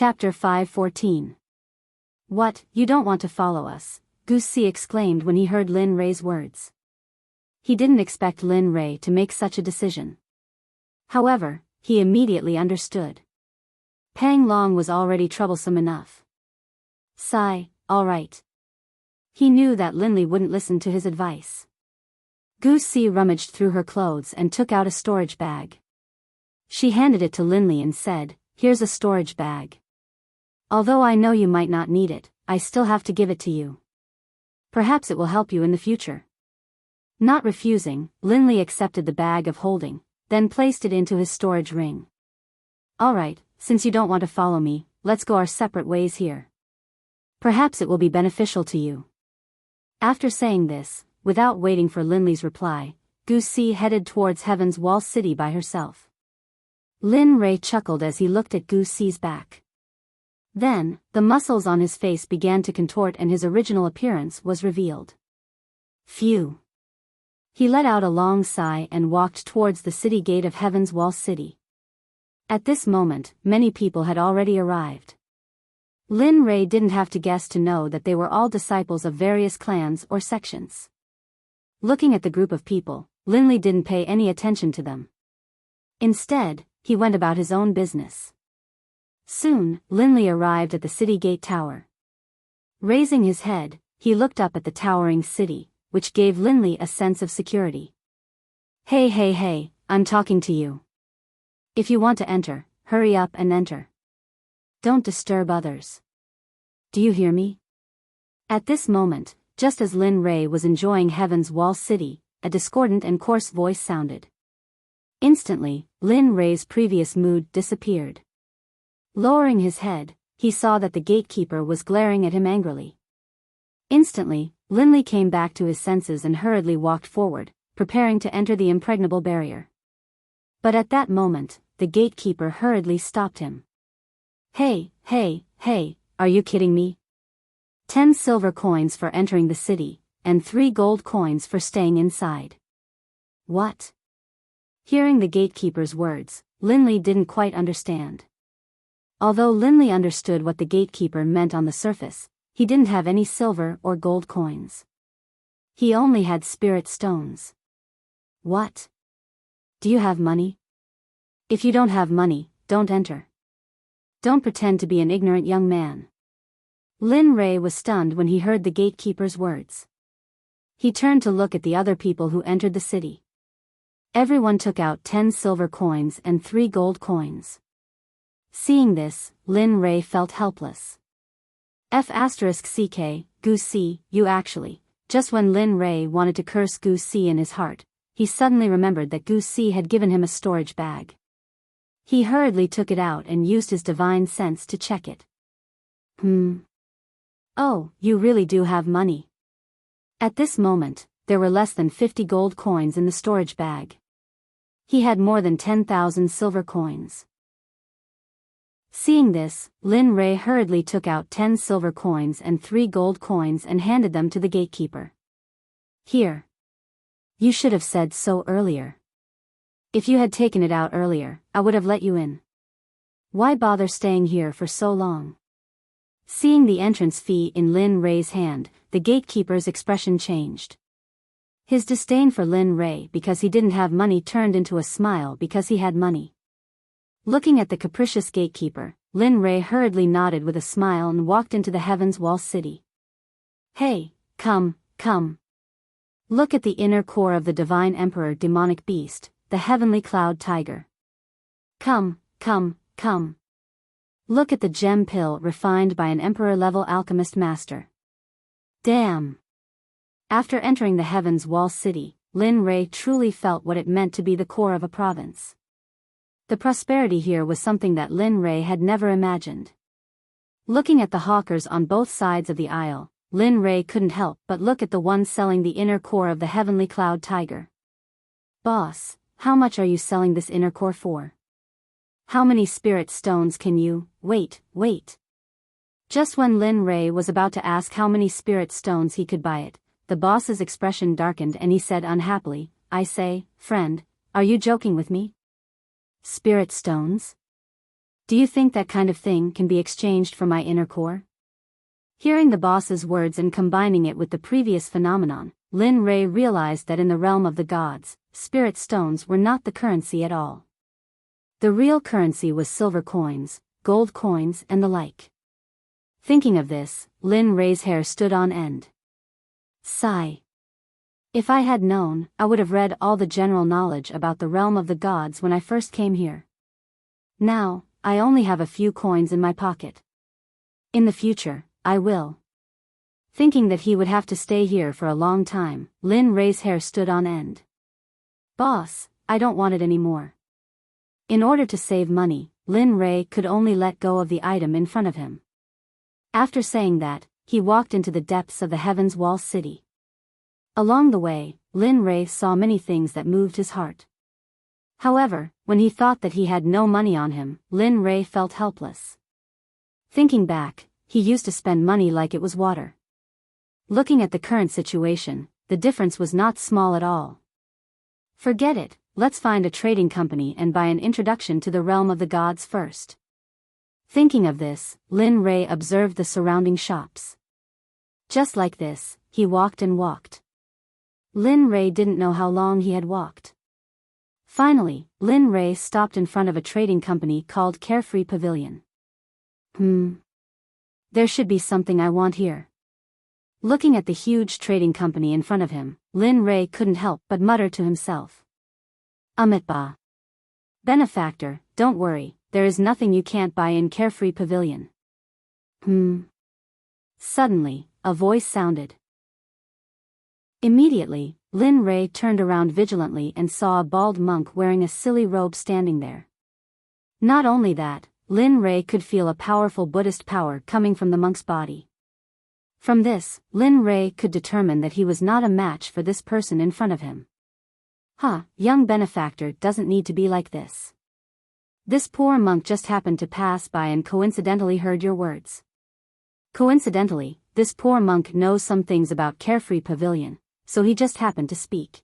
Chapter 5:14. What, you don't want to follow us? Wuxia exclaimed when he heard Lin Rei's words. He didn't expect Lin Rei to make such a decision. However, he immediately understood. Pang Long was already troublesome enough. Sigh, all right. He knew that Linli wouldn't listen to his advice. Wuxia rummaged through her clothes and took out a storage bag. She handed it to Linli and said, "Here's a storage bag. Although I know you might not need it, I still have to give it to you. Perhaps it will help you in the future." Not refusing, Linli accepted the bag of holding, then placed it into his storage ring. "Alright, since you don't want to follow me, let's go our separate ways here. Perhaps it will be beneficial to you." After saying this, without waiting for Linli's reply, Wuxia headed towards Heaven's Wall City by herself. Lin Rei chuckled as he looked at Wuxia's back. Then, the muscles on his face began to contort and his original appearance was revealed. Phew! He let out a long sigh and walked towards the city gate of Heaven's Wall City. At this moment, many people had already arrived. Lin Rei didn't have to guess to know that they were all disciples of various clans or sections. Looking at the group of people, Linli didn't pay any attention to them. Instead, he went about his own business. Soon, Linli arrived at the city gate tower. Raising his head, he looked up at the towering city, which gave Linli a sense of security. Hey, I'm talking to you. If you want to enter, hurry up and enter. Don't disturb others. Do you hear me? At this moment, just as Lin Rei was enjoying Heaven's Wall City, a discordant and coarse voice sounded. Instantly, Lin Rei's previous mood disappeared. Lowering his head, he saw that the gatekeeper was glaring at him angrily. Instantly, Linli came back to his senses and hurriedly walked forward, preparing to enter the impregnable barrier. But at that moment, the gatekeeper hurriedly stopped him. Hey, are you kidding me? 10 silver coins for entering the city, and 3 gold coins for staying inside. What? Hearing the gatekeeper's words, Linli didn't quite understand. Although Linli understood what the gatekeeper meant on the surface, he didn't have any silver or gold coins. He only had spirit stones. What? Do you have money? If you don't have money, don't enter. Don't pretend to be an ignorant young man. Lin Rei was stunned when he heard the gatekeeper's words. He turned to look at the other people who entered the city. Everyone took out 10 silver coins and 3 gold coins. Seeing this, Lin Rei felt helpless. F***ck, Wuxia, you actually. Just when Lin Rei wanted to curse Wuxia in his heart, he suddenly remembered that Wuxia had given him a storage bag. He hurriedly took it out and used his divine sense to check it. Oh, you really do have money. At this moment, there were less than 50 gold coins in the storage bag. He had more than 10,000 silver coins. Seeing this, Lin Rei hurriedly took out 10 silver coins and 3 gold coins and handed them to the gatekeeper. Here. You should have said so earlier. If you had taken it out earlier, I would have let you in. Why bother staying here for so long? Seeing the entrance fee in Lin Rei's hand, the gatekeeper's expression changed. His disdain for Lin Rei because he didn't have money turned into a smile because he had money. Looking at the capricious gatekeeper, Lin Rei hurriedly nodded with a smile and walked into the Heaven's Wall City. Hey, come. Look at the inner core of the Divine Emperor demonic beast, the Heavenly Cloud Tiger. Come. Look at the gem pill refined by an Emperor-level alchemist master. Damn! After entering the Heaven's Wall City, Lin Rei truly felt what it meant to be the core of a province. The prosperity here was something that Lin Rei had never imagined. Looking at the hawkers on both sides of the aisle, Lin Rei couldn't help but look at the one selling the inner core of the Heavenly Cloud Tiger. Boss, how much are you selling this inner core for? How many spirit stones can you? Wait. Just when Lin Rei was about to ask how many spirit stones he could buy it, the boss's expression darkened and he said unhappily, I say, friend, are you joking with me? Spirit stones? Do you think that kind of thing can be exchanged for my inner core? Hearing the boss's words and combining it with the previous phenomenon, Lin Rei realized that in the realm of the gods, spirit stones were not the currency at all. The real currency was silver coins, gold coins and the like. Thinking of this, Lin Rei's hair stood on end. Sigh. If I had known, I would have read all the general knowledge about the realm of the gods when I first came here. Now, I only have a few coins in my pocket. In the future, I will. Thinking that he would have to stay here for a long time, Lin Rei's hair stood on end. Boss, I don't want it anymore. In order to save money, Lin Rei could only let go of the item in front of him. After saying that, he walked into the depths of the Heaven's Wall City. Along the way, Lin Rei saw many things that moved his heart. However, when he thought that he had no money on him, Lin Rei felt helpless. Thinking back, he used to spend money like it was water. Looking at the current situation, the difference was not small at all. Forget it, let's find a trading company and buy an introduction to the realm of the gods first. Thinking of this, Lin Rei observed the surrounding shops. Just like this, he walked and walked. Lin Rei didn't know how long he had walked. Finally, Lin Rei stopped in front of a trading company called Carefree Pavilion. There should be something I want here. Looking at the huge trading company in front of him, Lin Rei couldn't help but mutter to himself. Amitba. Benefactor, don't worry, there is nothing you can't buy in Carefree Pavilion. Suddenly, a voice sounded. Immediately, Lin Rei turned around vigilantly and saw a bald monk wearing a silly robe standing there. Not only that, Lin Rei could feel a powerful Buddhist power coming from the monk's body. From this, Lin Rei could determine that he was not a match for this person in front of him. Young benefactor doesn't need to be like this. This poor monk just happened to pass by and coincidentally heard your words. Coincidentally, this poor monk knows some things about Carefree Pavilion, so he just happened to speak.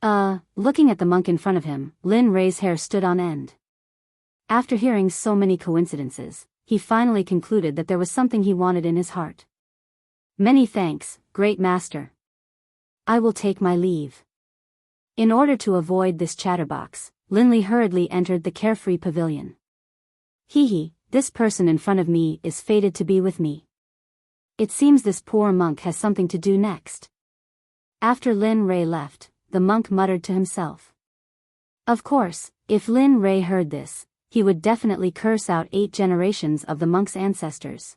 Looking at the monk in front of him, Lin Rei's hair stood on end. After hearing so many coincidences, he finally concluded that there was something he wanted in his heart. Many thanks, great master. I will take my leave. In order to avoid this chatterbox, Lin Li hurriedly entered the Carefree Pavilion. This person in front of me is fated to be with me. It seems this poor monk has something to do next. After Lin Rei left, the monk muttered to himself. Of course, if Lin Rei heard this, he would definitely curse out 8 generations of the monk's ancestors.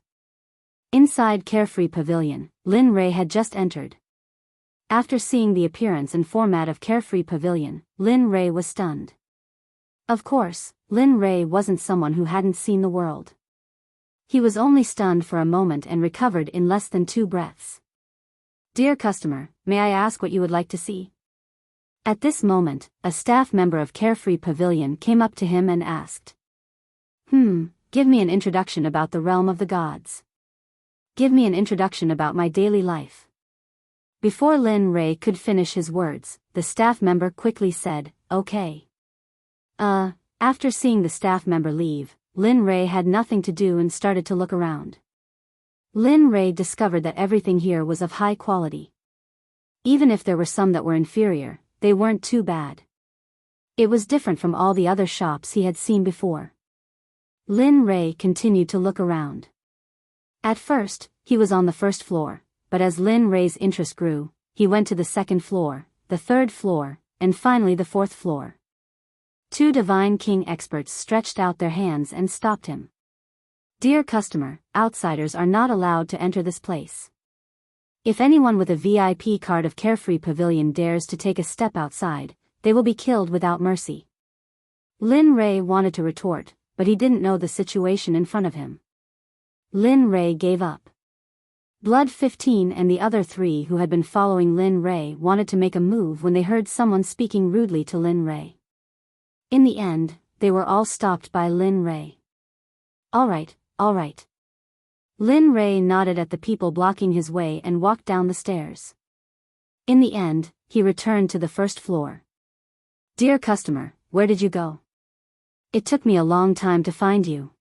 Inside Carefree Pavilion, Lin Rei had just entered. After seeing the appearance and format of Carefree Pavilion, Lin Rei was stunned. Of course, Lin Rei wasn't someone who hadn't seen the world. He was only stunned for a moment and recovered in less than 2 breaths. Dear customer, may I ask what you would like to see? At this moment, a staff member of Carefree Pavilion came up to him and asked. Give me an introduction about the realm of the gods. Give me an introduction about my daily life. Before Lin Rei could finish his words, the staff member quickly said, okay. After seeing the staff member leave, Lin Rei had nothing to do and started to look around. Lin Rei discovered that everything here was of high quality. Even if there were some that were inferior, they weren't too bad. It was different from all the other shops he had seen before. Lin Rei continued to look around. At first, he was on the first floor, but as Lin Rei's interest grew, he went to the second floor, the third floor, and finally the fourth floor. 2 Divine King experts stretched out their hands and stopped him. Dear customer, outsiders are not allowed to enter this place. If anyone with a VIP card of Carefree Pavilion dares to take a step outside, they will be killed without mercy. Lin Rei wanted to retort, but he didn't know the situation in front of him. Lin Rei gave up. Blood 15 and the other 3 who had been following Lin Rei wanted to make a move when they heard someone speaking rudely to Lin Rei. In the end, they were all stopped by Lin Rei. All right. Lin Rei nodded at the people blocking his way and walked down the stairs. In the end, he returned to the first floor. Dear customer, where did you go? It took me a long time to find you.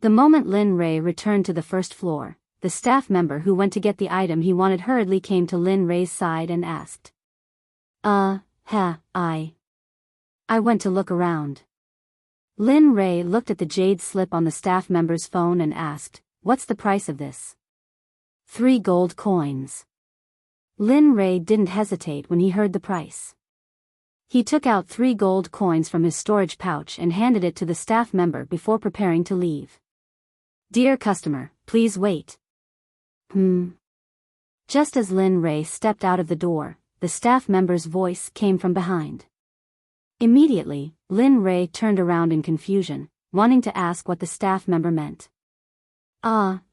The moment Lin Rei returned to the first floor, the staff member who went to get the item he wanted hurriedly came to Lin Rei's side and asked. I went to look around. Lin Rei looked at the jade slip on the staff member's phone and asked, "What's the price of this?" 3 gold coins. Lin Rei didn't hesitate when he heard the price. He took out 3 gold coins from his storage pouch and handed it to the staff member before preparing to leave. "Dear customer, please wait." Just as Lin Rei stepped out of the door, the staff member's voice came from behind. Immediately, Lin Rei turned around in confusion, wanting to ask what the staff member meant.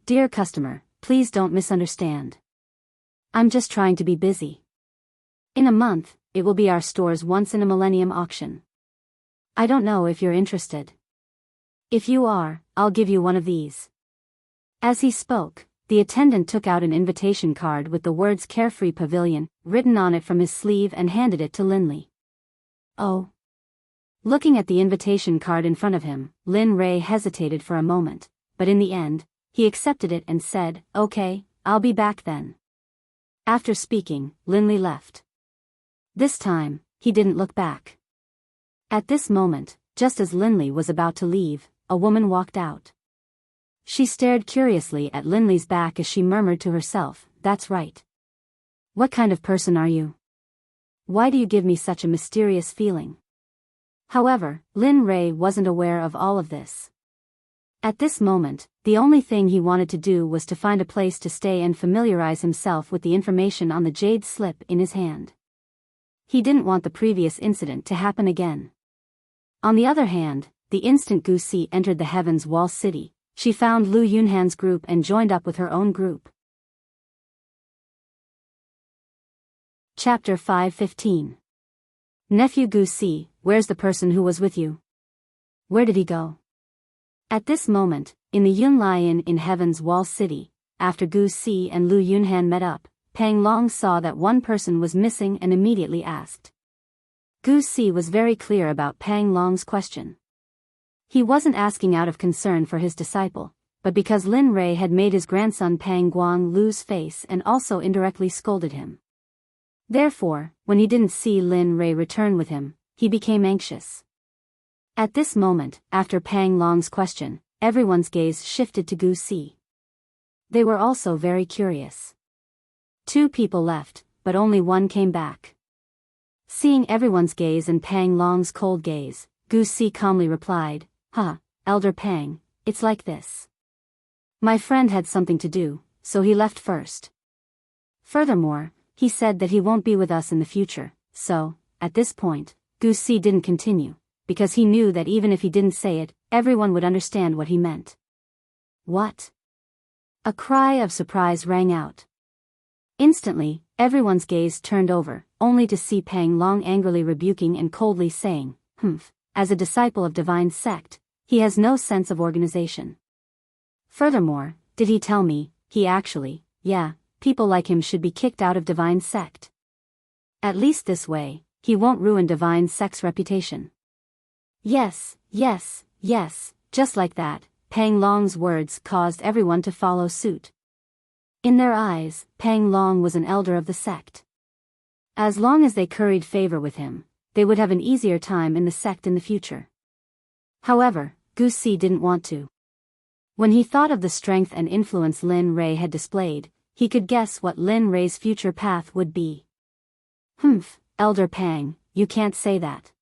Dear customer, please don't misunderstand. I'm just trying to be busy. In a month, it will be our store's once-in-a-millennium auction. I don't know if you're interested. If you are, I'll give you one of these. As he spoke, the attendant took out an invitation card with the words Carefree Pavilion written on it from his sleeve and handed it to Linley. Oh. Looking at the invitation card in front of him, Lin Rei hesitated for a moment, but in the end, he accepted it and said, "Okay, I'll be back then." After speaking, Linley left. This time, he didn't look back. At this moment, just as Linley was about to leave, a woman walked out. She stared curiously at Linley's back as she murmured to herself, "That's right. What kind of person are you? Why do you give me such a mysterious feeling?" However, Lin Rei wasn't aware of all of this. At this moment, the only thing he wanted to do was to find a place to stay and familiarize himself with the information on the jade slip in his hand. He didn't want the previous incident to happen again. On the other hand, the instant Gusi entered the Heaven's Wall City, she found Lu Yunhan's group and joined up with her own group. Chapter 5:15. Nephew Gusi, where's the person who was with you? Where did he go? At this moment, in the Yunlai Inn in Heaven's Wall City, after Gusi and Lu Yunhan met up, Pang Long saw that one person was missing and immediately asked. Gusi was very clear about Pang Long's question. He wasn't asking out of concern for his disciple, but because Lin Rei had made his grandson Pang Guang lose face and also indirectly scolded him. Therefore, when he didn't see Lin Rei return with him, he became anxious. At this moment, after Pang Long's question, everyone's gaze shifted to Gusi. They were also very curious. 2 people left, but only one came back. Seeing everyone's gaze and Pang Long's cold gaze, Gusi calmly replied, Elder Pang, it's like this. My friend had something to do, so he left first. Furthermore, he said that he won't be with us in the future, so, at this point, Gusi didn't continue, because he knew that even if he didn't say it, everyone would understand what he meant. What? A cry of surprise rang out. Instantly, everyone's gaze turned over, only to see Pang Long angrily rebuking and coldly saying, as a disciple of Divine Sect, he has no sense of organization. Furthermore, did he tell me, people like him should be kicked out of Divine Sect. At least this way, he won't ruin Divine Sect's reputation. Yes, just like that, Pang Long's words caused everyone to follow suit. In their eyes, Pang Long was an elder of the sect. As long as they curried favor with him, they would have an easier time in the sect in the future. However, Gusi didn't want to. When he thought of the strength and influence Lin Rei had displayed, he could guess what Lin Rei's future path would be. Elder Pang, you can't say that.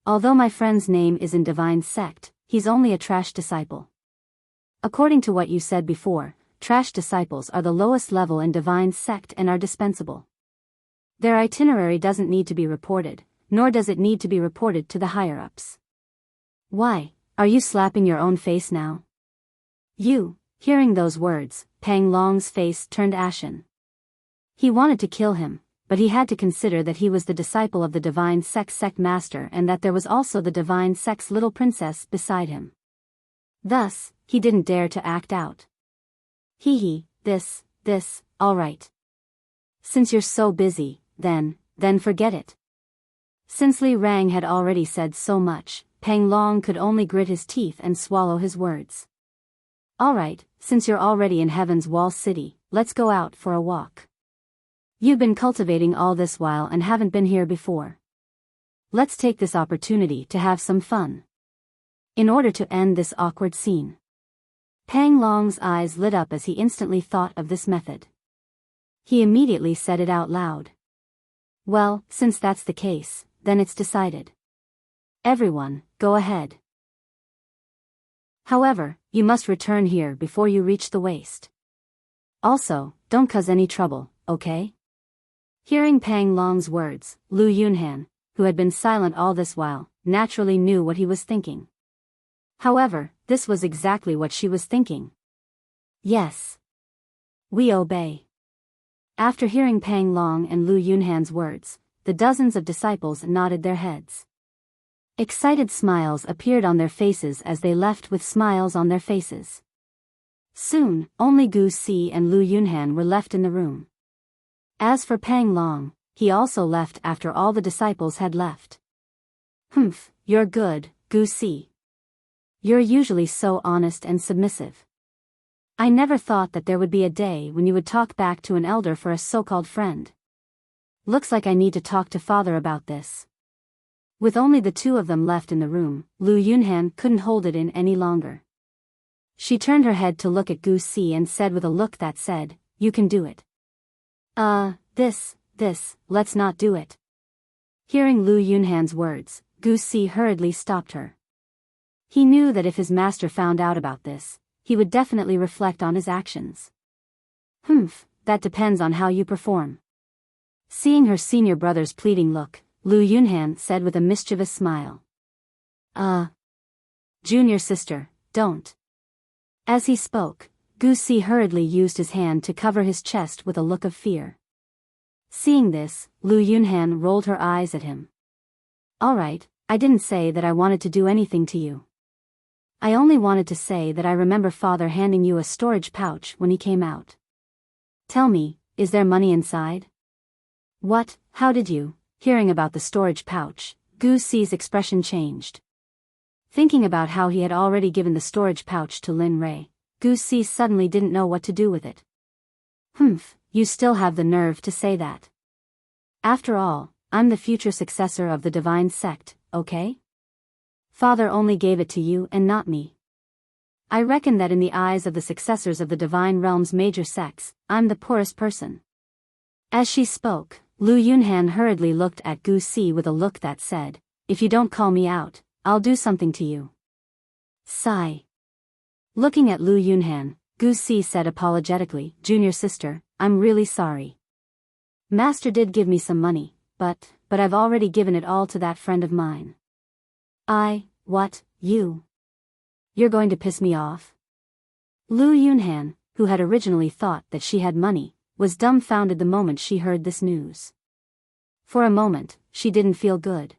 Although my friend's name is in Divine Sect, he's only a trash disciple. According to what you said before, trash disciples are the lowest level in Divine Sect and are dispensable. Their itinerary doesn't need to be reported, nor does it need to be reported to the higher-ups. Why, are you slapping your own face now? Hearing those words, Pang Long's face turned ashen. He wanted to kill him, but he had to consider that he was the disciple of the Divine Sect master and that there was also the Divine Sect's little princess beside him. Thus, he didn't dare to act out. All right. Since you're so busy, then forget it. Since Li Rang had already said so much, Pang Long could only grit his teeth and swallow his words. Alright, since you're already in Heaven's Wall City, let's go out for a walk. You've been cultivating all this while and haven't been here before. Let's take this opportunity to have some fun. In order to end this awkward scene. Pang Long's eyes lit up as he instantly thought of this method. He immediately said it out loud. Well, since that's the case, then it's decided. Everyone, go ahead. However, you must return here before you reach the waist. Also, don't cause any trouble, okay? Hearing Pang Long's words, Lu Yunhan, who had been silent all this while, naturally knew what he was thinking. However, this was exactly what she was thinking. Yes. We obey. After hearing Pang Long and Lu Yunhan's words, the dozens of disciples nodded their heads. Excited smiles appeared on their faces as they left with smiles on their faces. Soon, only Gu Si and Lu Yunhan were left in the room. As for Pang Long, he also left after all the disciples had left. Humph, you're good, Gu Si. You're usually so honest and submissive. I never thought that there would be a day when you would talk back to an elder for a so-called friend. Looks like I need to talk to father about this. With only the two of them left in the room, Lu Yunhan couldn't hold it in any longer. She turned her head to look at Gu Si and said with a look that said, "You can do it." Let's not do it. Hearing Lu Yunhan's words, Gu Si hurriedly stopped her. He knew that if his master found out about this, he would definitely reflect on his actions. Humph, that depends on how you perform. Seeing her senior brother's pleading look, Lu Yunhan said with a mischievous smile. Junior sister, don't. As he spoke, Gu Si hurriedly used his hand to cover his chest with a look of fear. Seeing this, Lu Yunhan rolled her eyes at him. Alright, I didn't say that I wanted to do anything to you. I only wanted to say that I remember father handing you a storage pouch when he came out. Tell me, is there money inside? What, how did you? Hearing about the storage pouch, Gu Si's expression changed. Thinking about how he had already given the storage pouch to Lin Rei, Gu Si suddenly didn't know what to do with it. Humph, you still have the nerve to say that. After all, I'm the future successor of the divine sect, okay? Father only gave it to you and not me. I reckon that in the eyes of the successors of the divine realm's major sects, I'm the poorest person. As she spoke, Lu Yunhan hurriedly looked at Gu Si with a look that said, if you don't call me out, I'll do something to you. Sigh. Looking at Lu Yunhan, Gu Si said apologetically, Junior sister, I'm really sorry. Master did give me some money, but I've already given it all to that friend of mine. What, you? You're going to piss me off? Lu Yunhan, who had originally thought that she had money, was dumbfounded the moment she heard this news. For a moment, she didn't feel good.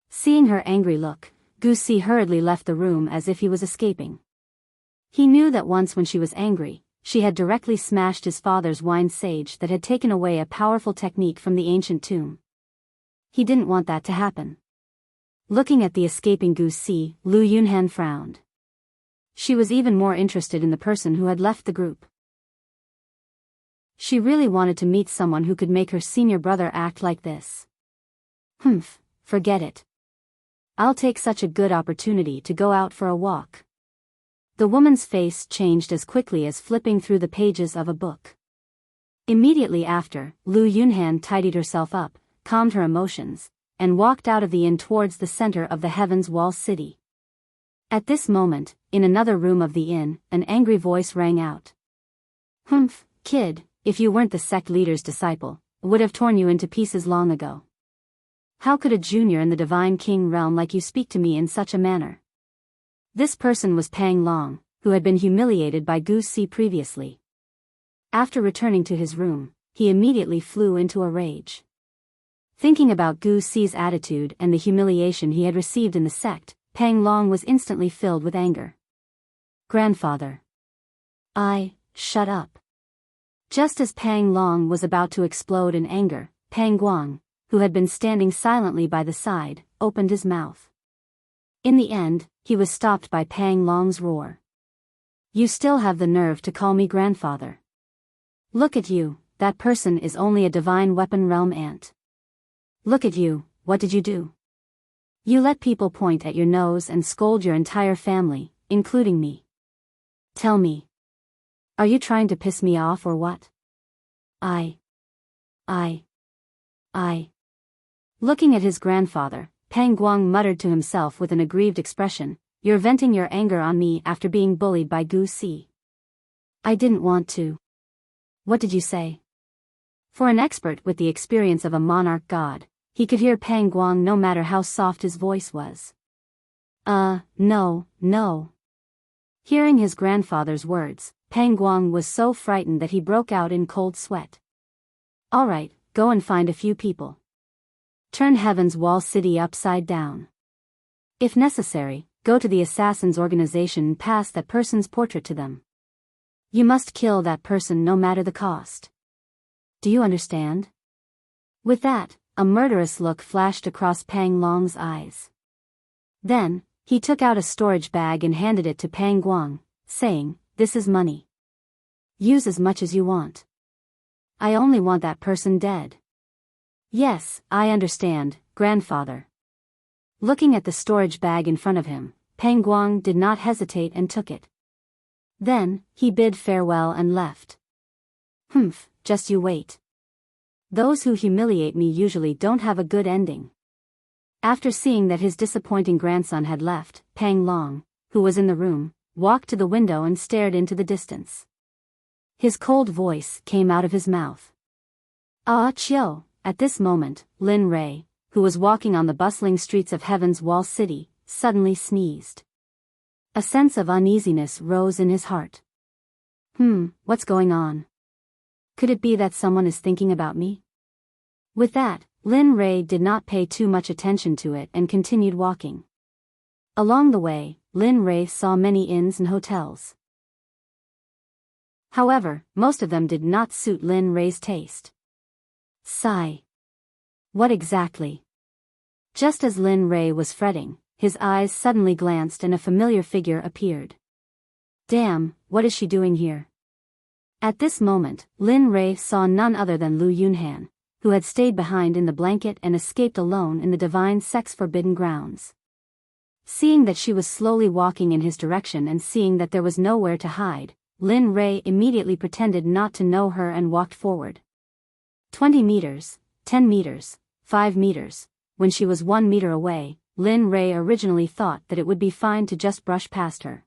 Seeing her angry look, Gu Si hurriedly left the room as if he was escaping. He knew that once when she was angry, she had directly smashed his father's wine sage that had taken away a powerful technique from the ancient tomb. He didn't want that to happen. Looking at the escaping Gu Si, Lu Yunhan frowned. She was even more interested in the person who had left the group. She really wanted to meet someone who could make her senior brother act like this. Humph, forget it. I'll take such a good opportunity to go out for a walk. The woman's face changed as quickly as flipping through the pages of a book. Immediately after, Lu Yunhan tidied herself up, calmed her emotions, and walked out of the inn towards the center of the Heaven's Wall City. At this moment, in another room of the inn, an angry voice rang out. Humph, kid, if you weren't the sect leader's disciple, I would have torn you into pieces long ago. How could a junior in the Divine King realm like you speak to me in such a manner? This person was Pang Long, who had been humiliated by Gu Si previously. After returning to his room, he immediately flew into a rage. Thinking about Gu Si's attitude and the humiliation he had received in the sect, Pang Long was instantly filled with anger. Grandfather. Shut up. Just as Pang Long was about to explode in anger, Pang Guang, who had been standing silently by the side, opened his mouth. In the end, he was stopped by Pang Long's roar. "You still have the nerve to call me grandfather. Look at you, that person is only a divine weapon realm ant. Look at you, what did you do? You let people point at your nose and scold your entire family, including me. Tell me. Are you trying to piss me off or what?" I. Looking at his grandfather, Pang Guang muttered to himself with an aggrieved expression, "You're venting your anger on me after being bullied by Gu Si." "I didn't want to." "What did you say?" For an expert with the experience of a monarch god, he could hear Pang Guang no matter how soft his voice was. No. Hearing his grandfather's words, Pang Guang was so frightened that he broke out in cold sweat. "All right, go and find a few people. Turn Heaven's Wall City upside down. If necessary, go to the Assassins organization and pass that person's portrait to them. You must kill that person no matter the cost. Do you understand?" With that, a murderous look flashed across Pang Long's eyes. Then, he took out a storage bag and handed it to Pang Guang, saying, "This is money. Use as much as you want. I only want that person dead." "Yes, I understand, grandfather." Looking at the storage bag in front of him, Pang Guang did not hesitate and took it. Then, he bid farewell and left. "Humph, just you wait. Those who humiliate me usually don't have a good ending." After seeing that his disappointing grandson had left, Pang Long, who was in the room, walked to the window and stared into the distance. His cold voice came out of his mouth. "Ah, Chiu." At this moment, Lin Rei, who was walking on the bustling streets of Heaven's Wall City, suddenly sneezed. A sense of uneasiness rose in his heart. What's going on? Could it be that someone is thinking about me? With that, Lin Rei did not pay too much attention to it and continued walking. Along the way, Lin Rei saw many inns and hotels. However, most of them did not suit Lin Rei's taste. Sigh. What exactly? Just as Lin Rei was fretting, his eyes suddenly glanced and a familiar figure appeared. Damn, what is she doing here? At this moment, Lin Rei saw none other than Lu Yunhan, who had stayed behind in the blanket and escaped alone in the divine sect's forbidden grounds. Seeing that she was slowly walking in his direction and seeing that there was nowhere to hide, Lin Rei immediately pretended not to know her and walked forward. 20 meters, 10 meters, 5 meters. When she was 1 meter away, Lin Rei originally thought that it would be fine to just brush past her.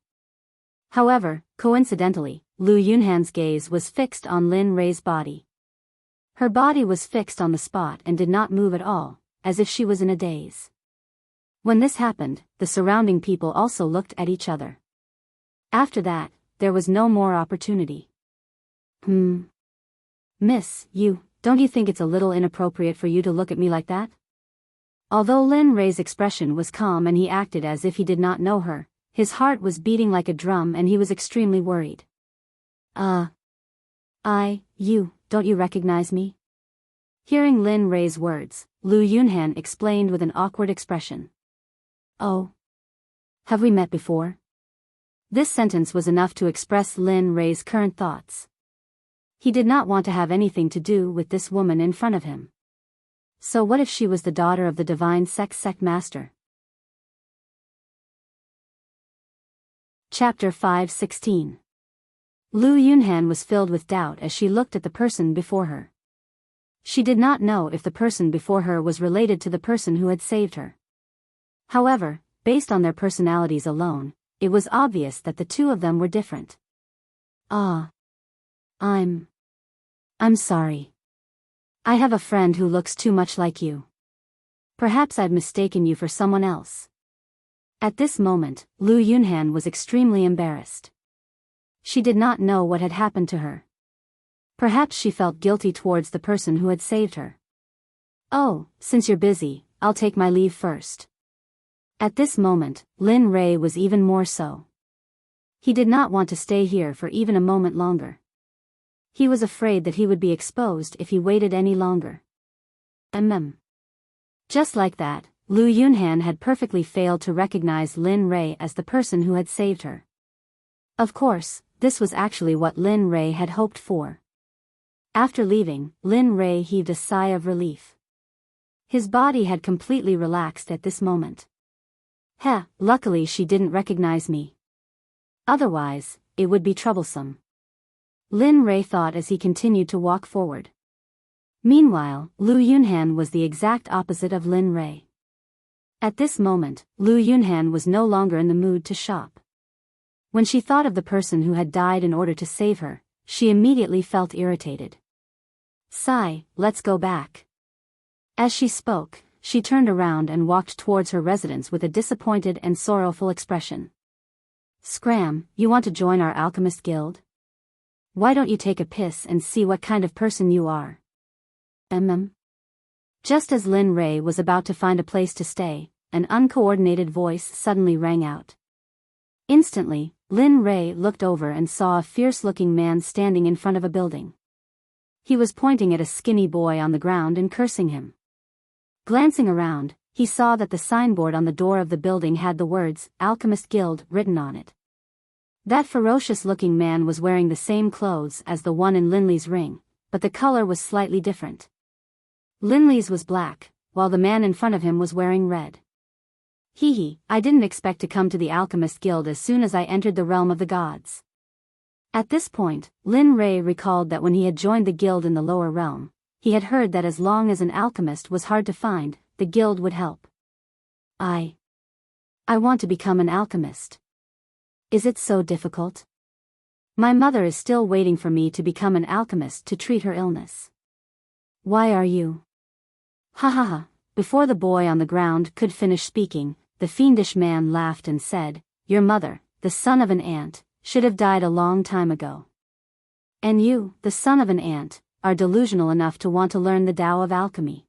However, coincidentally, Lu Yunhan's gaze was fixed on Lin Rei's body. Her body was fixed on the spot and did not move at all, as if she was in a daze. When this happened, the surrounding people also looked at each other. After that, there was no more opportunity. Miss, don't you think it's a little inappropriate for you to look at me like that? Although Lin Rei's expression was calm and he acted as if he did not know her, his heart was beating like a drum and he was extremely worried. Don't you recognize me? Hearing Lin Rei's words, Lu Yunhan explained with an awkward expression. Oh. Have we met before? This sentence was enough to express Lin Rei's current thoughts. He did not want to have anything to do with this woman in front of him. So what if she was the daughter of the divine Sect master? Chapter 5:16. Lu Yunhan was filled with doubt as she looked at the person before her. She did not know if the person before her was related to the person who had saved her. However, based on their personalities alone, it was obvious that the two of them were different. I'm sorry. I have a friend who looks too much like you. Perhaps I've mistaken you for someone else. At this moment, Lu Yunhan was extremely embarrassed. She did not know what had happened to her. Perhaps she felt guilty towards the person who had saved her. Oh, since you're busy, I'll take my leave first. At this moment, Lin Rei was even more so. He did not want to stay here for even a moment longer. He was afraid that he would be exposed if he waited any longer. Just like that, Lu Yunhan had perfectly failed to recognize Lin Rei as the person who had saved her. Of course, this was actually what Lin Rei had hoped for. After leaving, Lin Rei heaved a sigh of relief. His body had completely relaxed at this moment. Luckily she didn't recognize me. Otherwise, it would be troublesome. Lin Rei thought as he continued to walk forward. Meanwhile, Lu Yunhan was the exact opposite of Lin Rei. At this moment, Lu Yunhan was no longer in the mood to shop. When she thought of the person who had died in order to save her, she immediately felt irritated. Sigh, let's go back. As she spoke, she turned around and walked towards her residence with a disappointed and sorrowful expression. Scram, you want to join our alchemist guild? Why don't you take a piss and see what kind of person you are? Just as Lin Rei was about to find a place to stay, an uncoordinated voice suddenly rang out. Instantly, Lin Rei looked over and saw a fierce-looking man standing in front of a building. He was pointing at a skinny boy on the ground and cursing him. Glancing around, he saw that the signboard on the door of the building had the words, Alchemist Guild, written on it. That ferocious-looking man was wearing the same clothes as the one in Linley's ring, but the color was slightly different. Linley's was black, while the man in front of him was wearing red. I didn't expect to come to the Alchemist Guild as soon as I entered the realm of the gods. At this point, Lin Rei recalled that when he had joined the guild in the lower realm, he had heard that as long as an alchemist was hard to find, the guild would help. I want to become an alchemist. Is it so difficult? My mother is still waiting for me to become an alchemist to treat her illness. Why are you? Before the boy on the ground could finish speaking, the fiendish man laughed and said, Your mother, the son of an ant, should have died a long time ago. And you, the son of an ant, are delusional enough to want to learn the Tao of alchemy.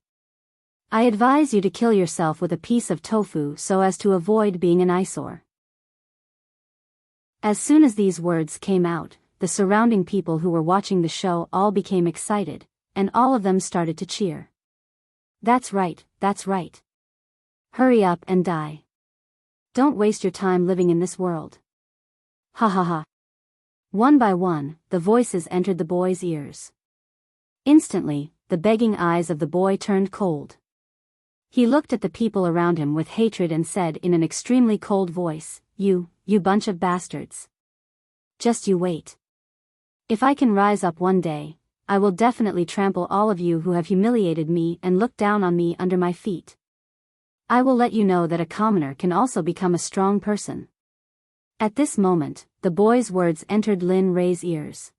I advise you to kill yourself with a piece of tofu so as to avoid being an eyesore. As soon as these words came out, the surrounding people who were watching the show all became excited, and all of them started to cheer. That's right, that's right. Hurry up and die. Don't waste your time living in this world. One by one, the voices entered the boy's ears. Instantly, the begging eyes of the boy turned cold. He looked at the people around him with hatred and said in an extremely cold voice, You bunch of bastards. Just you wait. If I can rise up one day, I will definitely trample all of you who have humiliated me and looked down on me under my feet. I will let you know that a commoner can also become a strong person. At this moment, the boy's words entered Lin Rei's ears.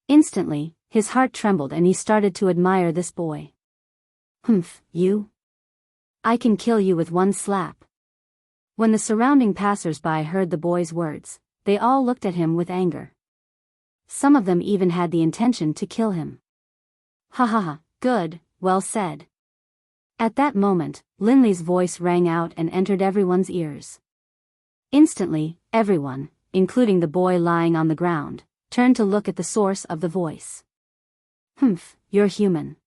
Instantly, his heart trembled and he started to admire this boy. You? I can kill you with one slap. When the surrounding passers-by heard the boy's words, they all looked at him with anger. Some of them even had the intention to kill him. Good, well said. At that moment, Linley's voice rang out and entered everyone's ears. Instantly, everyone, including the boy lying on the ground, turned to look at the source of the voice. You're human.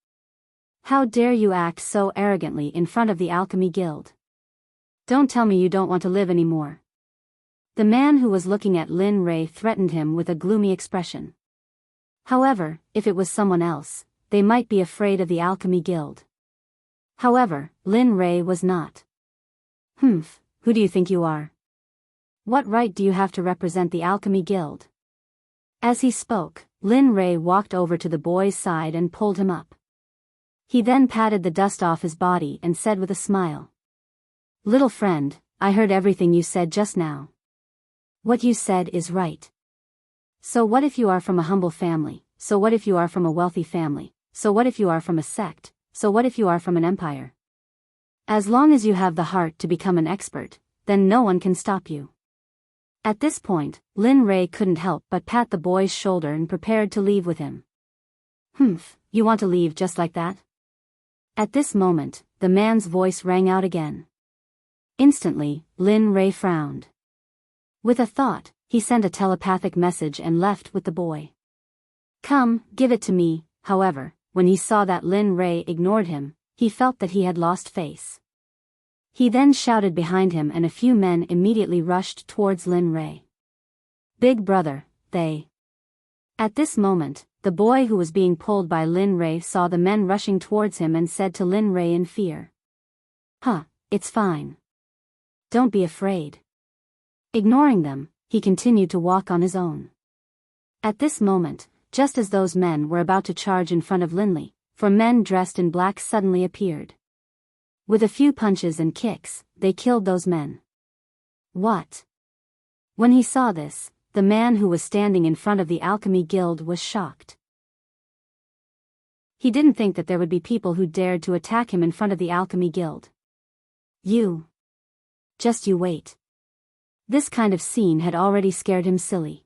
How dare you act so arrogantly in front of the Alchemy Guild? Don't tell me you don't want to live anymore. The man who was looking at Lin Rei threatened him with a gloomy expression. However, if it was someone else, they might be afraid of the Alchemy Guild. However, Lin Rei was not. Who do you think you are? What right do you have to represent the Alchemy Guild? As he spoke, Lin Rei walked over to the boy's side and pulled him up. He then patted the dust off his body and said with a smile. Little friend, I heard everything you said just now. What you said is right. So what if you are from a humble family? So what if you are from a wealthy family? So what if you are from a sect? So what if you are from an empire? As long as you have the heart to become an expert, then no one can stop you. At this point, Lin Rei couldn't help but pat the boy's shoulder and prepared to leave with him. You want to leave just like that? At this moment, the man's voice rang out again. Instantly, Lin Rei frowned. With a thought, he sent a telepathic message and left with the boy. Come, give it to me. However, when he saw that Lin Rei ignored him, he felt that he had lost face. He then shouted behind him and a few men immediately rushed towards Lin Rei. "Big brother, they..." At this moment, the boy who was being pulled by Lin Rei saw the men rushing towards him and said to Lin Rei in fear. "Huh, it's fine. Don't be afraid." Ignoring them, he continued to walk on his own. At this moment, just as those men were about to charge in front of Linley, 4 men dressed in black suddenly appeared. With a few punches and kicks, they killed those men. What? When he saw this, the man who was standing in front of the Alchemy Guild was shocked. He didn't think that there would be people who dared to attack him in front of the Alchemy Guild. Just you wait. This kind of scene had already scared him silly.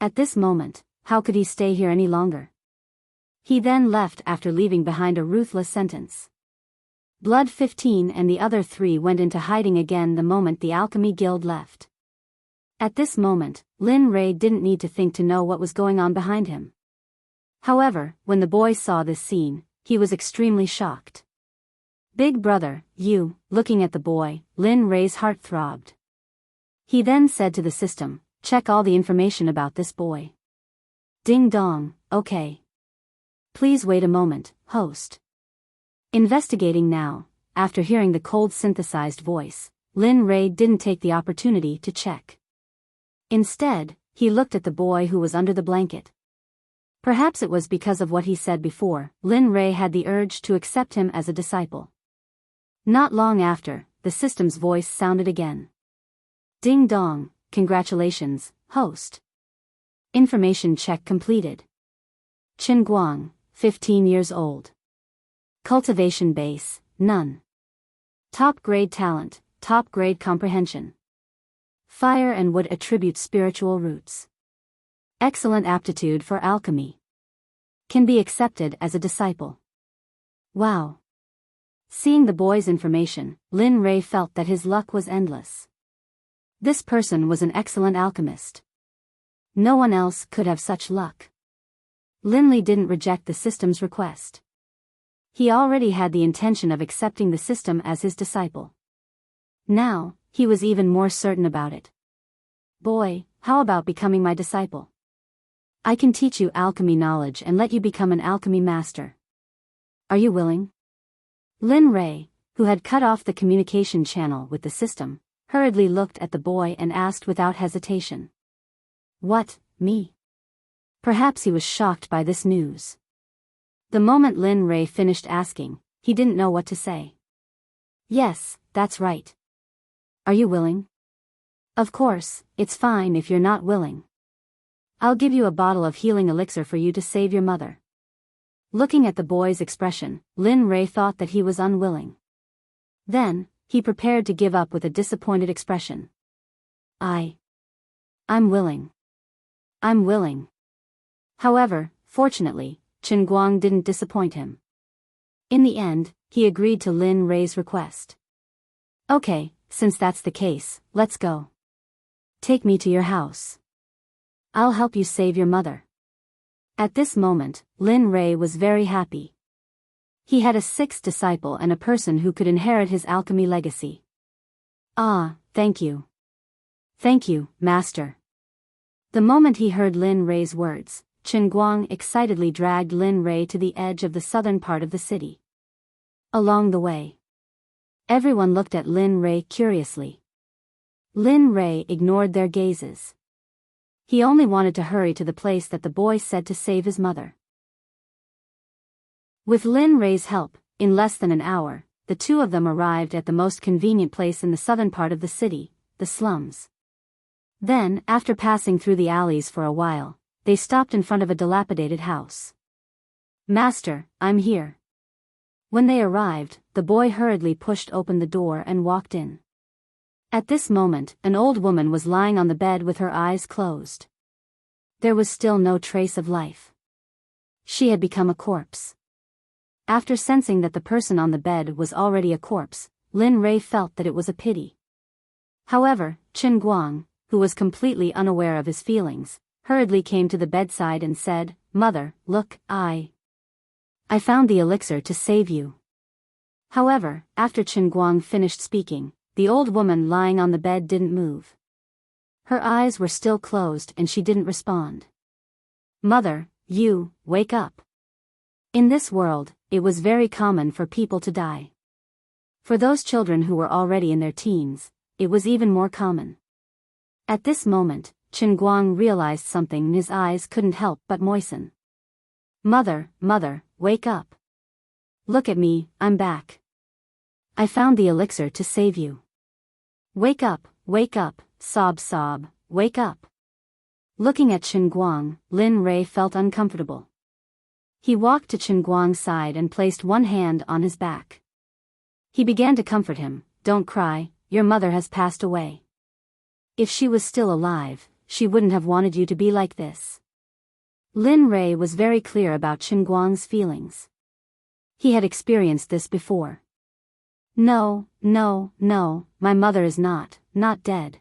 At this moment, how could he stay here any longer? He then left after leaving behind a ruthless sentence. Blood 15 and the other 3 went into hiding again the moment the Alchemy Guild left. At this moment, Lin Rei didn't need to think to know what was going on behind him. However, when the boy saw this scene, he was extremely shocked. "Big brother, you..." Looking at the boy, Lin Rei's heart throbbed. He then said to the system, "Check all the information about this boy." Ding dong, okay. Please wait a moment, host. Investigating now. After hearing the cold synthesized voice, Lin Rei didn't take the opportunity to check. Instead, he looked at the boy who was under the blanket. Perhaps it was because of what he said before, Lin Rei had the urge to accept him as a disciple. Not long after, the system's voice sounded again. Ding dong, congratulations, host. Information check completed. Qin Guang, 15 years old. Cultivation base, none. Top grade talent, top grade comprehension. Fire and wood attribute spiritual roots. Excellent aptitude for alchemy. Can be accepted as a disciple. Wow. Seeing the boy's information, Lin Rei felt that his luck was endless. This person was an excellent alchemist. No one else could have such luck. Linley didn't reject the system's request. He already had the intention of accepting the system as his disciple. Now, he was even more certain about it. "Boy, how about becoming my disciple? I can teach you alchemy knowledge and let you become an alchemy master. Are you willing?" Lin Rei, who had cut off the communication channel with the system, hurriedly looked at the boy and asked without hesitation. "What, me?" Perhaps he was shocked by this news. The moment Lin Rei finished asking, he didn't know what to say. "Yes, that's right. Are you willing?" "Of course, it's fine if you're not willing. I'll give you a bottle of healing elixir for you to save your mother." Looking at the boy's expression, Lin Rei thought that he was unwilling. Then, he prepared to give up with a disappointed expression. I'm willing. I'm willing." However, fortunately, Qin Guang didn't disappoint him. In the end, he agreed to Lin Rei's request. "Okay, since that's the case, let's go. Take me to your house. I'll help you save your mother." At this moment, Lin Rei was very happy. He had a 6th disciple and a person who could inherit his alchemy legacy. "Ah, thank you. Thank you, master." The moment he heard Lin Rei's words, Qin Guang excitedly dragged Lin Rei to the edge of the southern part of the city. Along the way, everyone looked at Lin Rei curiously. Lin Rei ignored their gazes. He only wanted to hurry to the place that the boy said to save his mother. With Lin Rei's help, in less than an hour, the two of them arrived at the most convenient place in the southern part of the city, the slums. Then, after passing through the alleys for a while, they stopped in front of a dilapidated house. "Master, I'm here." When they arrived, the boy hurriedly pushed open the door and walked in. At this moment, an old woman was lying on the bed with her eyes closed. There was still no trace of life. She had become a corpse. After sensing that the person on the bed was already a corpse, Lin Rei felt that it was a pity. However, Qin Guang, who was completely unaware of his feelings, hurriedly came to the bedside and said, "Mother, look, I found the elixir to save you." However, after Chen Guang finished speaking, the old woman lying on the bed didn't move. Her eyes were still closed and she didn't respond. Mother, you, wake up. In this world, it was very common for people to die. For those children who were already in their teens, it was even more common. At this moment, Chen Guang realized something and his eyes couldn't help but moisten. Mother, wake up. Look at me, I'm back. I found the elixir to save you. Wake up, sob, wake up. Looking at Chen Guang, Lin Rei felt uncomfortable. He walked to Chen Guang's side and placed one hand on his back. He began to comfort him. Don't cry, your mother has passed away. If she was still alive, she wouldn't have wanted you to be like this. Lin Rei was very clear about Chen Guang's feelings. He had experienced this before. No, my mother is not dead.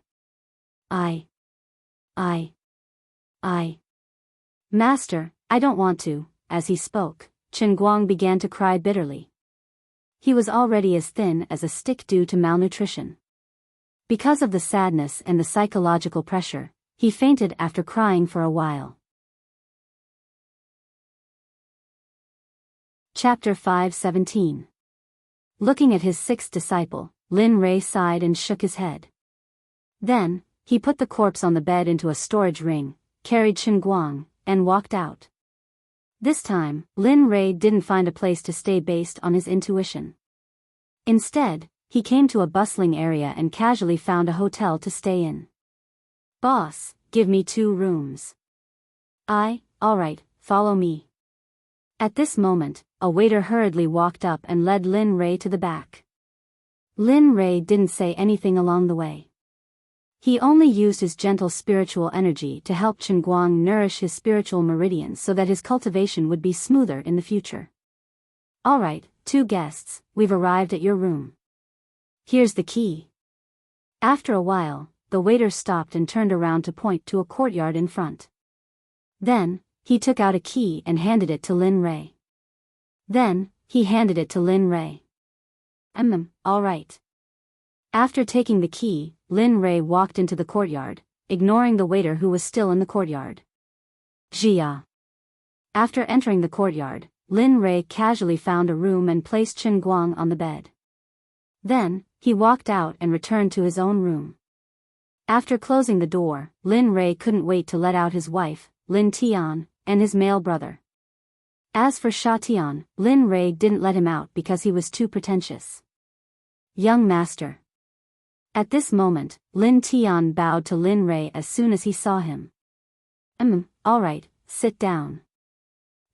Master, I don't want to. As he spoke, Chen Guang began to cry bitterly. He was already as thin as a stick due to malnutrition. Because of the sadness and the psychological pressure, he fainted after crying for a while. Chapter 5:17. Looking at his sixth disciple, Lin Rei sighed and shook his head. Then, he put the corpse on the bed into a storage ring, carried Chen Guang, and walked out. This time, Lin Rei didn't find a place to stay based on his intuition. Instead, he came to a bustling area and casually found a hotel to stay in. Boss, give me 2 rooms. Alright, follow me. At this moment, a waiter hurriedly walked up and led Lin Rei to the back. Lin Rei didn't say anything along the way. He only used his gentle spiritual energy to help Chen Guang nourish his spiritual meridians so that his cultivation would be smoother in the future. Alright, 2 guests, we've arrived at your room. Here's the key. After a while, the waiter stopped and turned around to point to a courtyard in front. Then, he took out a key and handed it to Lin Rei. Alright. After taking the key, Lin Rei walked into the courtyard, ignoring the waiter who was still in the courtyard. Jia. After entering the courtyard, Lin Rei casually found a room and placed Chen Guang on the bed. Then, he walked out and returned to his own room. After closing the door, Lin Rei couldn't wait to let out his wife, Lin Tian, and his male brother. As for Sha Tian, Lin Rei didn't let him out because he was too pretentious. Young master. At this moment, Lin Tian bowed to Lin Rei as soon as he saw him. Alright, sit down.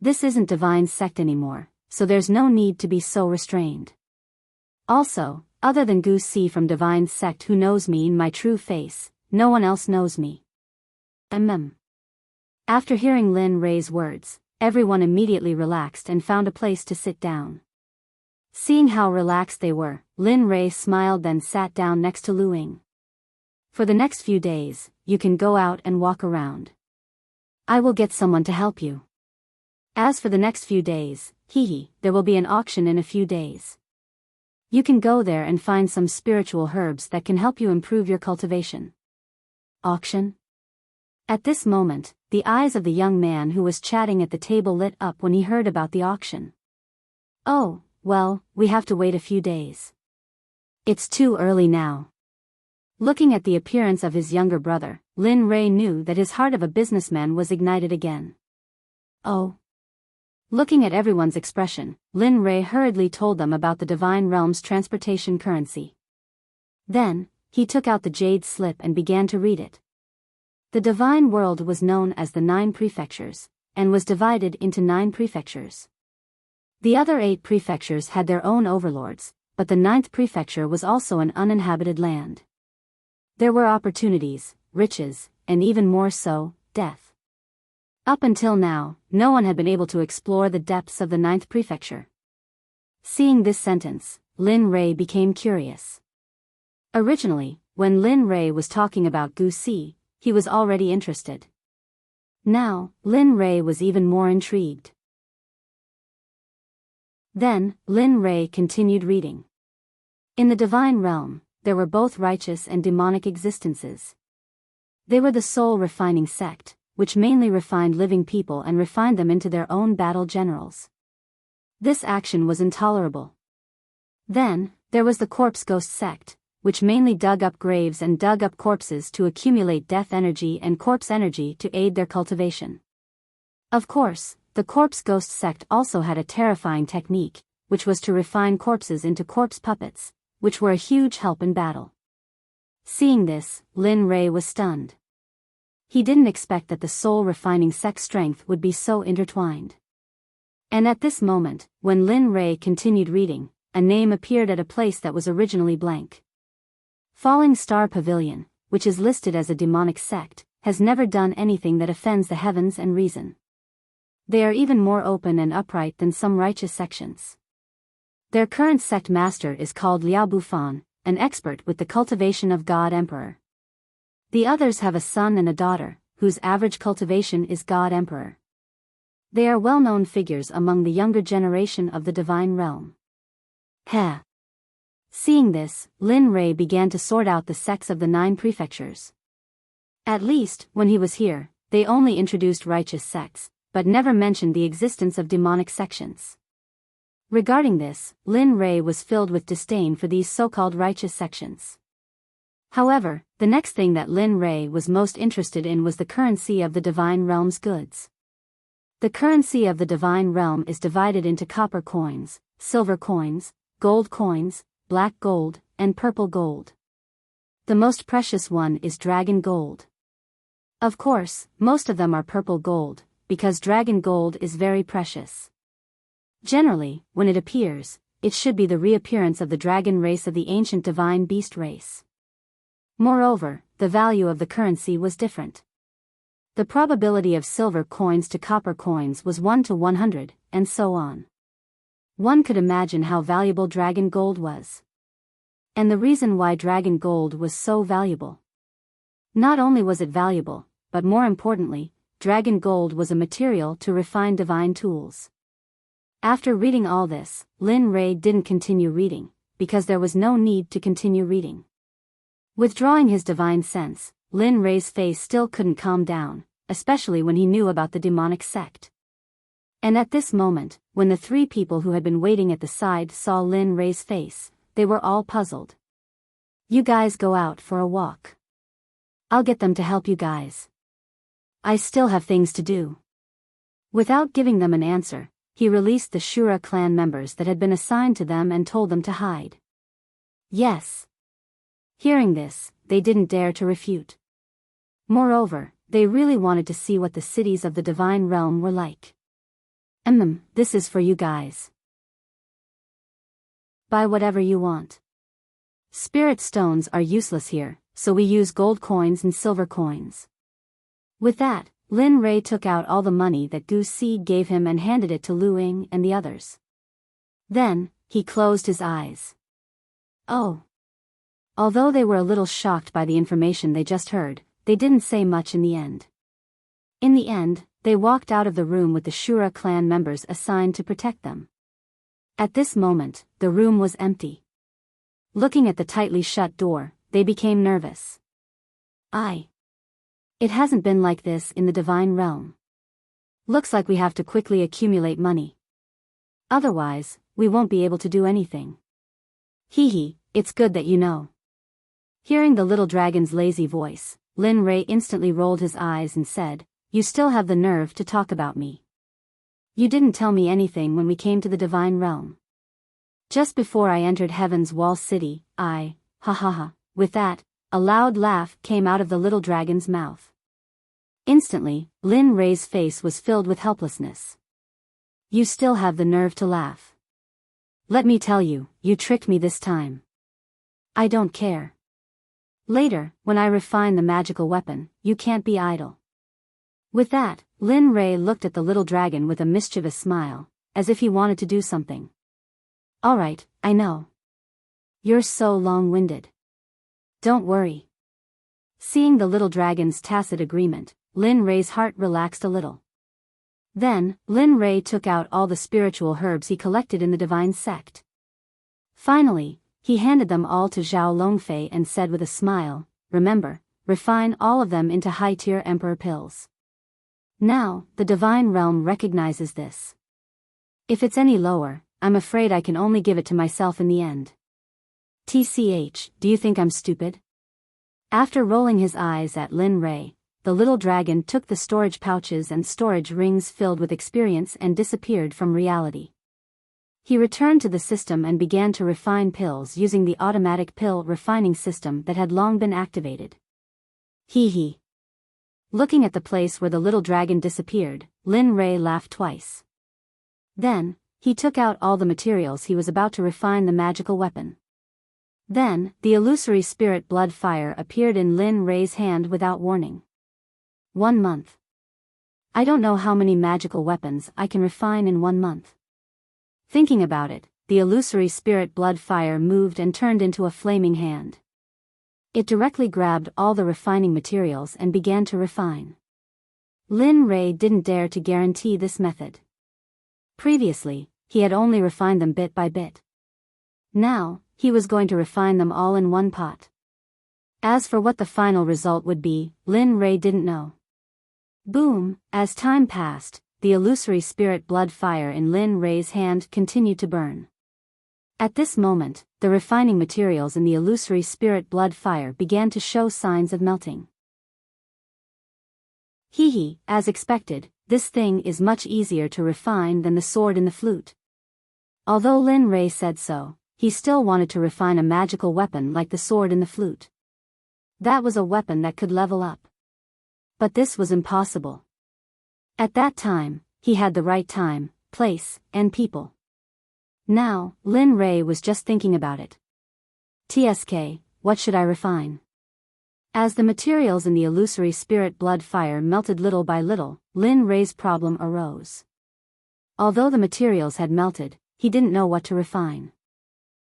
This isn't divine sect anymore, so there's no need to be so restrained. Also, other than Gu Si from divine sect who knows me in my true face, no one else knows me. After hearing Lin Rei's words, everyone immediately relaxed and found a place to sit down. Seeing how relaxed they were, Lin Rei smiled then sat down next to Lu Ying. For the next few days, you can go out and walk around. I will get someone to help you. As for the next few days, there will be an auction in a few days. You can go there and find some spiritual herbs that can help you improve your cultivation. Auction? At this moment, the eyes of the young man who was chatting at the table lit up when he heard about the auction. Oh, well, we have to wait a few days. It's too early now. Looking at the appearance of his younger brother, Lin Rei knew that his heart of a businessman was ignited again. Oh. Looking at everyone's expression, Lin Rei hurriedly told them about the Divine Realm's transportation currency. Then, he took out the jade slip and began to read it. The Divine World was known as the 9 Prefectures, and was divided into 9 prefectures. The other 8 prefectures had their own overlords, but the 9th prefecture was also an uninhabited land. There were opportunities, riches, and even more so, death. Up until now, no one had been able to explore the depths of the 9th prefecture. Seeing this sentence, Lin Rei became curious. Originally, when Lin Rei was talking about Gu Si, he was already interested. Now, Lin Rei was even more intrigued. Then, Lin Rei continued reading. In the divine realm, there were both righteous and demonic existences. They were the soul-refining sect, which mainly refined living people and refined them into their own battle generals. This action was intolerable. Then, there was the corpse ghost sect, which mainly dug up graves and dug up corpses to accumulate death energy and corpse energy to aid their cultivation. Of course, the corpse ghost sect also had a terrifying technique, which was to refine corpses into corpse puppets, which were a huge help in battle. Seeing this, Lin Rei was stunned. He didn't expect that the soul-refining sect strength would be so intertwined. And at this moment, when Lin Rei continued reading, a name appeared at a place that was originally blank. Falling Star Pavilion, which is listed as a demonic sect, has never done anything that offends the heavens and reason. They are even more open and upright than some righteous sections. Their current sect master is called Liao Bufan, an expert with the cultivation of God Emperor. The others have a son and a daughter, whose average cultivation is God Emperor. They are well-known figures among the younger generation of the divine realm. Heh. Seeing this, Lin Rei began to sort out the sects of the 9 prefectures. At least, when he was here, they only introduced righteous sects, but never mentioned the existence of demonic sections. Regarding this, Lin Rei was filled with disdain for these so-called righteous sections. However, the next thing that Lin Rei was most interested in was the currency of the divine realm's goods. The currency of the divine realm is divided into copper coins, silver coins, gold coins, black gold, and purple gold. The most precious one is dragon gold. Of course, most of them are purple gold, because dragon gold is very precious. Generally, when it appears, it should be the reappearance of the dragon race of the ancient divine beast race. Moreover, the value of the currency was different. The probability of silver coins to copper coins was 1 to 100, and so on. One could imagine how valuable dragon gold was. And the reason why dragon gold was so valuable. Not only was it valuable, but more importantly, dragon gold was a material to refine divine tools. After reading all this, Lin Rei didn't continue reading, because there was no need to continue reading. Withdrawing his divine sense, Lin Rei's face still couldn't calm down, especially when he knew about the demonic sect. And at this moment, when the 3 people who had been waiting at the side saw Lin Rei's face, they were all puzzled. You guys go out for a walk. I'll get them to help you guys. I still have things to do. Without giving them an answer, he released the Shura clan members that had been assigned to them and told them to hide. Yes. Hearing this, they didn't dare to refute. Moreover, they really wanted to see what the cities of the divine realm were like. This is for you guys. Buy whatever you want. Spirit stones are useless here, so we use gold coins and silver coins. With that, Lin Rei took out all the money that Gu Si gave him and handed it to Lu Ying and the others. Then, he closed his eyes. Oh. Although they were a little shocked by the information they just heard, they didn't say much in the end. In the end, they walked out of the room with the Shura clan members assigned to protect them. At this moment, the room was empty. Looking at the tightly shut door, they became nervous. It hasn't been like this in the divine realm. Looks like we have to quickly accumulate money. Otherwise, we won't be able to do anything. It's good that you know. Hearing the little dragon's lazy voice, Lin Rei instantly rolled his eyes and said, You still have the nerve to talk about me. You didn't tell me anything when we came to the divine realm. Just before I entered Heaven's Wall City, ha ha ha. With that, a loud laugh came out of the little dragon's mouth. Instantly, Lin Rei's face was filled with helplessness. You still have the nerve to laugh. Let me tell you, you tricked me this time. I don't care. Later, when I refine the magical weapon, you can't be idle. With that, Lin Rei looked at the little dragon with a mischievous smile, as if he wanted to do something. Alright, I know. You're so long-winded. Don't worry. Seeing the little dragon's tacit agreement, Lin Rei's heart relaxed a little. Then, Lin Rei took out all the spiritual herbs he collected in the divine sect. Finally, he handed them all to Zhao Longfei and said with a smile, "Remember, refine all of them into high-tier emperor pills. Now, the divine realm recognizes this. If it's any lower, I'm afraid I can only give it to myself in the end. TCH, do you think I'm stupid?" After rolling his eyes at Lin Rei, the little dragon took the storage pouches and storage rings filled with experience and disappeared from reality. He returned to the system and began to refine pills using the automatic pill refining system that had long been activated. Hee hee. Looking at the place where the little dragon disappeared, Lin Rei laughed twice. Then, he took out all the materials he was about to refine the magical weapon. Then, the illusory spirit blood fire appeared in Lin Rei's hand without warning. 1 month. I don't know how many magical weapons I can refine in 1 month. Thinking about it, the illusory spirit blood fire moved and turned into a flaming hand. It directly grabbed all the refining materials and began to refine. Lin Rei didn't dare to guarantee this method. Previously, he had only refined them bit by bit. Now, he was going to refine them all in one pot. As for what the final result would be, Lin Rei didn't know. Boom, as time passed, the illusory spirit blood fire in Lin Rei's hand continued to burn. At this moment, the refining materials in the illusory spirit blood fire began to show signs of melting. Hee hee, as expected, this thing is much easier to refine than the sword in the flute. Although Lin Rei said so, he still wanted to refine a magical weapon like the sword in the flute. That was a weapon that could level up. But this was impossible. At that time, he had the right time, place, and people. Now, Lin Rei was just thinking about it. TSK, what should I refine? As the materials in the illusory spirit blood fire melted little by little, Lin Rei's problem arose. Although the materials had melted, he didn't know what to refine.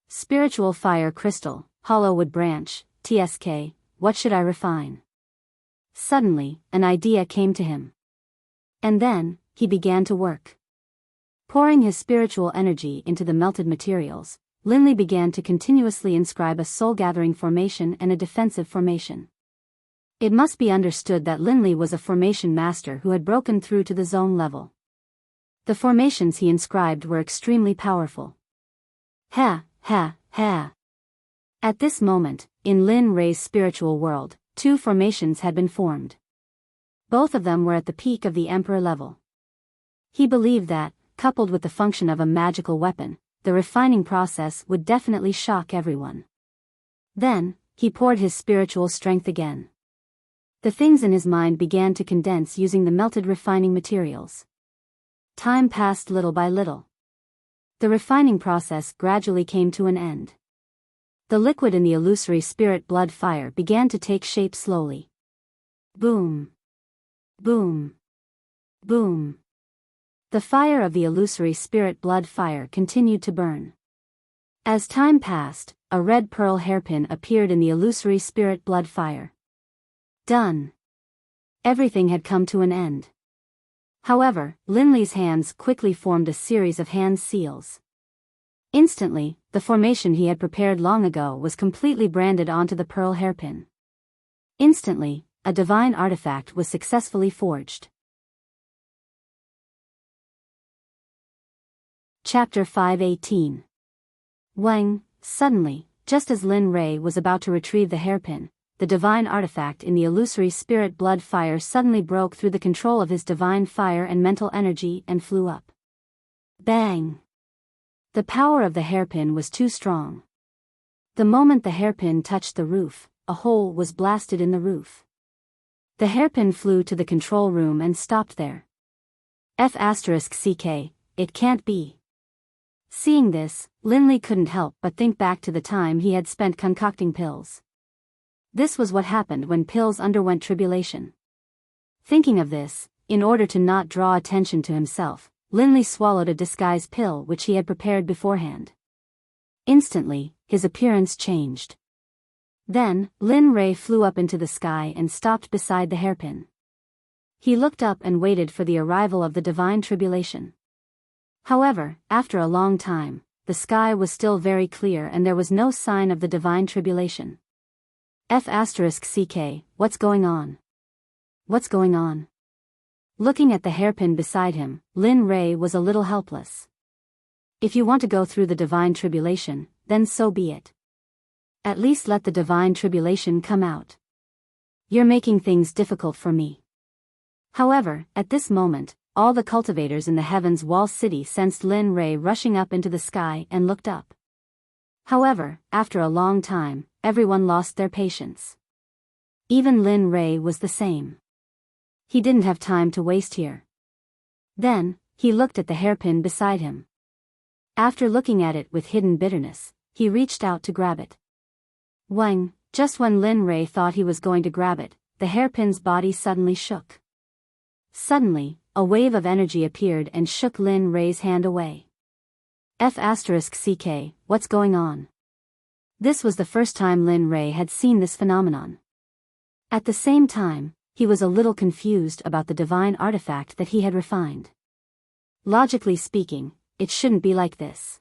Spiritual fire crystal, hollow wood branch, TSK, what should I refine? Suddenly, an idea came to him. And then, he began to work. Pouring his spiritual energy into the melted materials, Linley began to continuously inscribe a soul-gathering formation and a defensive formation. It must be understood that Linley was a formation master who had broken through to the zone level. The formations he inscribed were extremely powerful. Ha, ha, ha. At this moment, in Lin Rei's spiritual world, 2 formations had been formed. Both of them were at the peak of the Emperor level. He believed that, coupled with the function of a magical weapon, the refining process would definitely shock everyone. Then, he poured his spiritual strength again. The things in his mind began to condense using the melted refining materials. Time passed little by little. The refining process gradually came to an end. The liquid in the illusory spirit blood fire began to take shape slowly. Boom. Boom. Boom. The fire of the illusory spirit blood fire continued to burn. As time passed, a red pearl hairpin appeared in the illusory spirit blood fire. Done. Everything had come to an end. However, Linley's hands quickly formed a series of hand seals. Instantly, the formation he had prepared long ago was completely branded onto the pearl hairpin. Instantly, a divine artifact was successfully forged. Chapter 518. Wang, suddenly, just as Lin Rei was about to retrieve the hairpin, the divine artifact in the illusory spirit blood fire suddenly broke through the control of his divine fire and mental energy and flew up. Bang! The power of the hairpin was too strong. The moment the hairpin touched the roof, a hole was blasted in the roof. The hairpin flew to the control room and stopped there. F***CK, it can't be. Seeing this, Linley couldn't help but think back to the time he had spent concocting pills. This was what happened when pills underwent tribulation. Thinking of this, in order to not draw attention to himself, Linley swallowed a disguise pill which he had prepared beforehand. Instantly, his appearance changed. Then, Lin Rei flew up into the sky and stopped beside the hairpin. He looked up and waited for the arrival of the divine tribulation. However, after a long time, the sky was still very clear and there was no sign of the divine tribulation. F***ck, what's going on? What's going on? Looking at the hairpin beside him, Lin Rei was a little helpless. If you want to go through the divine tribulation, then so be it. At least let the divine tribulation come out. You're making things difficult for me. However, at this moment, all the cultivators in the Heaven's Wall City sensed Lin Rei rushing up into the sky and looked up. However, after a long time, everyone lost their patience. Even Lin Rei was the same. He didn't have time to waste here. Then, he looked at the hairpin beside him. After looking at it with hidden bitterness, he reached out to grab it. Wang, just when Lin Rei thought he was going to grab it, the hairpin's body suddenly shook. Suddenly, a wave of energy appeared and shook Lin Rei's hand away. F***ck, what's going on? This was the first time Lin Rei had seen this phenomenon. At the same time, he was a little confused about the divine artifact that he had refined. Logically speaking, it shouldn't be like this.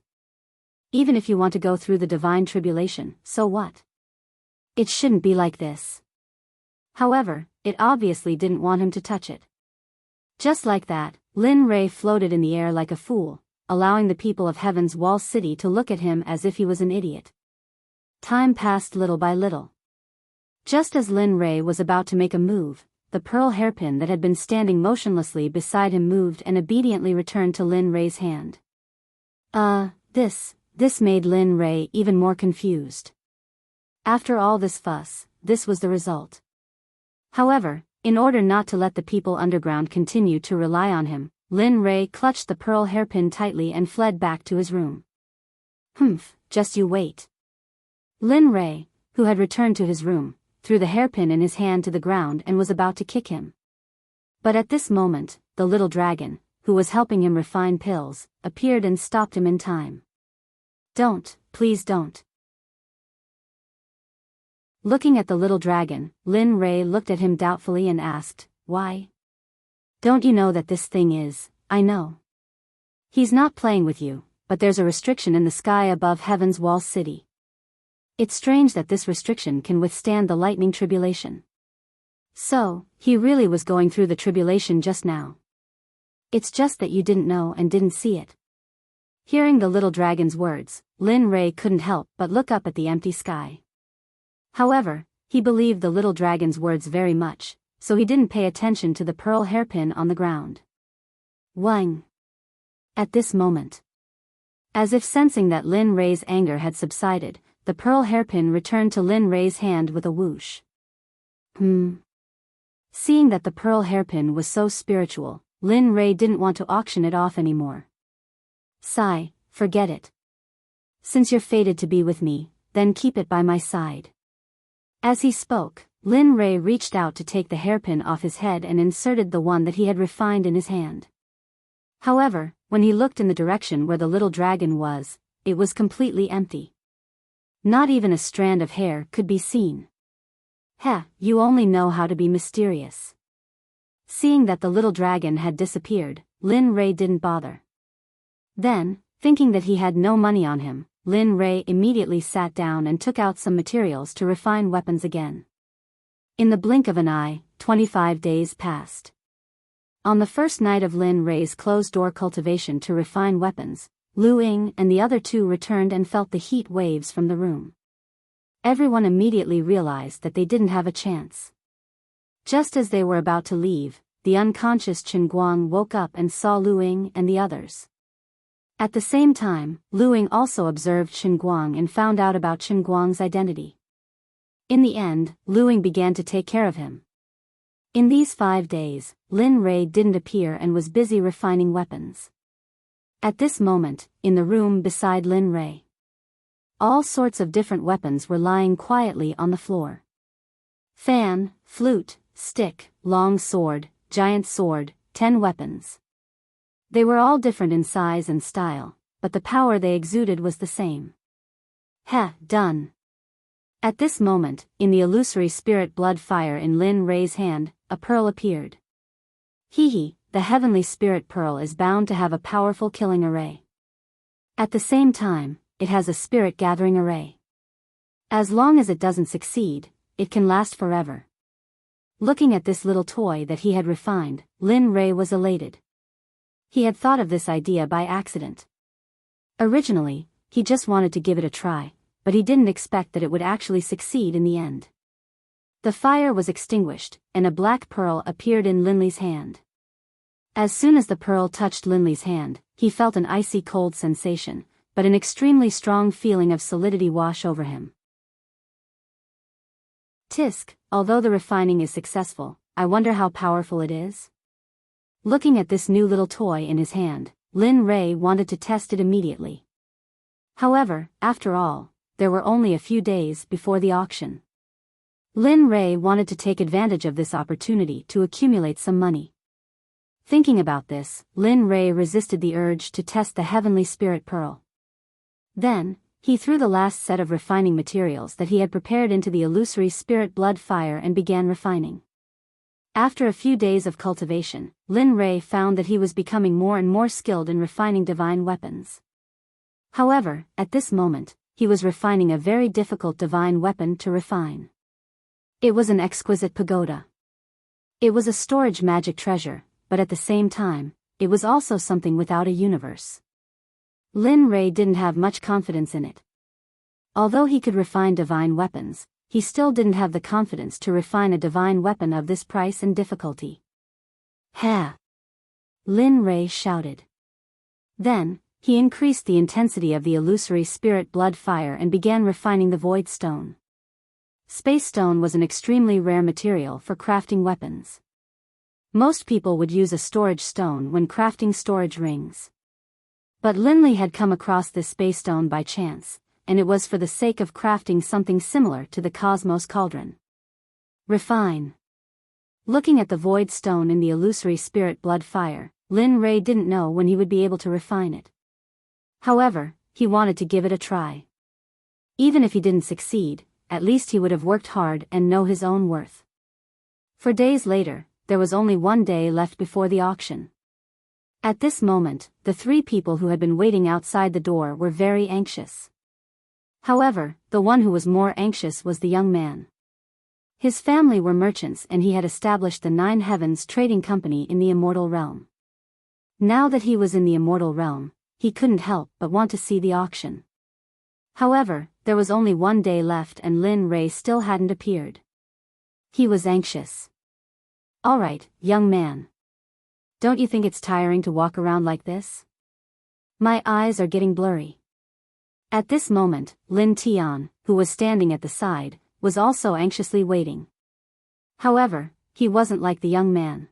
Even if you want to go through the divine tribulation, so what? It shouldn't be like this. However, it obviously didn't want him to touch it. Just like that, Lin Rei floated in the air like a fool, allowing the people of Heaven's Wall City to look at him as if he was an idiot. Time passed little by little. Just as Lin Rei was about to make a move, the pearl hairpin that had been standing motionlessly beside him moved and obediently returned to Lin Rei's hand. This made Lin Rei even more confused. After all this fuss, this was the result. However, in order not to let the people underground continue to rely on him, Lin Rei clutched the pearl hairpin tightly and fled back to his room. Just you wait. Lin Rei, who had returned to his room, threw the hairpin in his hand to the ground and was about to kick him. But at this moment, the little dragon, who was helping him refine pills, appeared and stopped him in time. Don't, please don't. Looking at the little dragon, Lin Rei looked at him doubtfully and asked, why? Don't you know that this thing is, I know. He's not playing with you, but there's a restriction in the sky above Heaven's Wall City. It's strange that this restriction can withstand the lightning tribulation. So, he really was going through the tribulation just now. It's just that you didn't know and didn't see it. Hearing the little dragon's words, Lin Rei couldn't help but look up at the empty sky. However, he believed the little dragon's words very much, so he didn't pay attention to the pearl hairpin on the ground. Wang. At this moment, as if sensing that Lin Rei's anger had subsided, the pearl hairpin returned to Lin Rei's hand with a whoosh. Seeing that the pearl hairpin was so spiritual, Lin Rei didn't want to auction it off anymore. Sigh, forget it. Since you're fated to be with me, then keep it by my side. As he spoke, Lin Rei reached out to take the hairpin off his head and inserted the one that he had refined in his hand. However, when he looked in the direction where the little dragon was, it was completely empty. Not even a strand of hair could be seen. You only know how to be mysterious. Seeing that the little dragon had disappeared, Lin Rei didn't bother. Then, thinking that he had no money on him, Lin Rei immediately sat down and took out some materials to refine weapons again. In the blink of an eye, 25 days passed. On the first night of Lin Rei's closed-door cultivation to refine weapons, Lu Ying and the other two returned and felt the heat waves from the room. Everyone immediately realized that they didn't have a chance. Just as they were about to leave, the unconscious Chen Guang woke up and saw Lu Ying and the others. At the same time, Lu Ying also observed Chen Guang and found out about Chen Guang's identity. In the end, Lu Ying began to take care of him. In these 5 days, Lin Rei didn't appear and was busy refining weapons. At this moment, in the room beside Lin Rei, all sorts of different weapons were lying quietly on the floor. Fan, flute, stick, long sword, giant sword, 10 weapons. They were all different in size and style, but the power they exuded was the same. Done. At this moment, in the illusory spirit blood fire in Lin Rei's hand, a pearl appeared. The heavenly spirit pearl is bound to have a powerful killing array. At the same time, it has a spirit gathering array. As long as it doesn't succeed, it can last forever. Looking at this little toy that he had refined, Lin Rei was elated. He had thought of this idea by accident. Originally, he just wanted to give it a try, but he didn't expect that it would actually succeed in the end. The fire was extinguished, and a black pearl appeared in Linley's hand. As soon as the pearl touched Linley's hand, he felt an icy cold sensation, but an extremely strong feeling of solidity wash over him. Tisk, although the refining is successful, I wonder how powerful it is? Looking at this new little toy in his hand, Lin Rei wanted to test it immediately. However, after all, there were only a few days before the auction. Lin Rei wanted to take advantage of this opportunity to accumulate some money. Thinking about this, Lin Rei resisted the urge to test the heavenly spirit pearl. Then, he threw the last set of refining materials that he had prepared into the illusory spirit blood fire and began refining. After a few days of cultivation, Lin Rei found that he was becoming more and more skilled in refining divine weapons. However, at this moment, he was refining a very difficult divine weapon to refine. It was an exquisite pagoda. It was a storage magic treasure, but at the same time, it was also something without a universe. Lin Rei didn't have much confidence in it. Although he could refine divine weapons, he still didn't have the confidence to refine a divine weapon of this price and difficulty. Ha! Lin Rei shouted. Then, he increased the intensity of the illusory spirit blood fire and began refining the void stone. Space stone was an extremely rare material for crafting weapons. Most people would use a storage stone when crafting storage rings. But Linley had come across this space stone by chance, and it was for the sake of crafting something similar to the Cosmos Cauldron. Refine. Looking at the void stone in the illusory spirit blood fire, Lin Rei didn't know when he would be able to refine it. However, he wanted to give it a try. Even if he didn't succeed, at least he would have worked hard and know his own worth. For days later, there was only one day left before the auction. At this moment, the three people who had been waiting outside the door were very anxious. However, the one who was more anxious was the young man. His family were merchants and he had established the Nine Heavens Trading Company in the Immortal Realm. Now that he was in the Immortal Realm, he couldn't help but want to see the auction. However, there was only one day left and Lin Rei still hadn't appeared. He was anxious. All right, young man. Don't you think it's tiring to walk around like this? My eyes are getting blurry. At this moment, Lin Tian, who was standing at the side, was also anxiously waiting. However, he wasn't like the young man.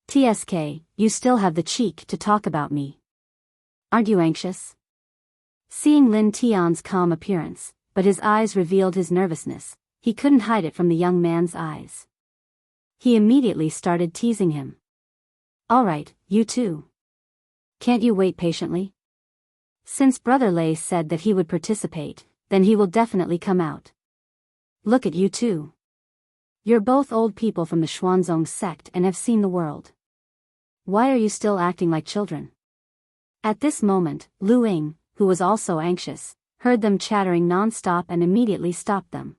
TSK, you still have the cheek to talk about me. Aren't you anxious? Seeing Lin Tian's calm appearance, but his eyes revealed his nervousness, he couldn't hide it from the young man's eyes. He immediately started teasing him. All right, you too. Can't you wait patiently? Since Brother Lei said that he would participate, then he will definitely come out. Look at you two. You're both old people from the Xuanzong sect and have seen the world. Why are you still acting like children? At this moment, Lu Ying, who was also anxious, heard them chattering non-stop and immediately stopped them.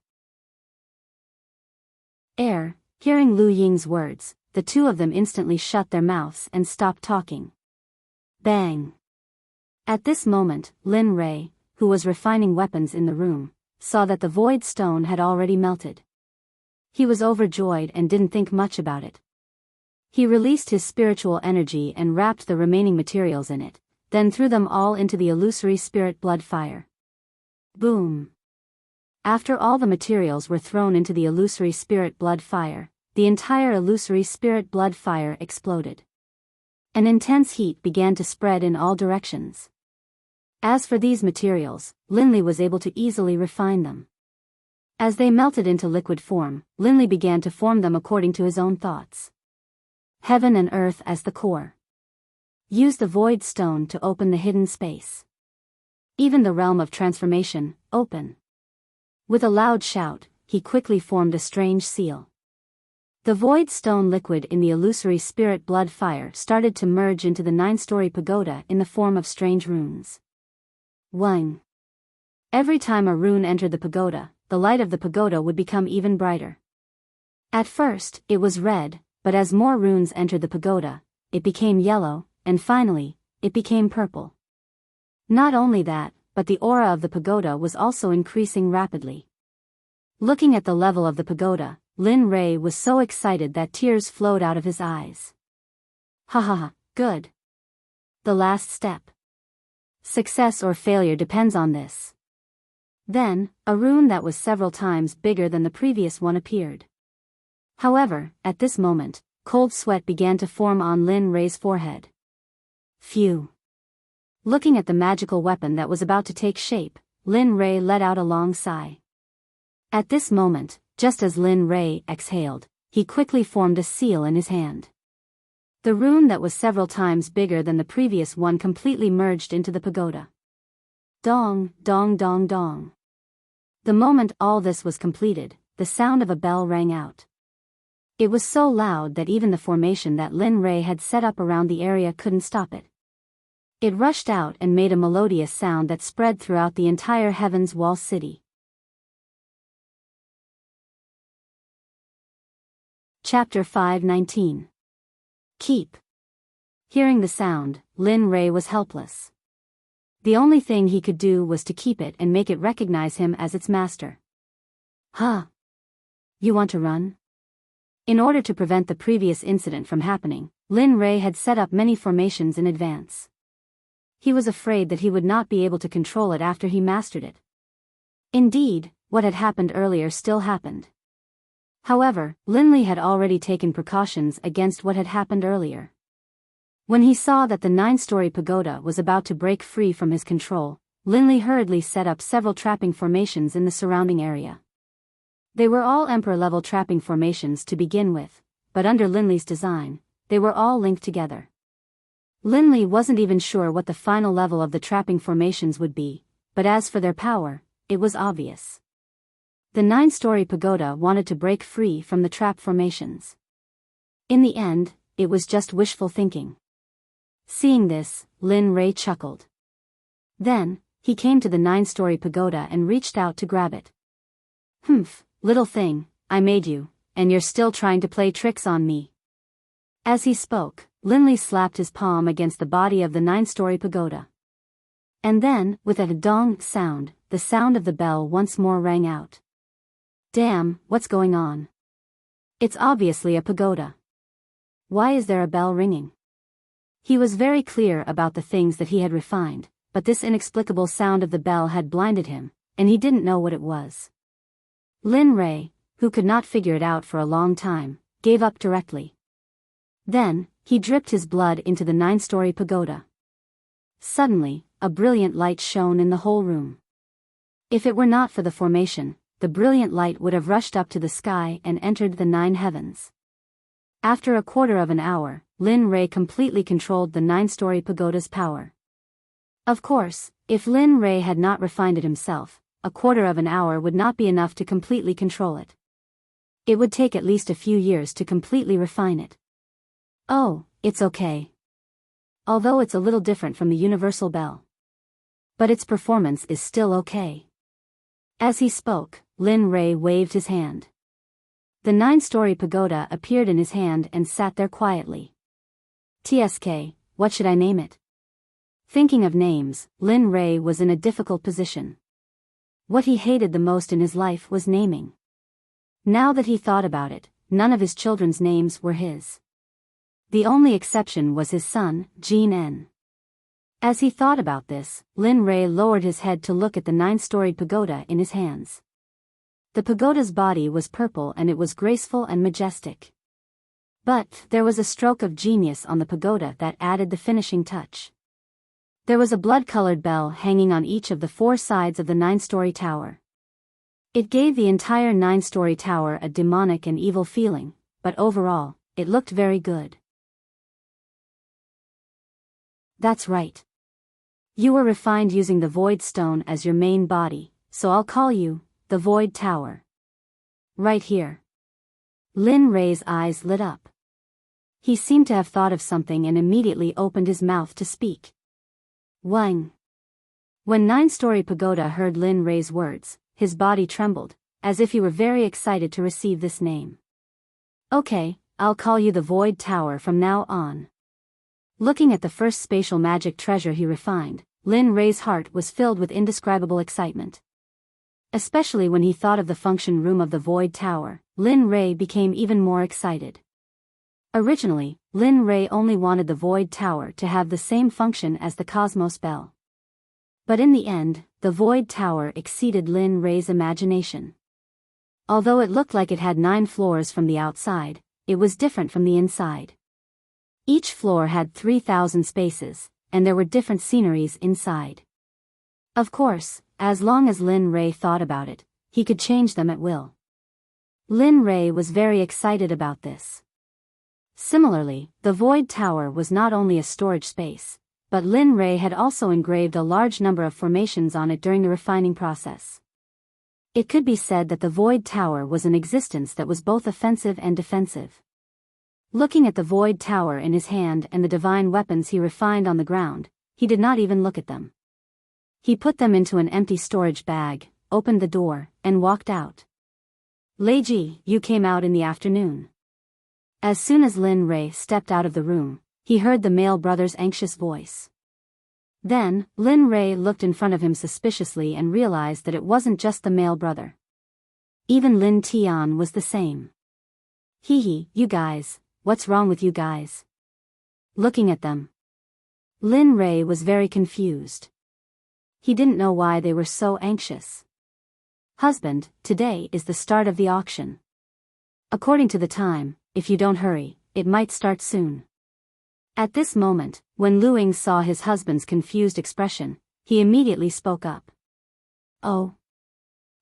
Hearing Lu Ying's words, the two of them instantly shut their mouths and stopped talking. Bang! At this moment, Lin Rei, who was refining weapons in the room, saw that the void stone had already melted. He was overjoyed and didn't think much about it. He released his spiritual energy and wrapped the remaining materials in it, then threw them all into the illusory spirit blood fire. Boom! After all the materials were thrown into the illusory spirit blood fire, the entire illusory spirit blood fire exploded. An intense heat began to spread in all directions. As for these materials, Linley was able to easily refine them. As they melted into liquid form, Linley began to form them according to his own thoughts. Heaven and earth as the core. Use the void stone to open the hidden space. Even the realm of transformation, open. With a loud shout, he quickly formed a strange seal. The void stone liquid in the illusory spirit blood fire started to merge into the 9-story pagoda in the form of strange runes. 1. Every time a rune entered the pagoda, the light of the pagoda would become even brighter. At first, it was red, but as more runes entered the pagoda, it became yellow, and finally, it became purple. Not only that, but the aura of the pagoda was also increasing rapidly. Looking at the level of the pagoda, Lin Rei was so excited that tears flowed out of his eyes. Ha ha ha, good. The last step. Success or failure depends on this. Then, a rune that was several times bigger than the previous one appeared. However, at this moment, cold sweat began to form on Lin Rei's forehead. Phew. Looking at the magical weapon that was about to take shape, Lin Rei let out a long sigh. At this moment, just as Lin Rei exhaled, he quickly formed a seal in his hand. The rune that was several times bigger than the previous one completely merged into the pagoda. Dong, dong, dong, dong. The moment all this was completed, the sound of a bell rang out. It was so loud that even the formation that Lin Rei had set up around the area couldn't stop it. It rushed out and made a melodious sound that spread throughout the entire Heaven's Wall city. Chapter 5:19. Keep. Hearing the sound, Lin Rei was helpless. The only thing he could do was to keep it and make it recognize him as its master. Huh? You want to run? In order to prevent the previous incident from happening, Lin Rei had set up many formations in advance. He was afraid that he would not be able to control it after he mastered it. Indeed, what had happened earlier still happened. However, Lin Li had already taken precautions against what had happened earlier. When he saw that the 9-story pagoda was about to break free from his control, Lin Li hurriedly set up several trapping formations in the surrounding area. They were all Emperor-level trapping formations to begin with, but under Lin Li's design, they were all linked together. Lin Li wasn't even sure what the final level of the trapping formations would be, but as for their power, it was obvious. The 9-story pagoda wanted to break free from the trap formations. In the end, it was just wishful thinking. Seeing this, Lin Rei chuckled. Then, he came to the 9-story pagoda and reached out to grab it. Humph, little thing, I made you, and you're still trying to play tricks on me. As he spoke, Lin Li slapped his palm against the body of the 9-story pagoda. And then, with a dong sound, the sound of the bell once more rang out. Damn, what's going on? It's obviously a pagoda. Why is there a bell ringing? He was very clear about the things that he had refined, but this inexplicable sound of the bell had blinded him, and he didn't know what it was. Lin Rei, who could not figure it out for a long time, gave up directly. Then, he dripped his blood into the 9-story pagoda. Suddenly, a brilliant light shone in the whole room. If it were not for the formation, the brilliant light would have rushed up to the sky and entered the 9 heavens. After a quarter of an hour, Lin Rei completely controlled the 9-story pagoda's power. Of course, if Lin Rei had not refined it himself, a quarter of an hour would not be enough to completely control it. It would take at least a few years to completely refine it. Oh, it's okay. Although it's a little different from the universal bell. But its performance is still okay. As he spoke, Lin Rei waved his hand. The 9-story pagoda appeared in his hand and sat there quietly. TSK, what should I name it? Thinking of names, Lin Rei was in a difficult position. What he hated the most in his life was naming. Now that he thought about it, none of his children's names were his. The only exception was his son, Jin En. As he thought about this, Lin Rei lowered his head to look at the 9-storied pagoda in his hands. The pagoda's body was purple and it was graceful and majestic. But there was a stroke of genius on the pagoda that added the finishing touch. There was a blood-colored bell hanging on each of the 4 sides of the 9-story tower. It gave the entire 9-story tower a demonic and evil feeling, but overall, it looked very good. That's right. You were refined using the Void Stone as your main body, so I'll call you, the Void Tower. Right here. Lin Rei's eyes lit up. He seemed to have thought of something and immediately opened his mouth to speak. Wang. When Nine-Story Pagoda heard Lin Rei's words, his body trembled, as if he were very excited to receive this name. Okay, I'll call you the Void Tower from now on. Looking at the first spatial magic treasure he refined, Lin Rei's heart was filled with indescribable excitement. Especially when he thought of the function room of the Void Tower, Lin Rei became even more excited. Originally, Lin Rei only wanted the Void Tower to have the same function as the Cosmos Bell. But in the end, the Void Tower exceeded Lin Rei's imagination. Although it looked like it had 9 floors from the outside, it was different from the inside. Each floor had 3,000 spaces, and there were different sceneries inside. Of course, as long as Lin Rei thought about it, he could change them at will. Lin Rei was very excited about this. Similarly, the Void Tower was not only a storage space, but Lin Rei had also engraved a large number of formations on it during the refining process. It could be said that the Void Tower was an existence that was both offensive and defensive. Looking at the Void Tower in his hand and the divine weapons he refined on the ground, he did not even look at them. He put them into an empty storage bag, opened the door, and walked out. Lei Ji, you came out in the afternoon. As soon as Lin Rei stepped out of the room, he heard the male brother's anxious voice. Then, Lin Rei looked in front of him suspiciously and realized that it wasn't just the male brother. Even Lin Tian was the same. Hee, you guys, what's wrong with you guys? Looking at them, Lin Rei was very confused. He didn't know why they were so anxious. Husband, today is the start of the auction. According to the time, if you don't hurry, it might start soon. At this moment, when Luing saw his husband's confused expression, he immediately spoke up. Oh.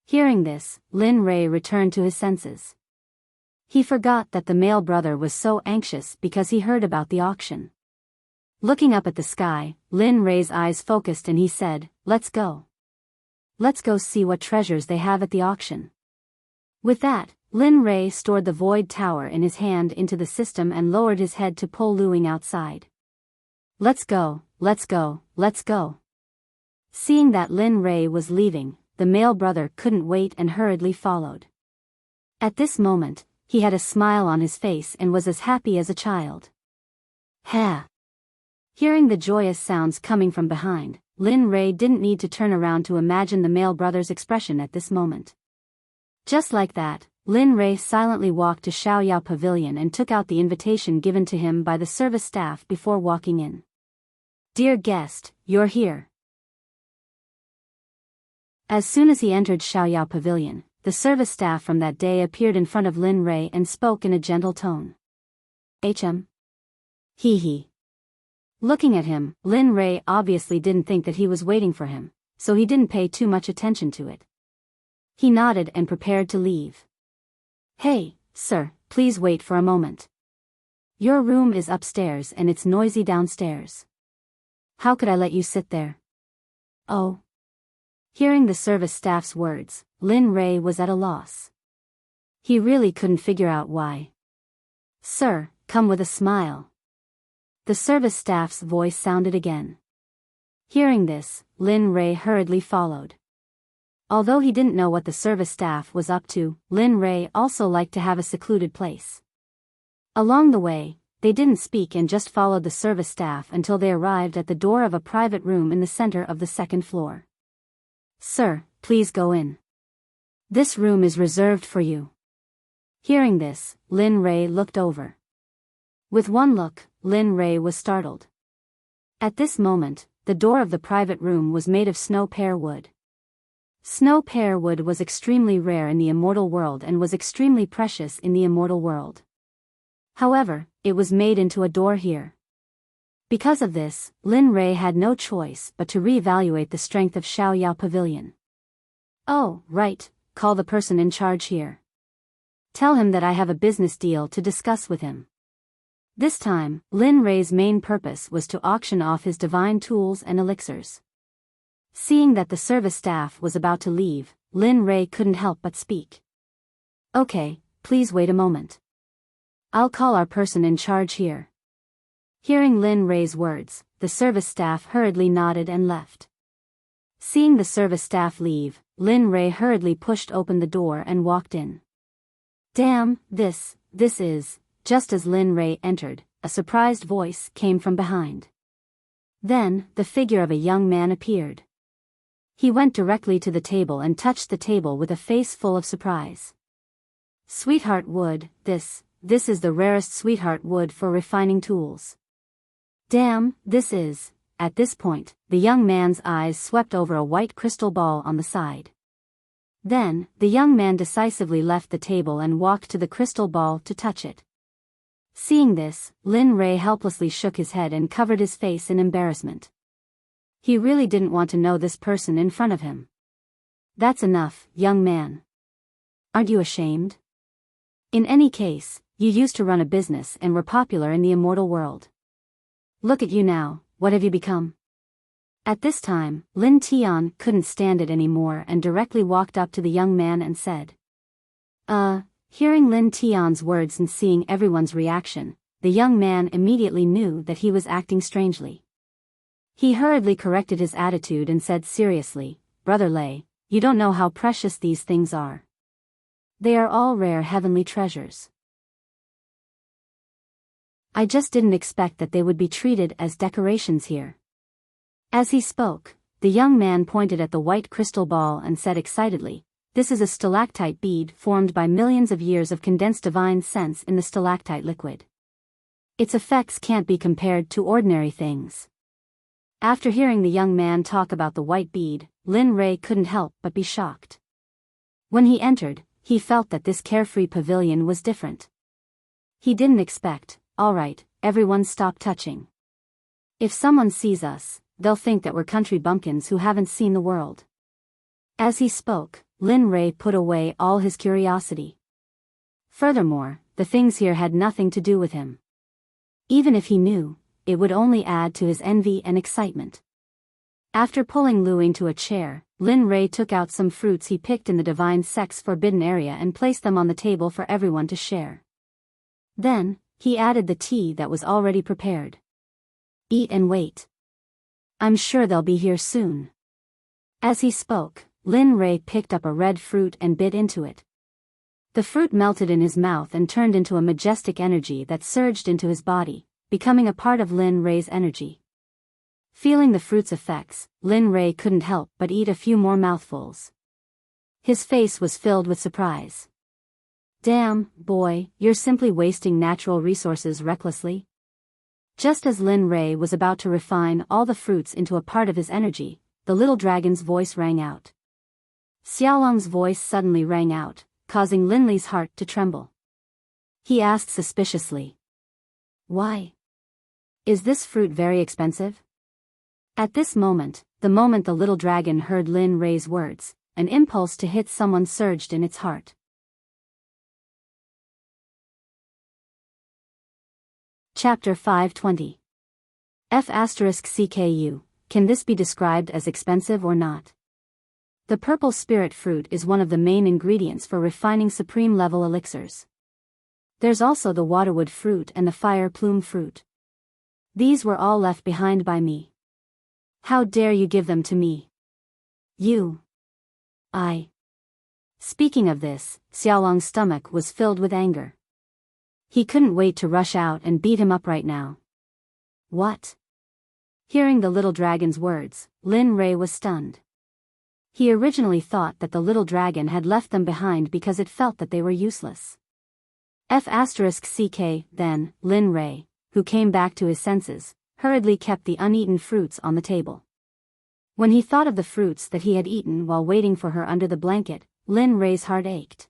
Hearing this, Lin Rei returned to his senses. He forgot that the male brother was so anxious because he heard about the auction. Looking up at the sky, Lin Rei's eyes focused and he said, "Let's go. Let's go see what treasures they have at the auction." With that, Lin Rei stored the Void Tower in his hand into the system and lowered his head to pull Luing outside. Let's go, let's go, let's go. Seeing that Lin Rei was leaving, the male brother couldn't wait and hurriedly followed. At this moment, he had a smile on his face and was as happy as a child. Ha! Hearing the joyous sounds coming from behind, Lin Rei didn't need to turn around to imagine the male brother's expression at this moment. Just like that, Lin Rei silently walked to Xiaoyao Pavilion and took out the invitation given to him by the service staff before walking in. Dear guest, you're here. As soon as he entered Xiaoyao Pavilion, the service staff from that day appeared in front of Lin Rei and spoke in a gentle tone. HM. Hee. Looking at him, Lin Rei obviously didn't think that he was waiting for him, so he didn't pay too much attention to it. He nodded and prepared to leave. Hey, sir, please wait for a moment. Your room is upstairs and it's noisy downstairs. How could I let you sit there? Oh. Hearing the service staff's words, Lin Rei was at a loss. He really couldn't figure out why. Sir, come with a smile. The service staff's voice sounded again. Hearing this, Lin Rei hurriedly followed. Although he didn't know what the service staff was up to, Lin Rei also liked to have a secluded place. Along the way, they didn't speak and just followed the service staff until they arrived at the door of a private room in the center of the second floor. Sir, please go in. This room is reserved for you. Hearing this, Lin Rei looked over. With one look, Lin Rei was startled. At this moment, the door of the private room was made of snow pear wood. Snow pear wood was extremely rare in the immortal world and was extremely precious in the immortal world. However, it was made into a door here. Because of this, Lin Rei had no choice but to reevaluate the strength of Xiaoyao Pavilion. Oh, right, call the person in charge here. Tell him that I have a business deal to discuss with him. This time, Lin Rei's main purpose was to auction off his divine tools and elixirs. Seeing that the service staff was about to leave, Lin Rei couldn't help but speak. Okay, please wait a moment. I'll call our person in charge here. Hearing Lin Rei's words, the service staff hurriedly nodded and left. Seeing the service staff leave, Lin Rei hurriedly pushed open the door and walked in. Damn, this is... Just as Lin Rei entered, a surprised voice came from behind. Then, the figure of a young man appeared. He went directly to the table and touched the table with a face full of surprise. Sweetheart wood, this is the rarest sweetheart wood for refining tools. Damn, this is... At this point, the young man's eyes swept over a white crystal ball on the side. Then, the young man decisively left the table and walked to the crystal ball to touch it. Seeing this, Lin Rei helplessly shook his head and covered his face in embarrassment. He really didn't want to know this person in front of him. That's enough, young man. Aren't you ashamed? In any case, you used to run a business and were popular in the immortal world. Look at you now, what have you become? At this time, Lin Tian couldn't stand it anymore and directly walked up to the young man and said. Hearing Lin Tian's words and seeing everyone's reaction, the young man immediately knew that he was acting strangely. He hurriedly corrected his attitude and said seriously, Brother Lei, you don't know how precious these things are. They are all rare heavenly treasures. I just didn't expect that they would be treated as decorations here. As he spoke, the young man pointed at the white crystal ball and said excitedly, this is a stalactite bead formed by millions of years of condensed divine sense in the stalactite liquid. Its effects can't be compared to ordinary things. After hearing the young man talk about the white bead, Lin Rei couldn't help but be shocked. When he entered, he felt that this carefree pavilion was different. He didn't expect, all right, everyone stop touching. If someone sees us, they'll think that we're country bumpkins who haven't seen the world. As he spoke, Lin Rei put away all his curiosity. Furthermore, the things here had nothing to do with him. Even if he knew, it would only add to his envy and excitement. After pulling Lu into a chair, Lin Rei took out some fruits he picked in the divine sect's forbidden area and placed them on the table for everyone to share. Then, he added the tea that was already prepared. Eat and wait. I'm sure they'll be here soon. As he spoke, Lin Rei picked up a red fruit and bit into it. The fruit melted in his mouth and turned into a majestic energy that surged into his body, becoming a part of Lin Rei's energy. Feeling the fruit's effects, Lin Rei couldn't help but eat a few more mouthfuls. His face was filled with surprise. Damn, boy, you're simply wasting natural resources recklessly. Just as Lin Rei was about to refine all the fruits into a part of his energy, the little dragon's voice rang out. Xiaolong's voice suddenly rang out, causing Lin Li's heart to tremble. He asked suspiciously. Why? Is this fruit very expensive? At this moment, the little dragon heard Lin Rei's words, an impulse to hit someone surged in its heart. Chapter 520. F***CKU, can this be described as expensive or not? The purple spirit fruit is one of the main ingredients for refining supreme level elixirs. There's also the waterwood fruit and the fire plume fruit. These were all left behind by me. How dare you give them to me? You. Speaking of this, Xiaolong's stomach was filled with anger. He couldn't wait to rush out and beat him up right now. What? Hearing the little dragon's words, Lin Rei was stunned. He originally thought that the little dragon had left them behind because it felt that they were useless. F***CK, then, Lin Rei, who came back to his senses, hurriedly kept the uneaten fruits on the table. When he thought of the fruits that he had eaten while waiting for her under the blanket, Lin Rei's heart ached.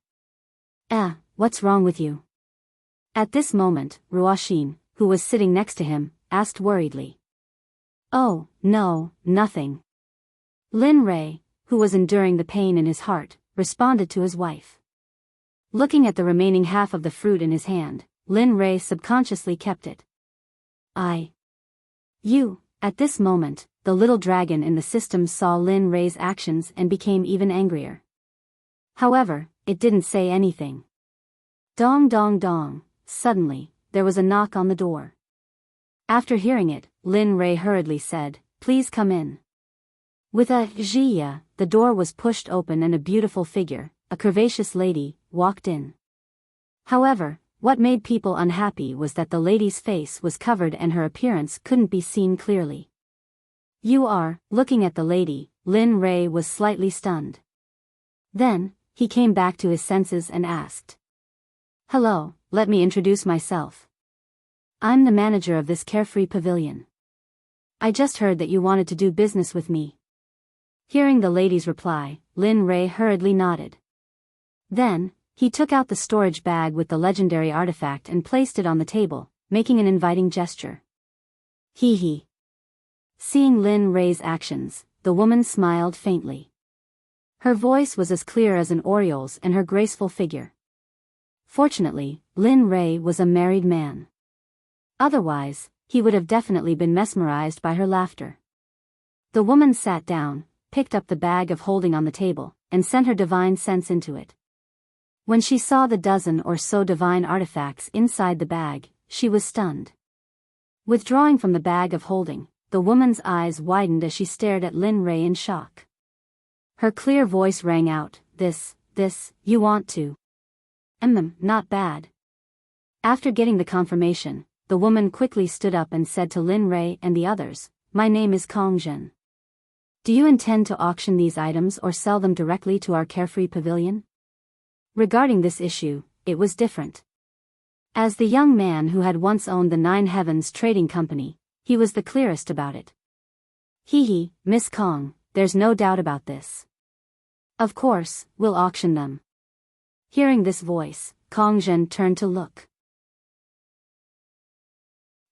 What's wrong with you? At this moment, Ruoxin, who was sitting next to him, asked worriedly. Oh, no, nothing. Lin Rei, who was enduring the pain in his heart, responded to his wife. Looking at the remaining half of the fruit in his hand, Lin Rei subconsciously kept it. You. At this moment, the little dragon in the system saw Lin Rei's actions and became even angrier. However, it didn't say anything. Dong dong dong. Suddenly, there was a knock on the door. After hearing it, Lin Rei hurriedly said, "Please come in." With a "Jia," the door was pushed open and a beautiful figure, a curvaceous lady, walked in. However, what made people unhappy was that the lady's face was covered and her appearance couldn't be seen clearly. "You are," looking at the lady, Lin Rei was slightly stunned. Then, he came back to his senses and asked. "Hello, let me introduce myself. I'm the manager of this carefree pavilion. I just heard that you wanted to do business with me." Hearing the lady's reply, Lin Rei hurriedly nodded. Then, he took out the storage bag with the legendary artifact and placed it on the table, making an inviting gesture. Hee hee. Seeing Lin Rei's actions, the woman smiled faintly. Her voice was as clear as an oriole's and her graceful figure. Fortunately, Lin Rei was a married man. Otherwise, he would have definitely been mesmerized by her laughter. The woman sat down, picked up the bag of holding on the table, and sent her divine sense into it. When she saw the dozen or so divine artifacts inside the bag, she was stunned. Withdrawing from the bag of holding, the woman's eyes widened as she stared at Lin Rei in shock. Her clear voice rang out, this, you want to? Not bad. After getting the confirmation, the woman quickly stood up and said to Lin Rei and the others, "My name is Kong Zhen. Do you intend to auction these items or sell them directly to our carefree pavilion?" Regarding this issue, it was different. As the young man who had once owned the Nine Heavens Trading Company, he was the clearest about it. Hee hee, Miss Kong, there's no doubt about this. Of course, we'll auction them. Hearing this voice, Kong Zhen turned to look.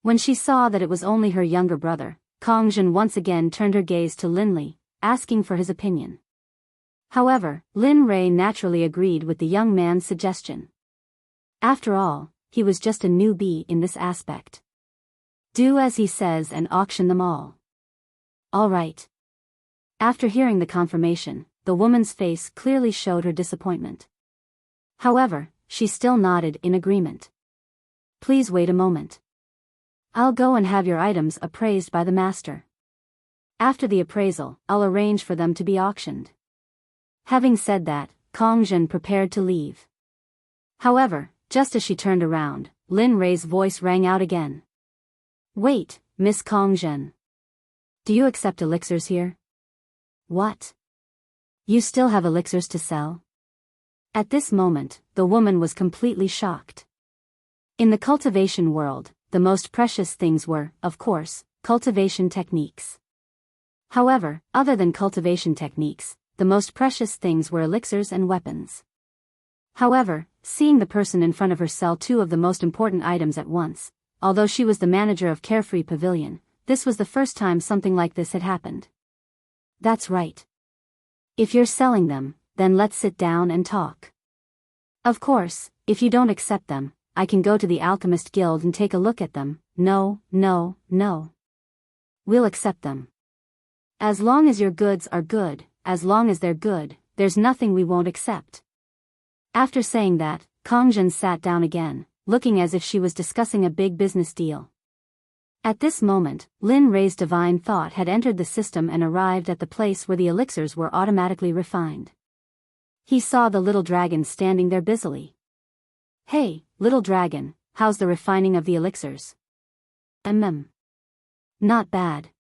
When she saw that it was only her younger brother, Kong Zhen once again turned her gaze to Lin Li, asking for his opinion. However, Lin Rei naturally agreed with the young man's suggestion. After all, he was just a newbie in this aspect. Do as he says and auction them all. All right. After hearing the confirmation, the woman's face clearly showed her disappointment. However, she still nodded in agreement. Please wait a moment. I'll go and have your items appraised by the master. After the appraisal, I'll arrange for them to be auctioned. Having said that, Kong Zhen prepared to leave. However, just as she turned around, Lin Rei's voice rang out again. Wait, Miss Kong Zhen. Do you accept elixirs here? What? You still have elixirs to sell? At this moment, the woman was completely shocked. In the cultivation world, the most precious things were, of course, cultivation techniques. However, other than cultivation techniques, the most precious things were elixirs and weapons. However, seeing the person in front of her sell two of the most important items at once, although she was the manager of Carefree Pavilion, this was the first time something like this had happened. That's right. If you're selling them, then let's sit down and talk. Of course, if you don't accept them, I can go to the Alchemist Guild and take a look at them. No. We'll accept them. As long as your goods are good, as long as they're good, there's nothing we won't accept. After saying that, Kong Zhen sat down again, looking as if she was discussing a big business deal. At this moment, Lin Rei's divine thought had entered the system and arrived at the place where the elixirs were automatically refined. He saw the little dragon standing there busily. Hey, little dragon, how's the refining of the elixirs? Not bad.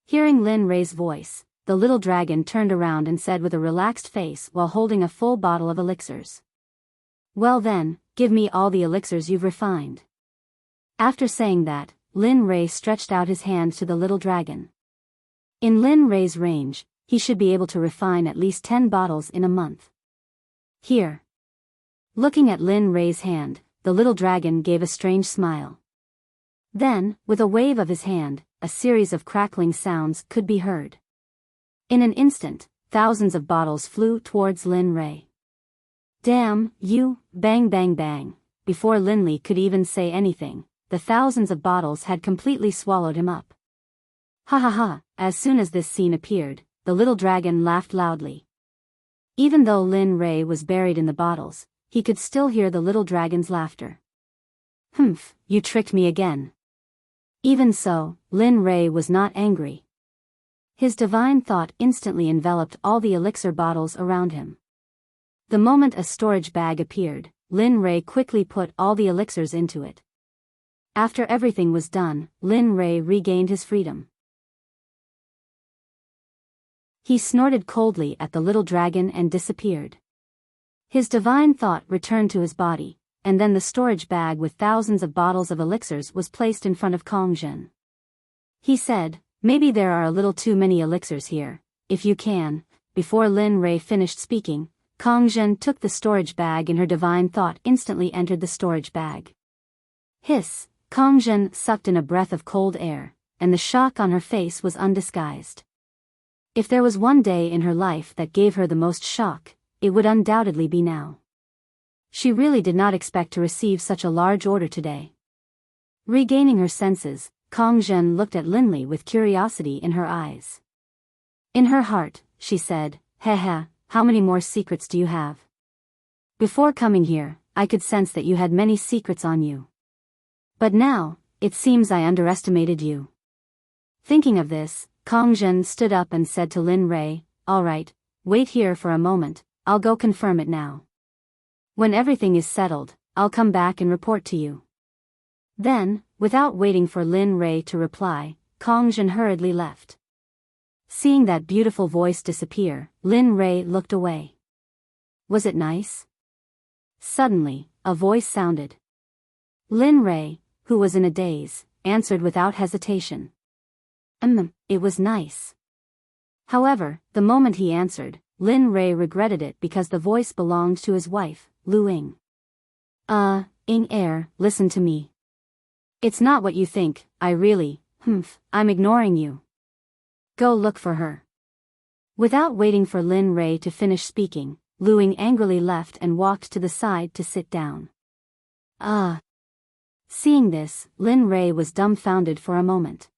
Hearing Lin Rei's voice, the little dragon turned around and said with a relaxed face while holding a full bottle of elixirs. Well then, give me all the elixirs you've refined. After saying that, Lin Rei stretched out his hand to the little dragon. In Lin Rei's range, he should be able to refine at least 10 bottles in a month. Here. Looking at Lin Rei's hand, the little dragon gave a strange smile. Then, with a wave of his hand, a series of crackling sounds could be heard. In an instant, thousands of bottles flew towards Lin Rei. Damn, you, bang bang bang. Before Lin Li could even say anything, the thousands of bottles had completely swallowed him up. Ha ha ha, as soon as this scene appeared, the little dragon laughed loudly. Even though Lin Rei was buried in the bottles, he could still hear the little dragon's laughter. "Humph, you tricked me again." Even so, Lin Rei was not angry. His divine thought instantly enveloped all the elixir bottles around him. The moment a storage bag appeared, Lin Rei quickly put all the elixirs into it. After everything was done, Lin Rei regained his freedom. He snorted coldly at the little dragon and disappeared. His divine thought returned to his body, and then the storage bag with thousands of bottles of elixirs was placed in front of Kong Zhen. He said, "Maybe there are a little too many elixirs here, if you can." Before Lin Rei finished speaking, Kong Zhen took the storage bag and her divine thought instantly entered the storage bag. Hiss! Kong Zhen sucked in a breath of cold air, and the shock on her face was undisguised. If there was one day in her life that gave her the most shock, it would undoubtedly be now. She really did not expect to receive such a large order today. Regaining her senses, Kong Zhen looked at Lin Li with curiosity in her eyes. In her heart, she said, "Heh, how many more secrets do you have? Before coming here, I could sense that you had many secrets on you. But now, it seems I underestimated you." Thinking of this, Kong Zhen stood up and said to Lin Rei, "All right, wait here for a moment, I'll go confirm it now. When everything is settled, I'll come back and report to you." Then, without waiting for Lin Rei to reply, Kong Zhen hurriedly left. Seeing that beautiful voice disappear, Lin Rei looked away. Was it nice? Suddenly, a voice sounded. Lin Rei, who was in a daze, answered without hesitation. It was nice." However, the moment he answered, Lin Rei regretted it because the voice belonged to his wife, Lu Ying. Ying, listen to me. It's not what you think, I'm ignoring you. Go look for her." Without waiting for Lin Rei to finish speaking, Lu Ying angrily left and walked to the side to sit down. Seeing this, Lin Rei was dumbfounded for a moment.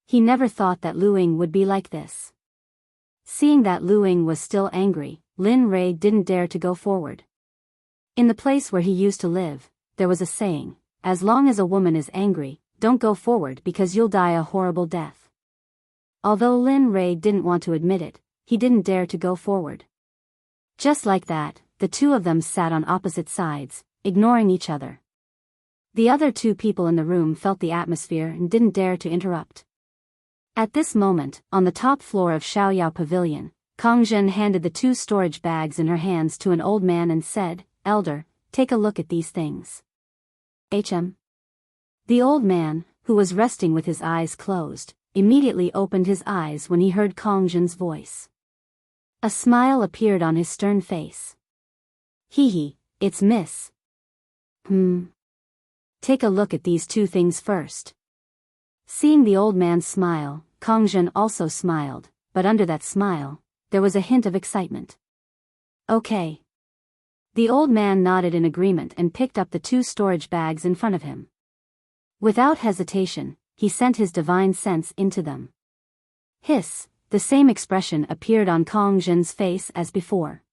He never thought that Lu Ying would be like this. Seeing that Lu Ying was still angry, Lin Rei didn't dare to go forward. In the place where he used to live, there was a saying, "As long as a woman is angry, don't go forward because you'll die a horrible death." Although Lin Rei didn't want to admit it, he didn't dare to go forward. Just like that, the two of them sat on opposite sides, ignoring each other. The other two people in the room felt the atmosphere and didn't dare to interrupt. At this moment, on the top floor of Xiaoyao Pavilion, Kong Zhen handed the two storage bags in her hands to an old man and said, "Elder, take a look at these things." The old man, who was resting with his eyes closed, immediately opened his eyes when he heard Kong Zhen's voice. A smile appeared on his stern face. It's Miss. Take a look at these two things first." Seeing the old man smile, Kong Zhen also smiled, but under that smile, there was a hint of excitement. "Okay." The old man nodded in agreement and picked up the two storage bags in front of him. Without hesitation, he sent his divine sense into them. Hiss! The same expression appeared on Kong Zhen's face as before.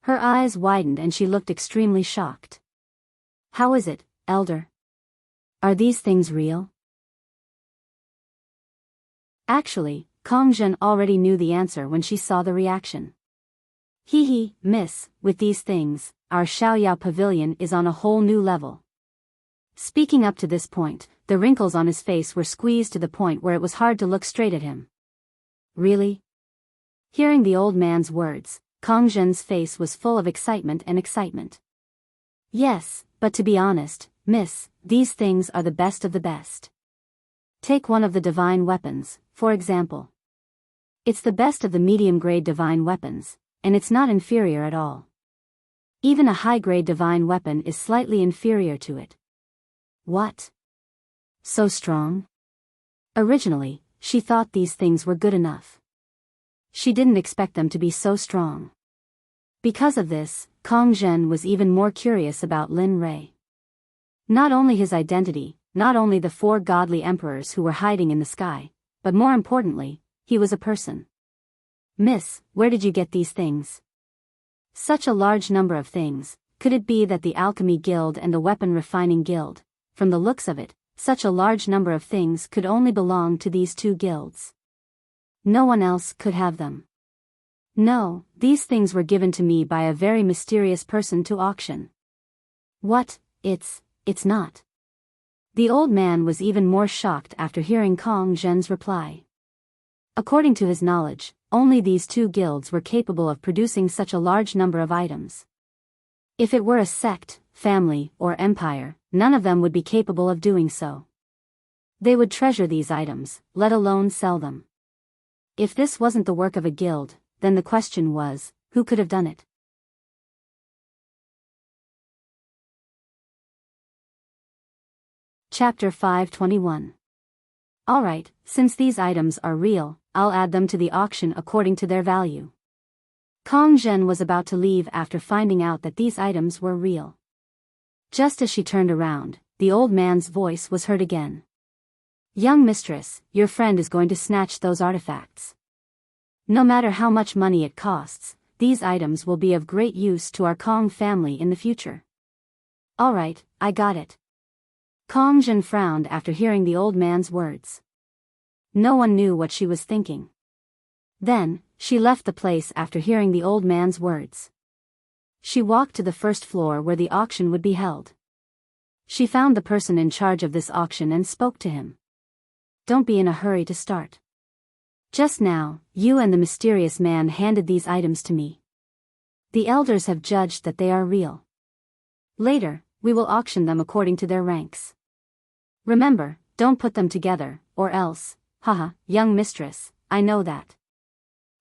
Her eyes widened and she looked extremely shocked. "How is it, Elder? Are these things real?" Actually, Kong Zhen already knew the answer when she saw the reaction. Miss, with these things, our Xiaoyao Pavilion is on a whole new level." Speaking up to this point, the wrinkles on his face were squeezed to the point where it was hard to look straight at him. "Really?" Hearing the old man's words, Kong Zhen's face was full of excitement. "Yes, but to be honest, Miss, these things are the best of the best. Take one of the divine weapons, for example. It's the best of the medium-grade divine weapons, and it's not inferior at all. Even a high-grade divine weapon is slightly inferior to it." "What? So strong?" Originally, she thought these things were good enough. She didn't expect them to be so strong. Because of this, Kong Zhen was even more curious about Lin Rei. Not only his identity, not only the 4 godly emperors who were hiding in the sky, but more importantly, he was a person. "Miss, where did you get these things?" Such a large number of things, Could it be that the Alchemy Guild and the Weapon Refining Guild, from the looks of it, such a large number of things could only belong to these two guilds? No one else could have them. No, these things were given to me by a very mysterious person to auction. What? It's not. The old man was even more shocked after hearing Kong Zhen's reply. According to his knowledge, only these two guilds were capable of producing such a large number of items. If it were a sect, family, or empire, none of them would be capable of doing so. They would treasure these items, let alone sell them. If this wasn't the work of a guild, then the question was, who could have done it? Chapter 521. Alright, since these items are real, I'll add them to the auction according to their value. Kong Zhen was about to leave after finding out that these items were real. Just as she turned around, the old man's voice was heard again. Young mistress, your friend is going to snatch those artifacts. No matter how much money it costs, these items will be of great use to our Kong family in the future. Alright, I got it. Kong Zhen frowned after hearing the old man's words. No one knew what she was thinking. Then, she left the place after hearing the old man's words. She walked to the first floor where the auction would be held. She found the person in charge of this auction and spoke to him. Don't be in a hurry to start. Just now, you and the mysterious man handed these items to me. The elders have judged that they are real. Later, we will auction them according to their ranks. Remember, don't put them together, or else, haha, young mistress, I know that.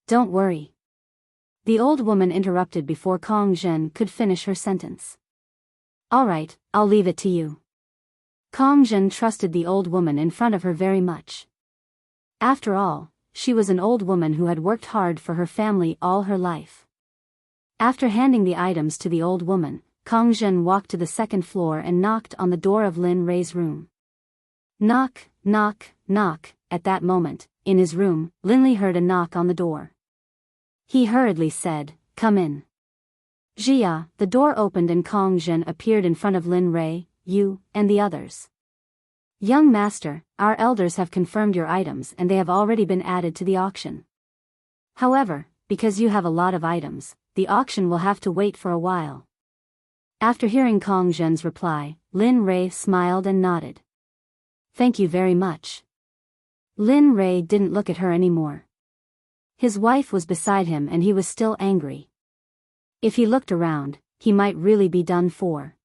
Don't worry. The old woman interrupted before Kong Zhen could finish her sentence. Alright, I'll leave it to you. Kong Zhen trusted the old woman in front of her very much. After all, she was an old woman who had worked hard for her family all her life. After handing the items to the old woman, Kong Zhen walked to the second floor and knocked on the door of Lin Rei's room. Knock, knock, knock. At that moment, in his room, Linley heard a knock on the door. He hurriedly said, "Come in." Jia, the door opened and Kong Zhen appeared in front of Lin Rei, Yu, and the others. Young master, our elders have confirmed your items and they have already been added to the auction. However, because you have a lot of items, the auction will have to wait for a while. After hearing Kong Zhen's reply, Lin Rei smiled and nodded. Thank you very much. Lin Rei didn't look at her anymore. His wife was beside him and he was still angry. If he looked around, he might really be done for.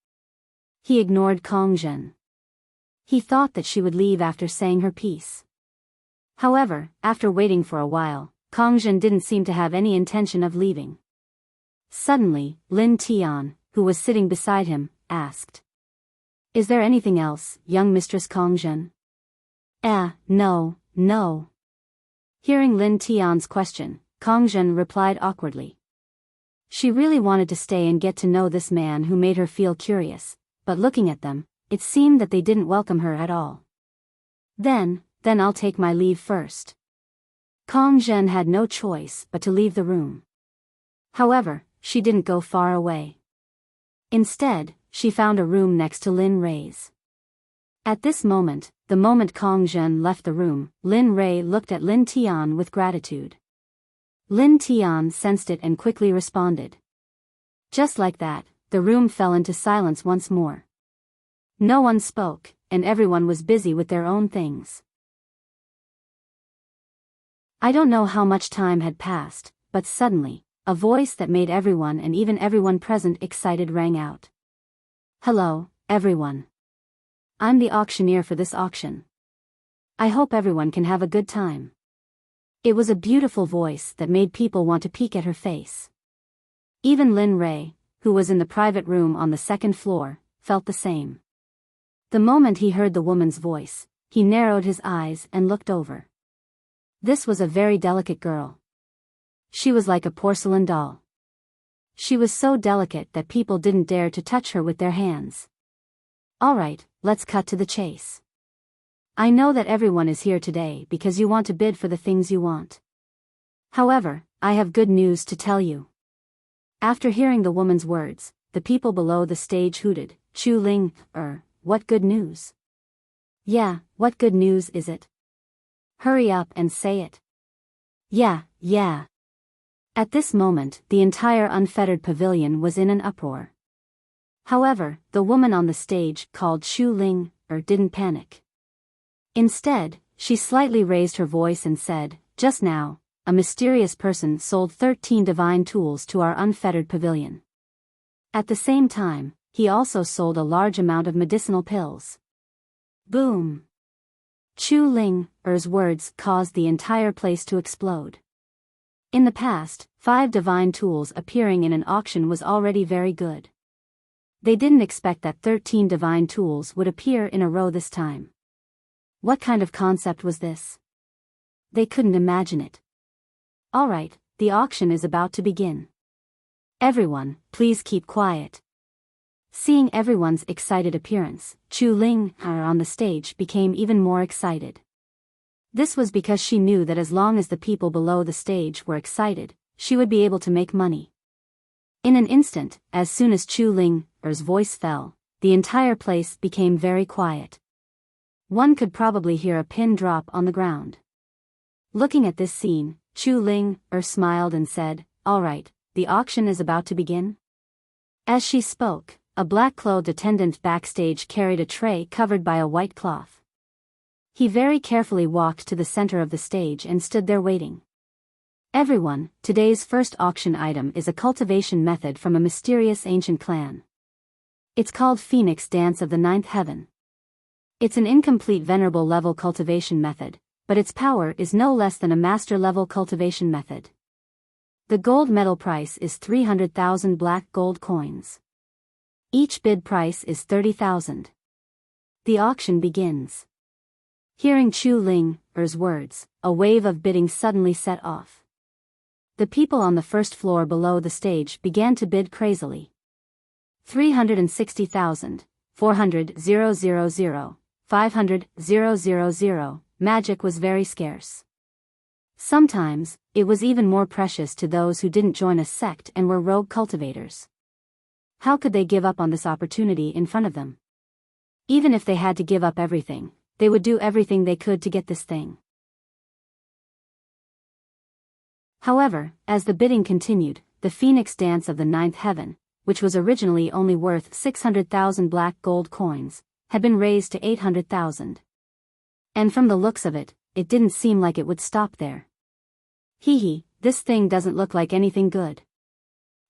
He ignored Kong Zhen. He thought that she would leave after saying her piece. However, after waiting for a while, Kong Zhen didn't seem to have any intention of leaving. Suddenly, Lin Tian, who was sitting beside him, asked. Is there anything else, young mistress Kong Zhen? No. Hearing Lin Tian's question, Kong Zhen replied awkwardly. She really wanted to stay and get to know this man who made her feel curious, but looking at them, it seemed that they didn't welcome her at all. Then I'll take my leave first. Kong Zhen had no choice but to leave the room. However, she didn't go far away. Instead, she found a room next to Lin Rei's. At this moment, the moment Kong Zhen left the room, Lin Rei looked at Lin Tian with gratitude. Lin Tian sensed it and quickly responded. Just like that, the room fell into silence once more. No one spoke, and everyone was busy with their own things. I don't know how much time had passed, but suddenly, a voice that made everyone and even everyone present excited rang out. Hello, everyone. I'm the auctioneer for this auction. I hope everyone can have a good time. It was a beautiful voice that made people want to peek at her face. Even Lin Rei, who was in the private room on the second floor, felt the same. The moment he heard the woman's voice, he narrowed his eyes and looked over. This was a very delicate girl. She was like a porcelain doll. She was so delicate that people didn't dare to touch her with their hands. Alright, let's cut to the chase. I know that everyone is here today because you want to bid for the things you want. However, I have good news to tell you. After hearing the woman's words, the people below the stage hooted, Chu Ling, what good news? Yeah, what good news is it? Hurry up and say it. Yeah. At this moment, the entire unfettered pavilion was in an uproar. However, the woman on the stage, called Chu Ling, didn't panic. Instead, she slightly raised her voice and said, "Just now, a mysterious person sold 13 divine tools to our unfettered pavilion. At the same time, he also sold a large amount of medicinal pills." Boom! Chu Ling's words caused the entire place to explode. In the past, 5 divine tools appearing in an auction was already very good. They didn't expect that 13 divine tools would appear in a row this time. What kind of concept was this? They couldn't imagine it. Alright, the auction is about to begin. Everyone, please keep quiet. Seeing everyone's excited appearance, Chu Ling on the stage became even more excited. This was because she knew that as long as the people below the stage were excited, she would be able to make money. In an instant, as soon as Chu Ling's voice fell, the entire place became very quiet. One could probably hear a pin drop on the ground. Looking at this scene, Chu Ling smiled and said, "Alright, the auction is about to begin." As she spoke, a black-clothed attendant backstage carried a tray covered by a white cloth. He very carefully walked to the center of the stage and stood there waiting. "Everyone, today's first auction item is a cultivation method from a mysterious ancient clan. It's called Phoenix Dance of the Ninth Heaven. It's an incomplete venerable level cultivation method, but its power is no less than a master level cultivation method. The gold medal price is 300,000 black gold coins. Each bid price is 30,000. The auction begins." Hearing Chu Ling's words, a wave of bidding suddenly set off. The people on the first floor below the stage began to bid crazily. 360,000, 400,000, 500,000. Magic was very scarce. Sometimes, it was even more precious to those who didn't join a sect and were rogue cultivators. How could they give up on this opportunity in front of them? Even if they had to give up everything, they would do everything they could to get this thing. However, as the bidding continued, the Phoenix Dance of the Ninth Heaven, which was originally only worth 600,000 black gold coins, had been raised to 800,000. And from the looks of it, it didn't seem like it would stop there. This thing doesn't look like anything good.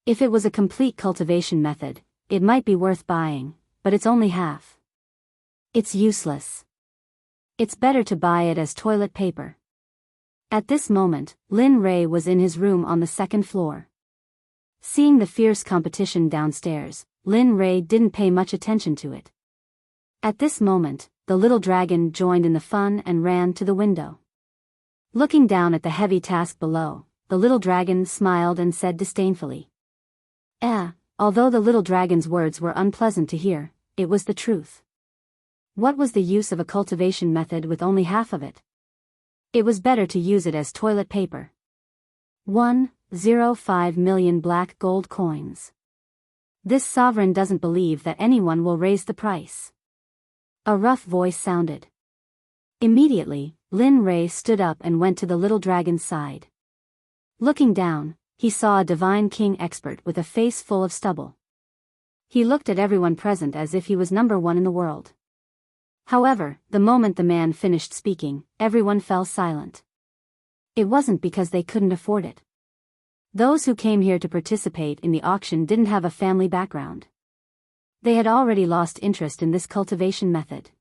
If it was a complete cultivation method, it might be worth buying, but it's only half. It's useless. It's better to buy it as toilet paper. At this moment, Lin Ray was in his room on the second floor. Seeing the fierce competition downstairs, Lin Ray didn't pay much attention to it. At this moment, the little dragon joined in the fun and ran to the window. Looking down at the heavy task below, the little dragon smiled and said disdainfully. Although the little dragon's words were unpleasant to hear, it was the truth. What was the use of a cultivation method with only half of it? It was better to use it as toilet paper. 1.05 million black gold coins. This sovereign doesn't believe that anyone will raise the price. A rough voice sounded. Immediately, Lin Ray stood up and went to the little dragon's side. Looking down, he saw a divine king expert with a face full of stubble. He looked at everyone present as if he was number one in the world. However, the moment the man finished speaking, everyone fell silent. It wasn't because they couldn't afford it. Those who came here to participate in the auction didn't have a family background. They had already lost interest in this cultivation method.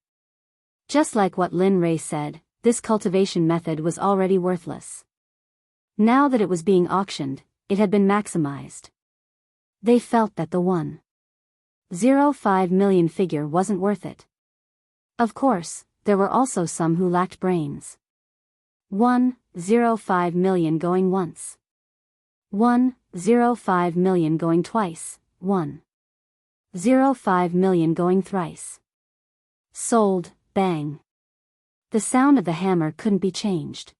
Just like what Lin Ray said, this cultivation method was already worthless. Now that it was being auctioned, it had been maximized. They felt that the 1.05 million figure wasn't worth it. Of course, there were also some who lacked brains. 1.05 million going once. 1.05 million going twice. 1.05 million going thrice. Sold, bang. The sound of the hammer couldn't be changed.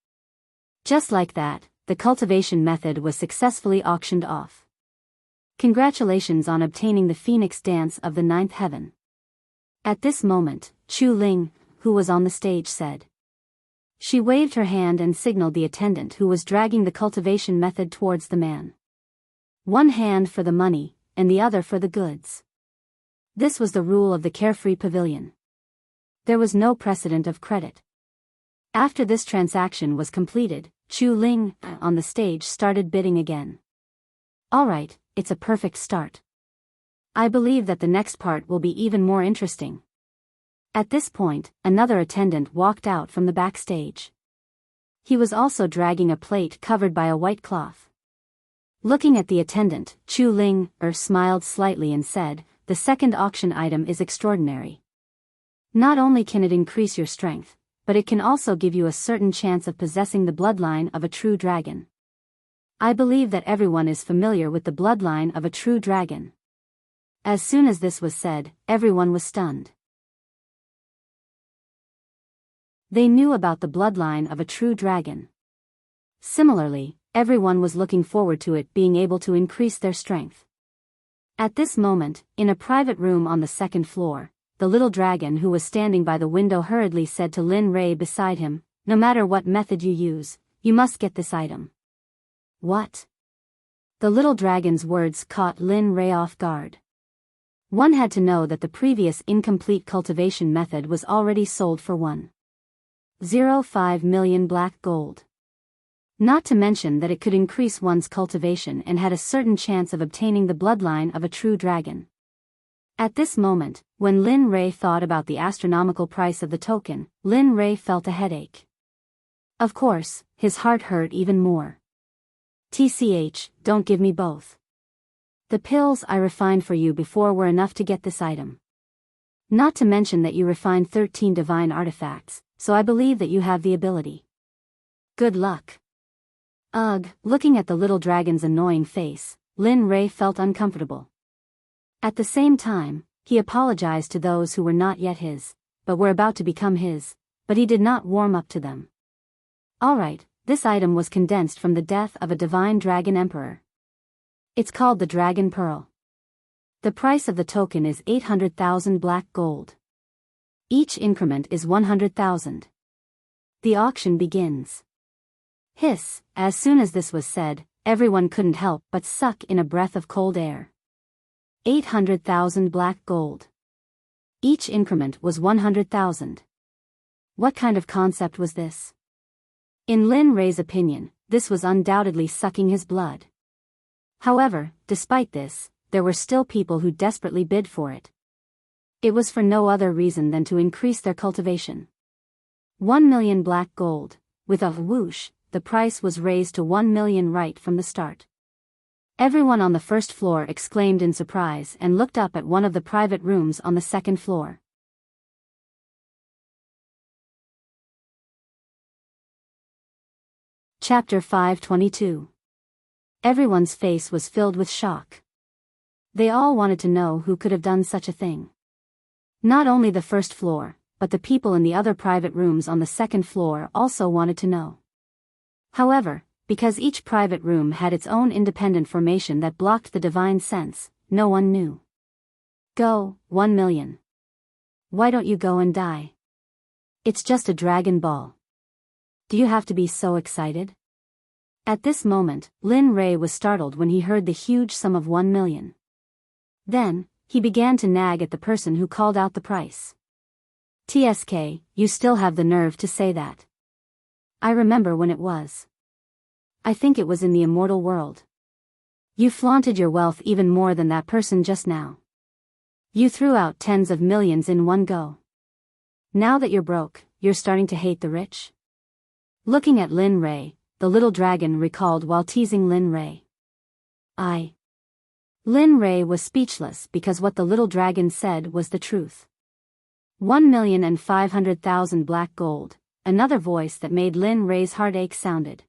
Just like that, the cultivation method was successfully auctioned off. Congratulations on obtaining the Phoenix Dance of the Ninth Heaven. At this moment, Chu Ling, who was on the stage, said. She waved her hand and signaled the attendant who was dragging the cultivation method towards the man. One hand for the money, and the other for the goods. This was the rule of the carefree pavilion. There was no precedent of credit. After this transaction was completed, Chu Ling, on the stage, started bidding again. Alright, it's a perfect start. I believe that the next part will be even more interesting. At this point, another attendant walked out from the backstage. He was also dragging a plate covered by a white cloth. Looking at the attendant, Chu Ling smiled slightly and said, "The second auction item is extraordinary. Not only can it increase your strength, but it can also give you a certain chance of possessing the bloodline of a true dragon. I believe that everyone is familiar with the bloodline of a true dragon." As soon as this was said, everyone was stunned. They knew about the bloodline of a true dragon. Similarly, everyone was looking forward to it being able to increase their strength. At this moment, in a private room on the second floor, the little dragon who was standing by the window hurriedly said to Lin Rei beside him, "No matter what method you use, you must get this item." What? The little dragon's words caught Lin Rei off guard. One had to know that the previous incomplete cultivation method was already sold for 1.05 million black gold. Not to mention that it could increase one's cultivation and had a certain chance of obtaining the bloodline of a true dragon. At this moment, when Lin Rei thought about the astronomical price of the token, Lin Rei felt a headache. Of course, his heart hurt even more. TCH, don't give me both. The pills I refined for you before were enough to get this item. Not to mention that you refined 13 divine artifacts, so I believe that you have the ability. Good luck. Ugh, looking at the little dragon's annoying face, Lin Rei felt uncomfortable. At the same time, he apologized to those who were not yet his, but were about to become his, but he did not warm up to them. Alright, this item was condensed from the death of a divine dragon emperor. It's called the Dragon Pearl. The price of the token is 800,000 black gold. Each increment is 100,000. The auction begins. Hiss, as soon as this was said, everyone couldn't help but suck in a breath of cold air. 800,000 black gold. Each increment was 100,000. What kind of concept was this? In Lin Rei's opinion, this was undoubtedly sucking his blood. However, despite this, there were still people who desperately bid for it. It was for no other reason than to increase their cultivation. 1 million black gold. With a whoosh, the price was raised to 1 million right from the start. Everyone on the first floor exclaimed in surprise and looked up at one of the private rooms on the second floor. Chapter 522. Everyone's face was filled with shock. They all wanted to know who could have done such a thing. Not only the first floor, but the people in the other private rooms on the second floor also wanted to know. However, because each private room had its own independent formation that blocked the divine sense, no one knew. Go, 1 million. Why don't you go and die? It's just a dragon ball. Do you have to be so excited? At this moment, Lin Rei was startled when he heard the huge sum of 1 million. Then, he began to nag at the person who called out the price. TSK, you still have the nerve to say that. I remember when it was. I think it was in the immortal world. You flaunted your wealth even more than that person just now. You threw out tens of millions in one go. Now that you're broke, you're starting to hate the rich? Looking at Lin Rei, the little dragon recalled while teasing Lin Rei. Lin Rei was speechless because what the little dragon said was the truth. 1,500,000 black gold, another voice that made Lin Rei's heartache sounded.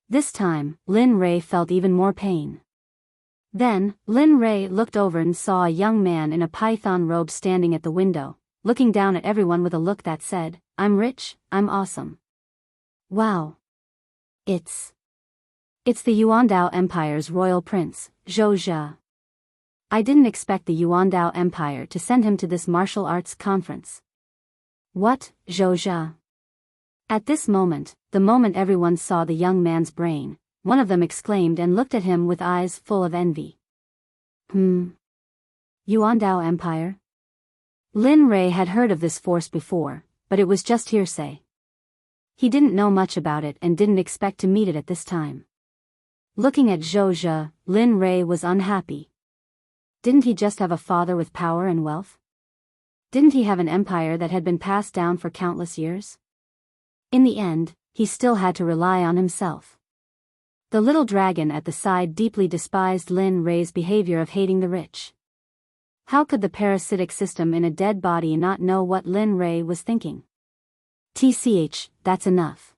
This time, Lin Rei felt even more pain. Then, Lin Rei looked over and saw a young man in a python robe standing at the window, looking down at everyone with a look that said, "I'm rich, I'm awesome." Wow. It's the Yuandao Empire's royal prince, Zhou Jia. I didn't expect the Yuandao Empire to send him to this martial arts conference. What, Zhou? At this moment, the moment everyone saw the young man's brain, one of them exclaimed and looked at him with eyes full of envy. Yuandao Empire? Lin Rei had heard of this force before, but it was just hearsay. He didn't know much about it and didn't expect to meet it at this time. Looking at Zhou, Lin Rei was unhappy. Didn't he just have a father with power and wealth? Didn't he have an empire that had been passed down for countless years? In the end, he still had to rely on himself. The little dragon at the side deeply despised Lin Rei's behavior of hating the rich. How could the parasitic system in a dead body not know what Lin Rei was thinking? That's enough.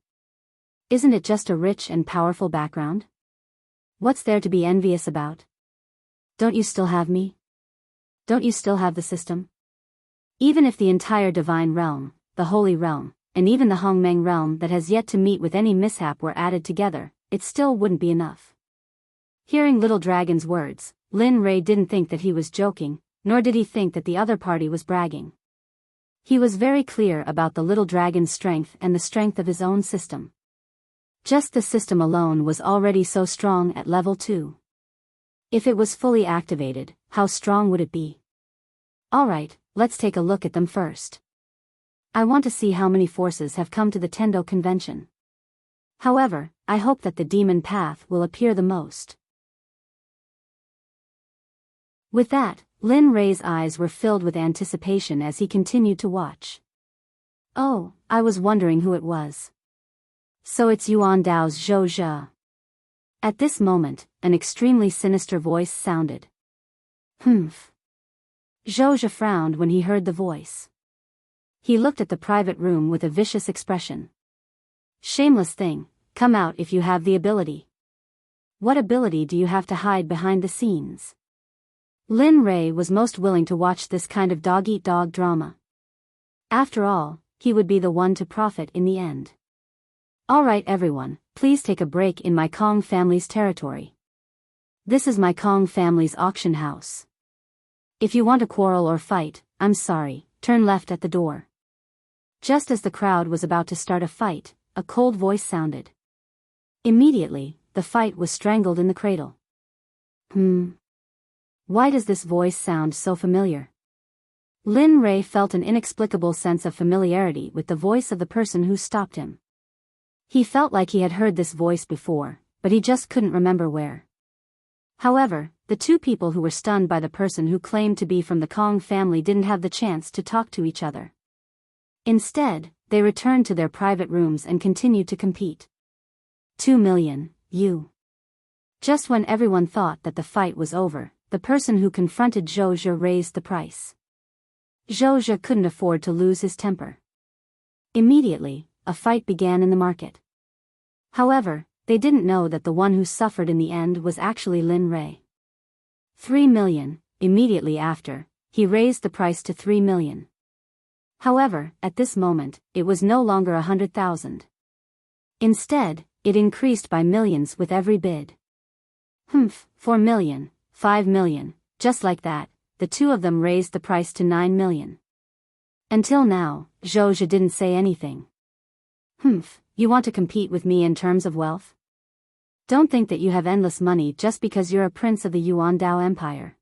Isn't it just a rich and powerful background? What's there to be envious about? Don't you still have me? Don't you still have the system? Even if the entire divine realm, the holy realm, and even the Hongmeng realm that has yet to meet with any mishap were added together, it still wouldn't be enough. Hearing Little Dragon's words, Lin Rei didn't think that he was joking, nor did he think that the other party was bragging. He was very clear about the Little Dragon's strength and the strength of his own system. Just the system alone was already so strong at level 2. If it was fully activated, how strong would it be? Alright, let's take a look at them first. I want to see how many forces have come to the Tendo convention. However, I hope that the demon path will appear the most. With that, Lin Rei's eyes were filled with anticipation as he continued to watch. Oh, I was wondering who it was. So it's Yuandao's Zhou. At this moment, an extremely sinister voice sounded. Zhou frowned when he heard the voice. He looked at the private room with a vicious expression. Shameless thing, come out if you have the ability. What ability do you have to hide behind the scenes? Lin Rei was most willing to watch this kind of dog-eat-dog drama. After all, he would be the one to profit in the end. Alright everyone, please take a break in my Kong family's territory. This is my Kong family's auction house. If you want to quarrel or fight, I'm sorry, turn left at the door. Just as the crowd was about to start a fight, a cold voice sounded. Immediately, the fight was strangled in the cradle. Why does this voice sound so familiar? Lin Rei felt an inexplicable sense of familiarity with the voice of the person who stopped him. He felt like he had heard this voice before, but he just couldn't remember where. However, the two people who were stunned by the person who claimed to be from the Kong family didn't have the chance to talk to each other. Instead, they returned to their private rooms and continued to compete. 2 million, you. Just when everyone thought that the fight was over, the person who confronted Zhou raised the price. Zhou couldn't afford to lose his temper. Immediately, a fight began in the market. However, they didn't know that the one who suffered in the end was actually Lin Rei. 3 million, immediately after, he raised the price to 3 million. However, at this moment, it was no longer 100,000. Instead, it increased by millions with every bid. 4 million, 5 million, just like that, the two of them raised the price to 9 million. Until now, Zhou didn't say anything. You want to compete with me in terms of wealth? Don't think that you have endless money just because you're a prince of the Yuandao Empire.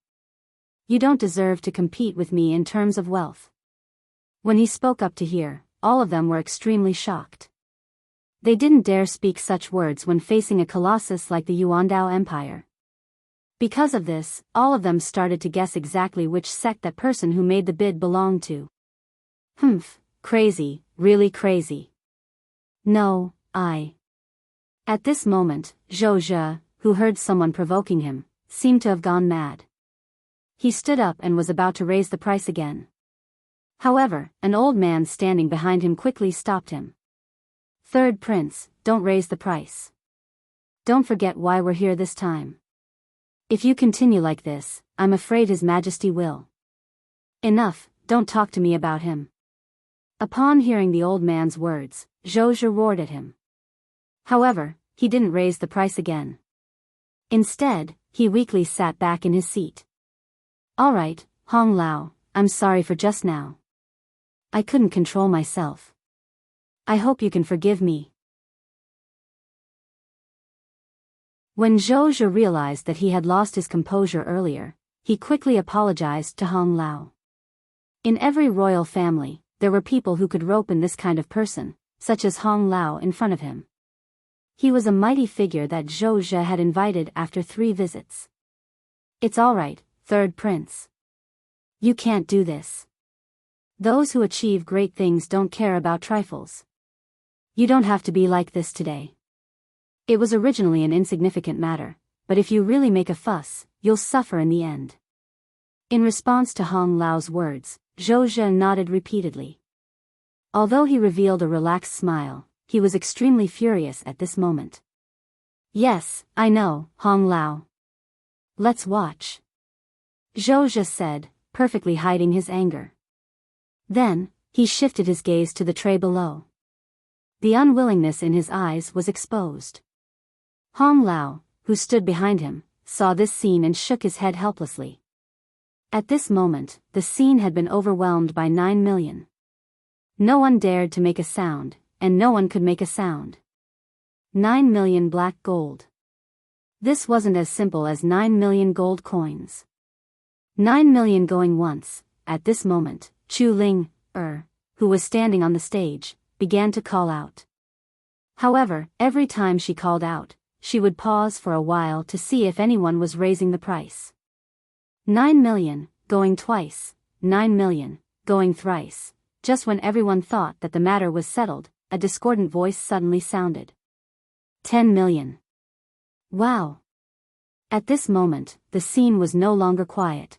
You don't deserve to compete with me in terms of wealth. When he spoke up to hear, all of them were extremely shocked. They didn't dare speak such words when facing a colossus like the Yuandao Empire. Because of this, all of them started to guess exactly which sect that person who made the bid belonged to. Crazy, really crazy. No, I. At this moment, Zhou, who heard someone provoking him, seemed to have gone mad. He stood up and was about to raise the price again. However, an old man standing behind him quickly stopped him. Third prince, don't raise the price. Don't forget why we're here this time. If you continue like this, I'm afraid His Majesty will. Enough, don't talk to me about him. Upon hearing the old man's words, Zhou roared at him. However, he didn't raise the price again. Instead, he weakly sat back in his seat. All right, Hong Lao, I'm sorry for just now. I couldn't control myself. I hope you can forgive me. When Zhou Zhe realized that he had lost his composure earlier, he quickly apologized to Hong Lao. In every royal family, there were people who could rope in this kind of person, such as Hong Lao in front of him. He was a mighty figure that Zhou Zhe had invited after 3 visits. It's all right, third prince. You can't do this. Those who achieve great things don't care about trifles. You don't have to be like this today. It was originally an insignificant matter, but if you really make a fuss, you'll suffer in the end. In response to Hong Lao's words, Zhou Zhe nodded repeatedly. Although he revealed a relaxed smile, he was extremely furious at this moment. Yes, I know, Hong Lao. Let's watch. Zhou Zhe said, perfectly hiding his anger. Then, he shifted his gaze to the tray below. The unwillingness in his eyes was exposed. Hong Lao, who stood behind him, saw this scene and shook his head helplessly. At this moment, the scene had been overwhelmed by 9 million. No one dared to make a sound, and no one could make a sound. 9 million black gold. This wasn't as simple as 9 million gold coins. 9 million going once. At this moment, Chu Ling, who was standing on the stage, began to call out. However, every time she called out, she would pause for a while to see if anyone was raising the price. 9 million, going twice, 9 million, going thrice. Just when everyone thought that the matter was settled, a discordant voice suddenly sounded. 10 million. Wow! At this moment, the scene was no longer quiet.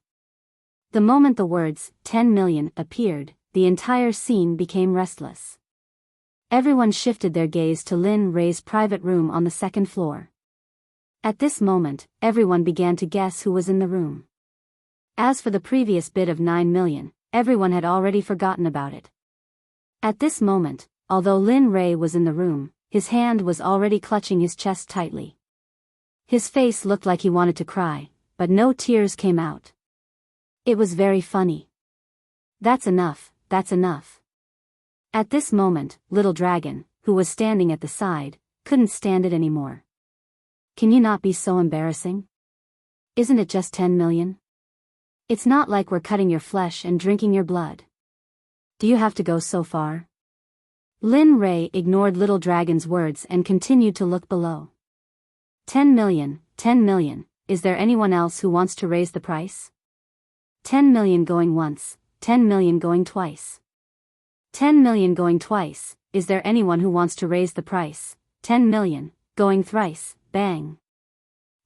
The moment the words, 10 million, appeared, the entire scene became restless. Everyone shifted their gaze to Lin Rei's private room on the 2nd floor. At this moment, everyone began to guess who was in the room. As for the previous bid of 9 million, everyone had already forgotten about it. At this moment, although Lin Rei was in the room, his hand was already clutching his chest tightly. His face looked like he wanted to cry, but no tears came out. It was very funny. That's enough, that's enough. At this moment, Little Dragon, who was standing at the side, couldn't stand it anymore. Can you not be so embarrassing? Isn't it just 10 million? It's not like we're cutting your flesh and drinking your blood. Do you have to go so far? Lin Rei ignored Little Dragon's words and continued to look below. 10 million, 10 million, is there anyone else who wants to raise the price? 10 million going once, 10 million going twice. 10 million going twice, is there anyone who wants to raise the price? 10 million, going thrice, bang.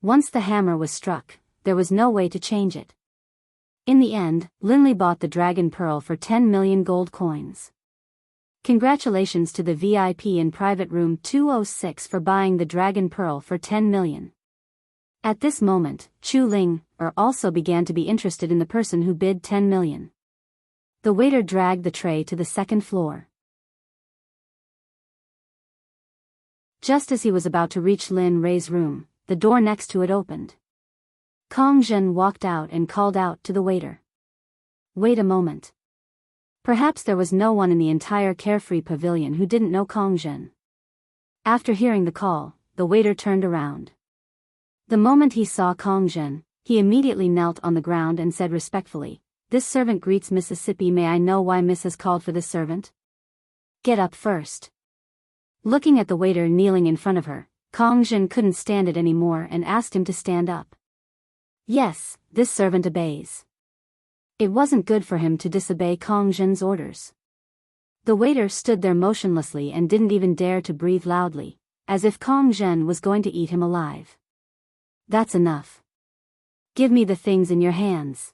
Once the hammer was struck, there was no way to change it. In the end, Linley bought the Dragon Pearl for 10 million gold coins. Congratulations to the VIP in Private Room 206 for buying the Dragon Pearl for 10 million. At this moment, Chu Ling, also began to be interested in the person who bid 10 million. The waiter dragged the tray to the 2nd floor. Just as he was about to reach Lin Rei's room, the door next to it opened. Kong Zhen walked out and called out to the waiter. Wait a moment. Perhaps there was no one in the entire Carefree Pavilion who didn't know Kong Zhen. After hearing the call, the waiter turned around. The moment he saw Kong Zhen, he immediately knelt on the ground and said respectfully, "This servant greets Mississippi. May I know why Miss has called for this servant?" "Get up first." Looking at the waiter kneeling in front of her, Kong Zhen couldn't stand it anymore and asked him to stand up. Yes, this servant obeys. It wasn't good for him to disobey Kong Zhen's orders. The waiter stood there motionlessly and didn't even dare to breathe loudly, as if Kong Zhen was going to eat him alive. That's enough. Give me the things in your hands.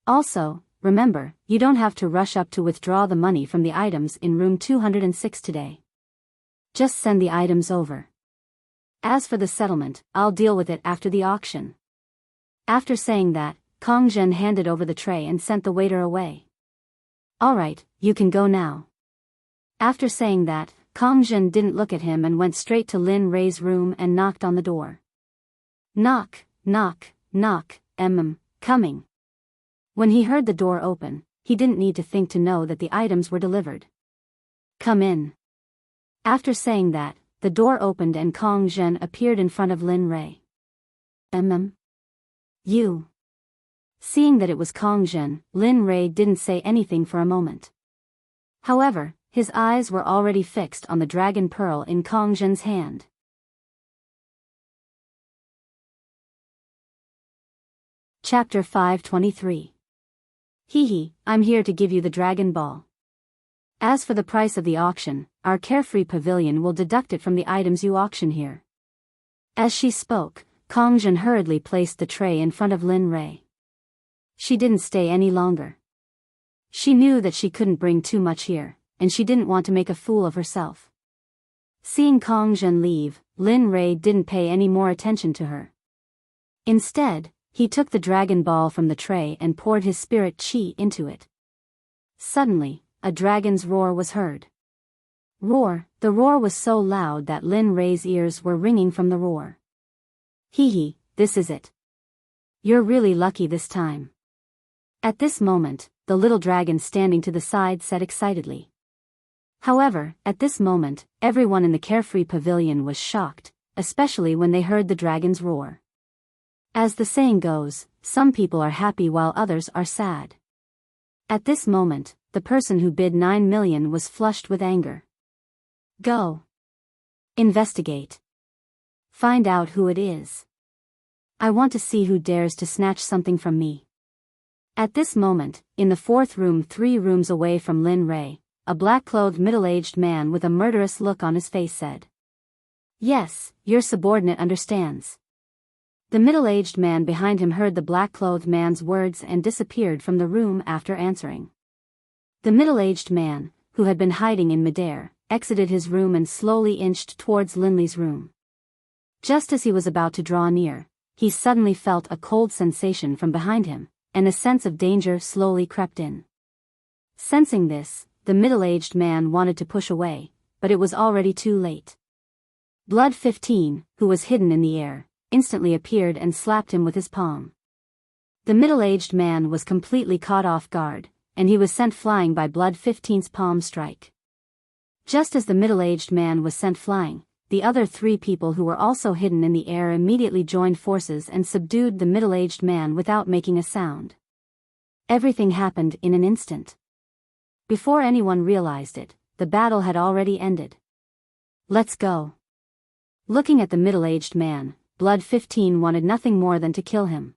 Also, remember, you don't have to rush up to withdraw the money from the items in room 206 today. Just send the items over. As for the settlement, I'll deal with it after the auction. After saying that, Kong Zhen handed over the tray and sent the waiter away. Alright, you can go now. After saying that, Kong Zhen didn't look at him and went straight to Lin Rei's room and knocked on the door. Knock, knock, knock, coming. When he heard the door open, he didn't need to think to know that the items were delivered. Come in. After saying that, the door opened and Kong Zhen appeared in front of Lin Rei. You. Seeing that it was Kong Zhen, Lin Rei didn't say anything for a moment. However, his eyes were already fixed on the dragon pearl in Kong Zhen's hand. Chapter 523. Hee, I'm here to give you the Dragon Ball. As for the price of the auction, our carefree pavilion will deduct it from the items you auction here. As she spoke, Kong Zhen hurriedly placed the tray in front of Lin Rei. She didn't stay any longer. She knew that she couldn't bring too much here, and she didn't want to make a fool of herself. Seeing Kong Zhen leave, Lin Rei didn't pay any more attention to her. Instead, he took the Dragon Ball from the tray and poured his spirit chi into it. Suddenly, a dragon's roar was heard. The roar was so loud that Lin Rei's ears were ringing from the roar. Hee, this is it. You're really lucky this time. At this moment, the little dragon standing to the side said excitedly. However, at this moment, everyone in the carefree pavilion was shocked, especially when they heard the dragon's roar. As the saying goes, some people are happy while others are sad. At this moment, the person who bid 9 million was flushed with anger. Go. Investigate. Find out who it is. I want to see who dares to snatch something from me. At this moment, in the fourth room 3 rooms away from Lin Rei, a black-clothed middle-aged man with a murderous look on his face said. Yes, your subordinate understands. The middle-aged man behind him heard the black-clothed man's words and disappeared from the room after answering. The middle-aged man, who had been hiding in midair, exited his room and slowly inched towards Lin Li's room. Just as he was about to draw near, he suddenly felt a cold sensation from behind him, and a sense of danger slowly crept in. Sensing this, the middle-aged man wanted to push away, but it was already too late. Blood 15, who was hidden in the air, instantly appeared and slapped him with his palm. The middle-aged man was completely caught off guard, and he was sent flying by Blood 15's palm strike. Just as the middle-aged man was sent flying, the other 3 people who were also hidden in the air immediately joined forces and subdued the middle-aged man without making a sound. Everything happened in an instant. Before anyone realized it, the battle had already ended. Let's go. Looking at the middle-aged man, Blood 15 wanted nothing more than to kill him.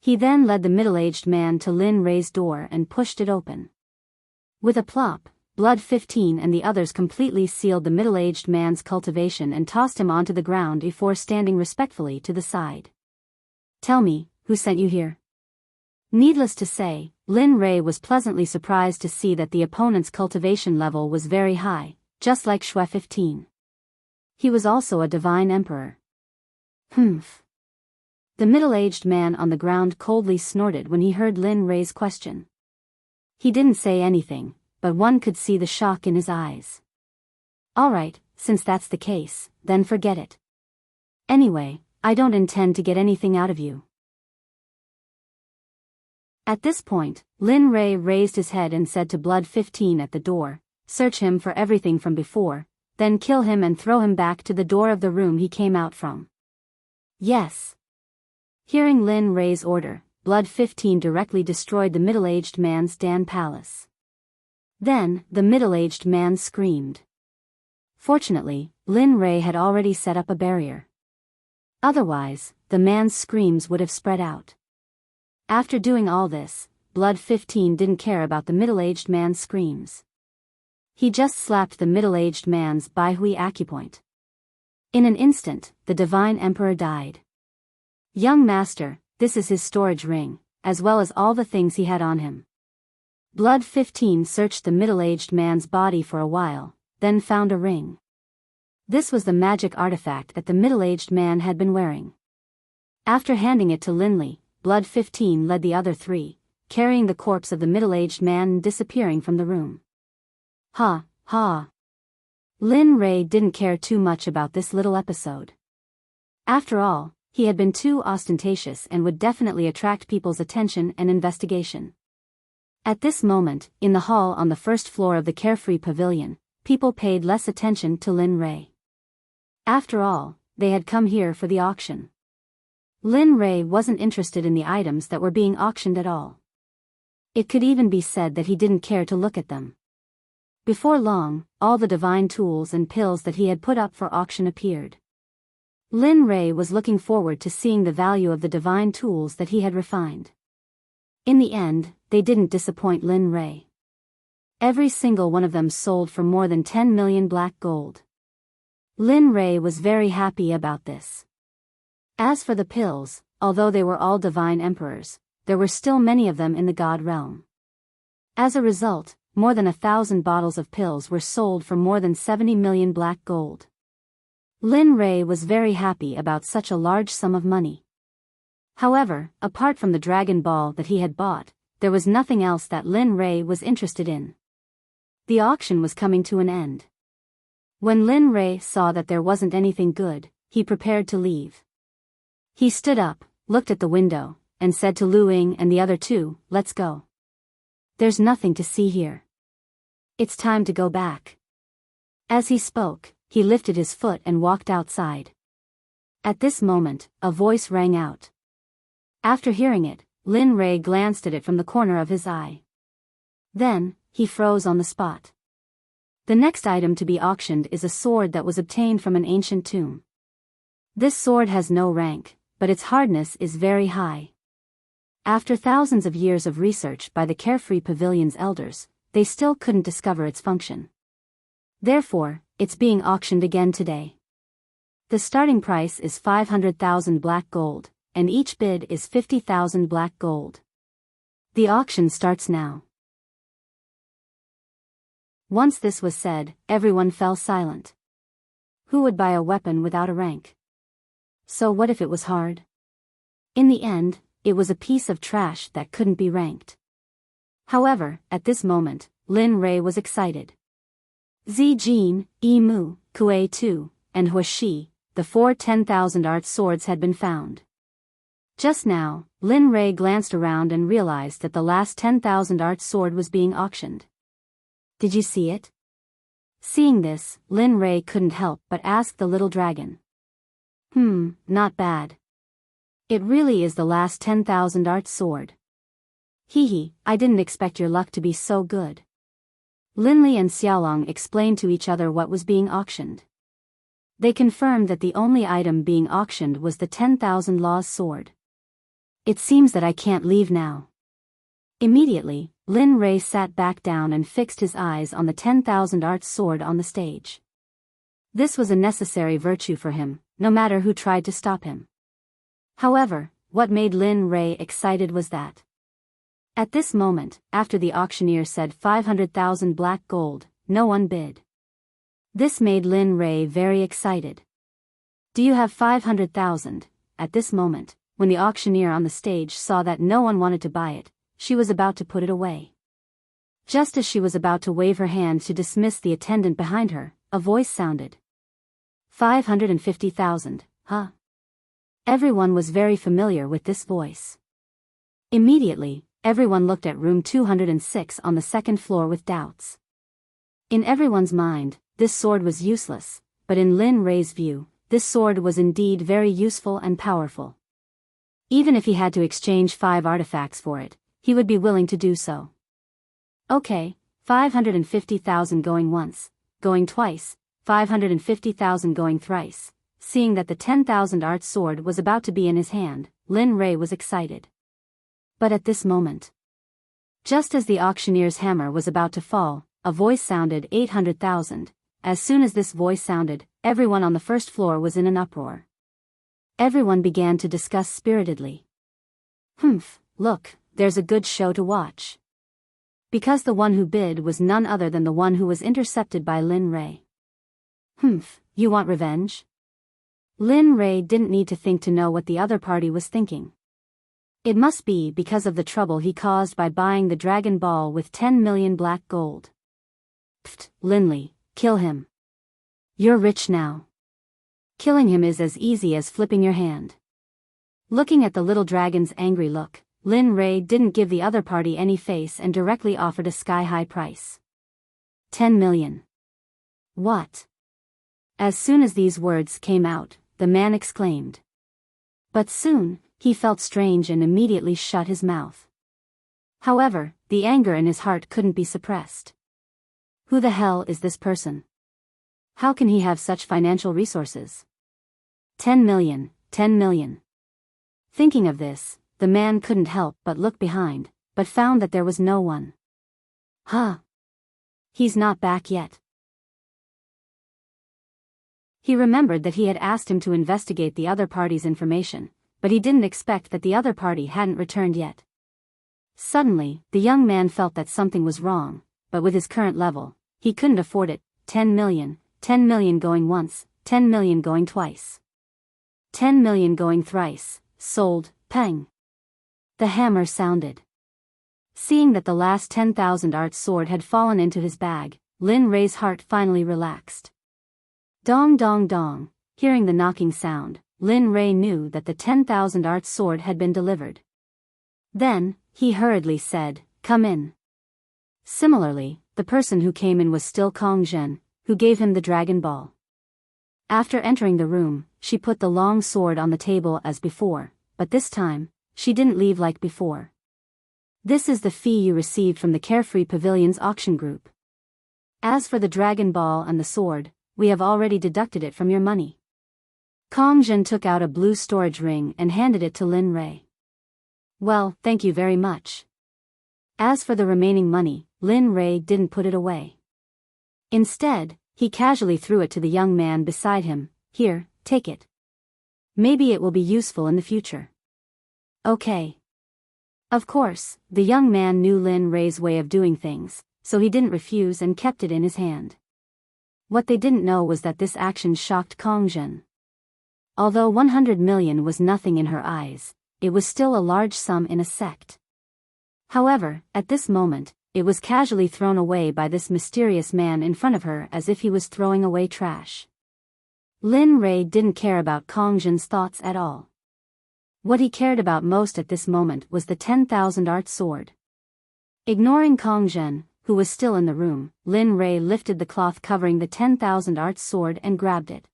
He then led the middle-aged man to Lin Rei's door and pushed it open. With a plop, Blood 15 and the others completely sealed the middle-aged man's cultivation and tossed him onto the ground before standing respectfully to the side. Tell me, who sent you here? Needless to say, Lin Rei was pleasantly surprised to see that the opponent's cultivation level was very high, just like Shui 15. He was also a divine emperor. Humph. The middle-aged man on the ground coldly snorted when he heard Lin Rei's question. He didn't say anything, but one could see the shock in his eyes. Alright, since that's the case, then forget it. Anyway, I don't intend to get anything out of you. At this point, Lin Rei raised his head and said to Blood 15 at the door, search him for everything from before, then kill him and throw him back to the door of the room he came out from. Yes. Hearing Lin Rei's order, Blood 15 directly destroyed the middle-aged man's Dan palace. Then, the middle-aged man screamed. Fortunately, Lin Rei had already set up a barrier. Otherwise, the man's screams would have spread out. After doing all this, Blood 15 didn't care about the middle-aged man's screams. He just slapped the middle-aged man's Baihui acupoint. In an instant, the Divine Emperor died. Young master, this is his storage ring, as well as all the things he had on him. Blood 15 searched the middle-aged man's body for a while, then found a ring. This was the magic artifact that the middle-aged man had been wearing. After handing it to Lin Li, Blood 15 led the other 3, carrying the corpse of the middle-aged man and disappearing from the room. Ha, ha. Lin Rei didn't care too much about this little episode. After all, he had been too ostentatious and would definitely attract people's attention and investigation. At this moment, in the hall on the first floor of the Carefree Pavilion, people paid less attention to Lin Rei. After all, they had come here for the auction. Lin Rei wasn't interested in the items that were being auctioned at all. It could even be said that he didn't care to look at them. Before long, all the divine tools and pills that he had put up for auction appeared. Lin Rei was looking forward to seeing the value of the divine tools that he had refined. In the end, they didn't disappoint Lin Rei. Every single one of them sold for more than 10 million black gold. Lin Rei was very happy about this. As for the pills, although they were all divine emperors, there were still many of them in the god realm. As a result, more than 1,000 bottles of pills were sold for more than 70 million black gold. Lin Rei was very happy about such a large sum of money. However, apart from the dragon ball that he had bought, there was nothing else that Lin Rei was interested in. The auction was coming to an end. When Lin Rei saw that there wasn't anything good, he prepared to leave. He stood up, looked at the window, and said to Lu Ying and the other two, "Let's go. There's nothing to see here. It's time to go back." As he spoke, he lifted his foot and walked outside. At this moment, a voice rang out. After hearing it, Lin Rei glanced at it from the corner of his eye. Then, he froze on the spot. The next item to be auctioned is a sword that was obtained from an ancient tomb. This sword has no rank, but its hardness is very high. After thousands of years of research by the Carefree Pavilion's elders, they still couldn't discover its function. Therefore, it's being auctioned again today. The starting price is 500,000 black gold, and each bid is 50,000 black gold. The auction starts now. Once this was said, everyone fell silent. Who would buy a weapon without a rank? So what if it was hard? In the end, it was a piece of trash that couldn't be ranked. However, at this moment, Lin Rei was excited. Zi Jin, Yi Mu, Kuei Tu, and Hua Shi, the 4 10,000 art swords had been found. Just now, Lin Rei glanced around and realized that the last 10,000 art sword was being auctioned. Did you see it? Seeing this, Lin Rei couldn't help but ask the little dragon. Not bad. It really is the last 10,000 art sword. Hee, I didn't expect your luck to be so good. Linli and Xiaolong explained to each other what was being auctioned. They confirmed that the only item being auctioned was the 10,000 laws sword. It seems that I can't leave now. Immediately, Lin Rei sat back down and fixed his eyes on the 10,000 art sword on the stage. This was a necessary virtue for him, no matter who tried to stop him. However, what made Lin Rei excited was that at this moment, after the auctioneer said 500,000 black gold, no one bid. This made Lin Rei very excited. Do you have 500,000? At this moment, when the auctioneer on the stage saw that no one wanted to buy it, she was about to put it away. Just as she was about to wave her hand to dismiss the attendant behind her, a voice sounded. 550,000, huh? Everyone was very familiar with this voice. Immediately, everyone looked at room 206 on the second floor with doubts. In everyone's mind, this sword was useless, but in Lin Rei's view, this sword was indeed very useful and powerful. Even if he had to exchange 5 artifacts for it, he would be willing to do so. Okay, 550,000 going once, going twice, 550,000 going thrice. Seeing that the 10,000 art sword was about to be in his hand, Lin Rei was excited. But at this moment, just as the auctioneer's hammer was about to fall, a voice sounded 800,000. As soon as this voice sounded, everyone on the first floor was in an uproar. Everyone began to discuss spiritedly. Look, there's a good show to watch. Because the one who bid was none other than the one who was intercepted by Lin Rei. You want revenge? Lin Rei didn't need to think to know what the other party was thinking. It must be because of the trouble he caused by buying the Dragon Ball with 10 million black gold. Linli, kill him. You're rich now. Killing him is as easy as flipping your hand. Looking at the little dragon's angry look, Lin Rei didn't give the other party any face and directly offered a sky-high price. 10 million. What? As soon as these words came out, the man exclaimed. But soon, he felt strange and immediately shut his mouth. However, the anger in his heart couldn't be suppressed. Who the hell is this person? How can he have such financial resources? 10 million, 10 million. Thinking of this, the man couldn't help but look behind, but found that there was no one. Huh? He's not back yet. He remembered that he had asked him to investigate the other party's information, but he didn't expect that the other party hadn't returned yet. Suddenly, the young man felt that something was wrong, but with his current level, he couldn't afford it. 10 million going once, 10 million going twice. 10 million going thrice, sold, pang. The hammer sounded. Seeing that the last 10,000 art sword had fallen into his bag, Lin Rei's heart finally relaxed. Dong dong dong, hearing the knocking sound, Lin Rei knew that the 10,000 art sword had been delivered. Then, he hurriedly said, "Come in." Similarly, the person who came in was still Kong Zhen, who gave him the Dragon Ball. After entering the room, she put the long sword on the table as before, but this time, she didn't leave like before. "This is the fee you received from the Carefree Pavilion's auction group. As for the Dragon Ball and the sword, we have already deducted it from your money." Kong Zhen took out a blue storage ring and handed it to Lin Rei. "Well, thank you very much." As for the remaining money, Lin Rei didn't put it away. Instead, he casually threw it to the young man beside him. "Here, take it. Maybe it will be useful in the future." "Okay." Of course, the young man knew Lin Rei's way of doing things, so he didn't refuse and kept it in his hand. What they didn't know was that this action shocked Kong Zhen. Although 100 million was nothing in her eyes, it was still a large sum in a sect. However, at this moment, it was casually thrown away by this mysterious man in front of her as if he was throwing away trash. Lin Rei didn't care about Kong Zhen's thoughts at all. What he cared about most at this moment was the 10,000 art sword. Ignoring Kong Zhen, who was still in the room, Lin Rei lifted the cloth covering the 10,000 art sword and grabbed it.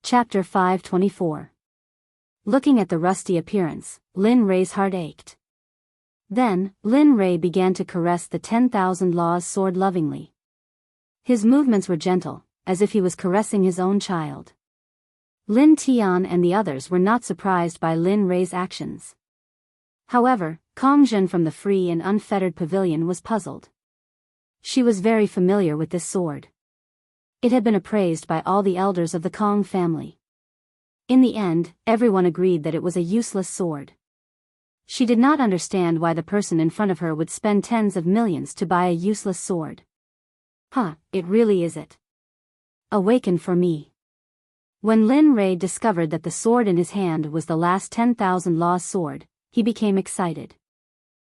Chapter 524. Looking at the rusty appearance, Lin Rei's heart ached. Then, Lin Rei began to caress the 10,000 Law's sword lovingly. His movements were gentle, as if he was caressing his own child. Lin Tian and the others were not surprised by Lin Rei's actions. However, Kong Zhen from the free and unfettered pavilion was puzzled. She was very familiar with this sword. It had been appraised by all the elders of the Kong family. In the end, everyone agreed that it was a useless sword. She did not understand why the person in front of her would spend tens of millions to buy a useless sword. It really is it. Awaken for me. When Lin Rei discovered that the sword in his hand was the last 10,000 Law sword, he became excited.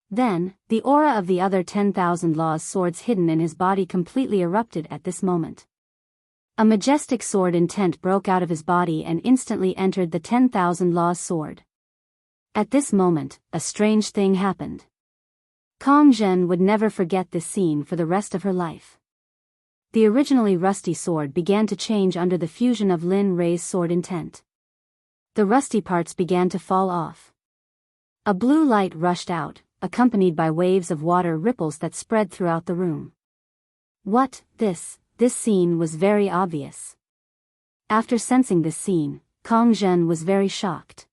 Then, the aura of the other 10,000 Law's swords hidden in his body completely erupted at this moment. A majestic sword intent broke out of his body and instantly entered the 10,000 Law's sword. At this moment, a strange thing happened. Kong Zhen would never forget this scene for the rest of her life. The originally rusty sword began to change under the fusion of Lin Rei's sword intent. The rusty parts began to fall off. A blue light rushed out, accompanied by waves of water ripples that spread throughout the room. What, this scene was very obvious. After sensing this scene, Kong Zhen was very shocked.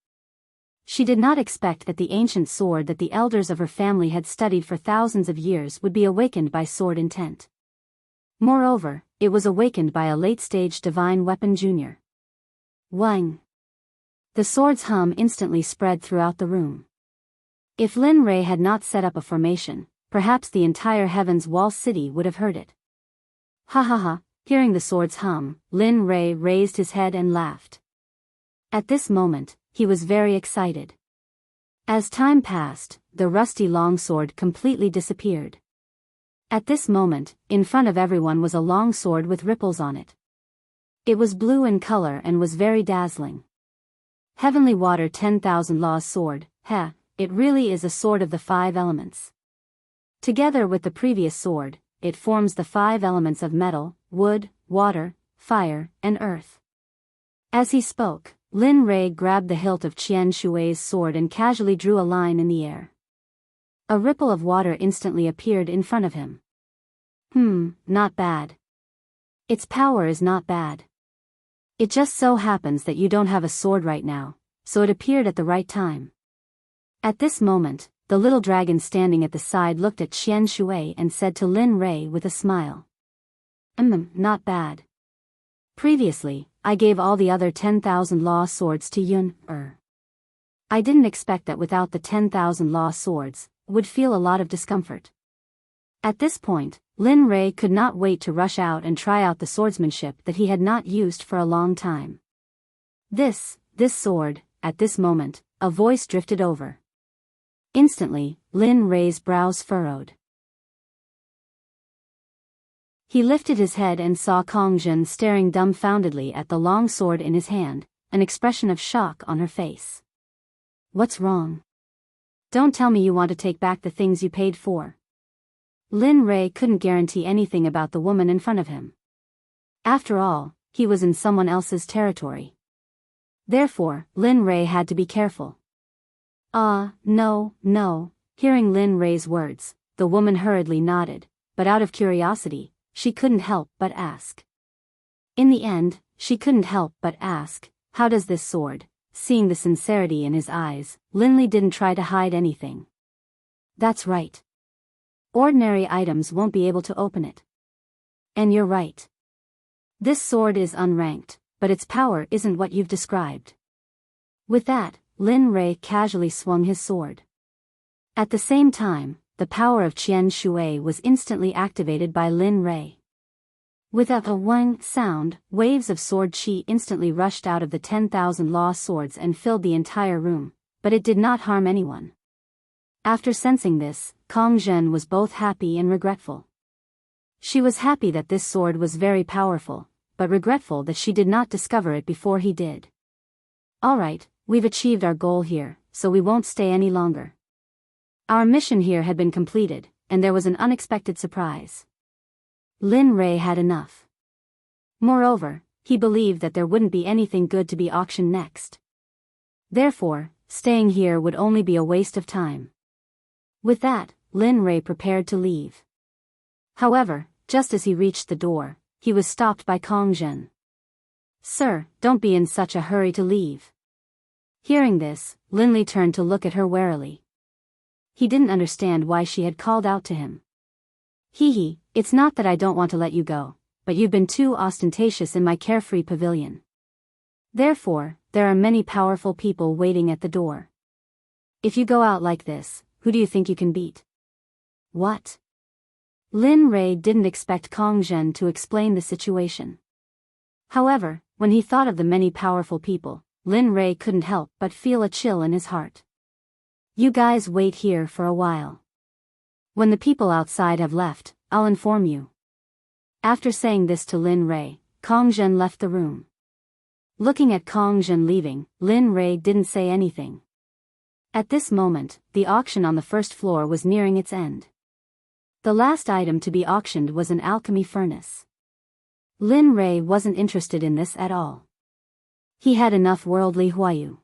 She did not expect that the ancient sword that the elders of her family had studied for thousands of years would be awakened by sword intent. Moreover, it was awakened by a late-stage divine weapon junior. Wang! The sword's hum instantly spread throughout the room. If Lin Rei had not set up a formation, perhaps the entire Heaven's Wall city would have heard it. Ha ha ha, hearing the sword's hum, Lin Rei raised his head and laughed. At this moment, he was very excited. As time passed, the rusty longsword completely disappeared. At this moment, in front of everyone was a long sword with ripples on it. It was blue in color and was very dazzling. Heavenly Water 10,000 Laws Sword, heh, it really is a sword of the 5 elements. Together with the previous sword, it forms the 5 elements of metal, wood, water, fire, and earth. As he spoke, Lin Rei grabbed the hilt of Qian Shui's sword and casually drew a line in the air. A ripple of water instantly appeared in front of him. Not bad. Its power is not bad. It just so happens that you don't have a sword right now, so it appeared at the right time. At this moment, the little dragon standing at the side looked at Qian Shui and said to Lin Rei with a smile. Not bad. Previously, I gave all the other 10,000 law swords to Yun. I didn't expect that without the 10,000 law swords, would feel a lot of discomfort. At this point, Lin Rei could not wait to rush out and try out the swordsmanship that he had not used for a long time. This sword, at this moment, a voice drifted over. Instantly, Lin Rei's brows furrowed. He lifted his head and saw Kong Zhen staring dumbfoundedly at the long sword in his hand, an expression of shock on her face. What's wrong? Don't tell me you want to take back the things you paid for. Lin Rei couldn't guarantee anything about the woman in front of him. After all, he was in someone else's territory. Therefore, Lin Rei had to be careful. No. Hearing Lin Rei's words, the woman hurriedly nodded, but out of curiosity, she couldn't help but ask. In the end, she couldn't help but ask, how does this sword? Seeing the sincerity in his eyes, Lin Li didn't try to hide anything. That's right. Ordinary items won't be able to open it. And you're right. This sword is unranked, but its power isn't what you've described. With that, Lin Rei casually swung his sword. At the same time, the power of Qian Shui was instantly activated by Lin Rei. With a wang sound, waves of sword qi instantly rushed out of the 10,000 law swords and filled the entire room, but it did not harm anyone. After sensing this, Kong Zhen was both happy and regretful. She was happy that this sword was very powerful, but regretful that she did not discover it before he did. Alright, we've achieved our goal here, so we won't stay any longer. Our mission here had been completed, and there was an unexpected surprise. Lin Rei had enough. Moreover, he believed that there wouldn't be anything good to be auctioned next. Therefore, staying here would only be a waste of time. With that, Lin Rei prepared to leave. However, just as he reached the door, he was stopped by Kong Zhen. Sir, don't be in such a hurry to leave. Hearing this, Lin Li turned to look at her warily. He didn't understand why she had called out to him. It's not that I don't want to let you go, but you've been too ostentatious in my carefree pavilion. Therefore, there are many powerful people waiting at the door. If you go out like this, who do you think you can beat? What? Lin Rei didn't expect Kong Zhen to explain the situation. However, when he thought of the many powerful people, Lin Rei couldn't help but feel a chill in his heart. You guys wait here for a while. When the people outside have left, I'll inform you. After saying this to Lin Rei, Kong Zhen left the room. Looking at Kong Zhen leaving, Lin Rei didn't say anything. At this moment, the auction on the first floor was nearing its end. The last item to be auctioned was an alchemy furnace. Lin Rei wasn't interested in this at all. He had enough worldly huayu.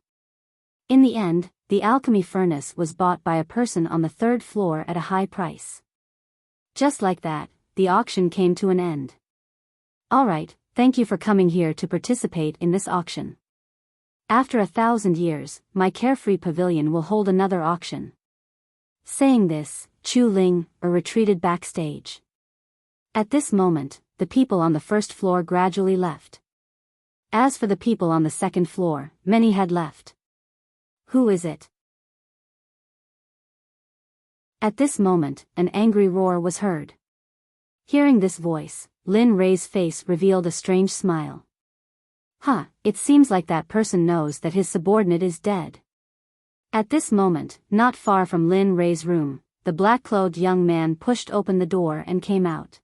In the end, the alchemy furnace was bought by a person on the 3rd floor at a high price. Just like that, the auction came to an end. Alright, thank you for coming here to participate in this auction. After 1,000 years, my carefree pavilion will hold another auction. Saying this, Chu Ling retreated backstage. At this moment, the people on the 1st floor gradually left. As for the people on the 2nd floor, many had left. Who is it? At this moment, an angry roar was heard. Hearing this voice, Lin Rei's face revealed a strange smile. It seems like that person knows that his subordinate is dead. At this moment, not far from Lin Rei's room, the black-clothed young man pushed open the door and came out.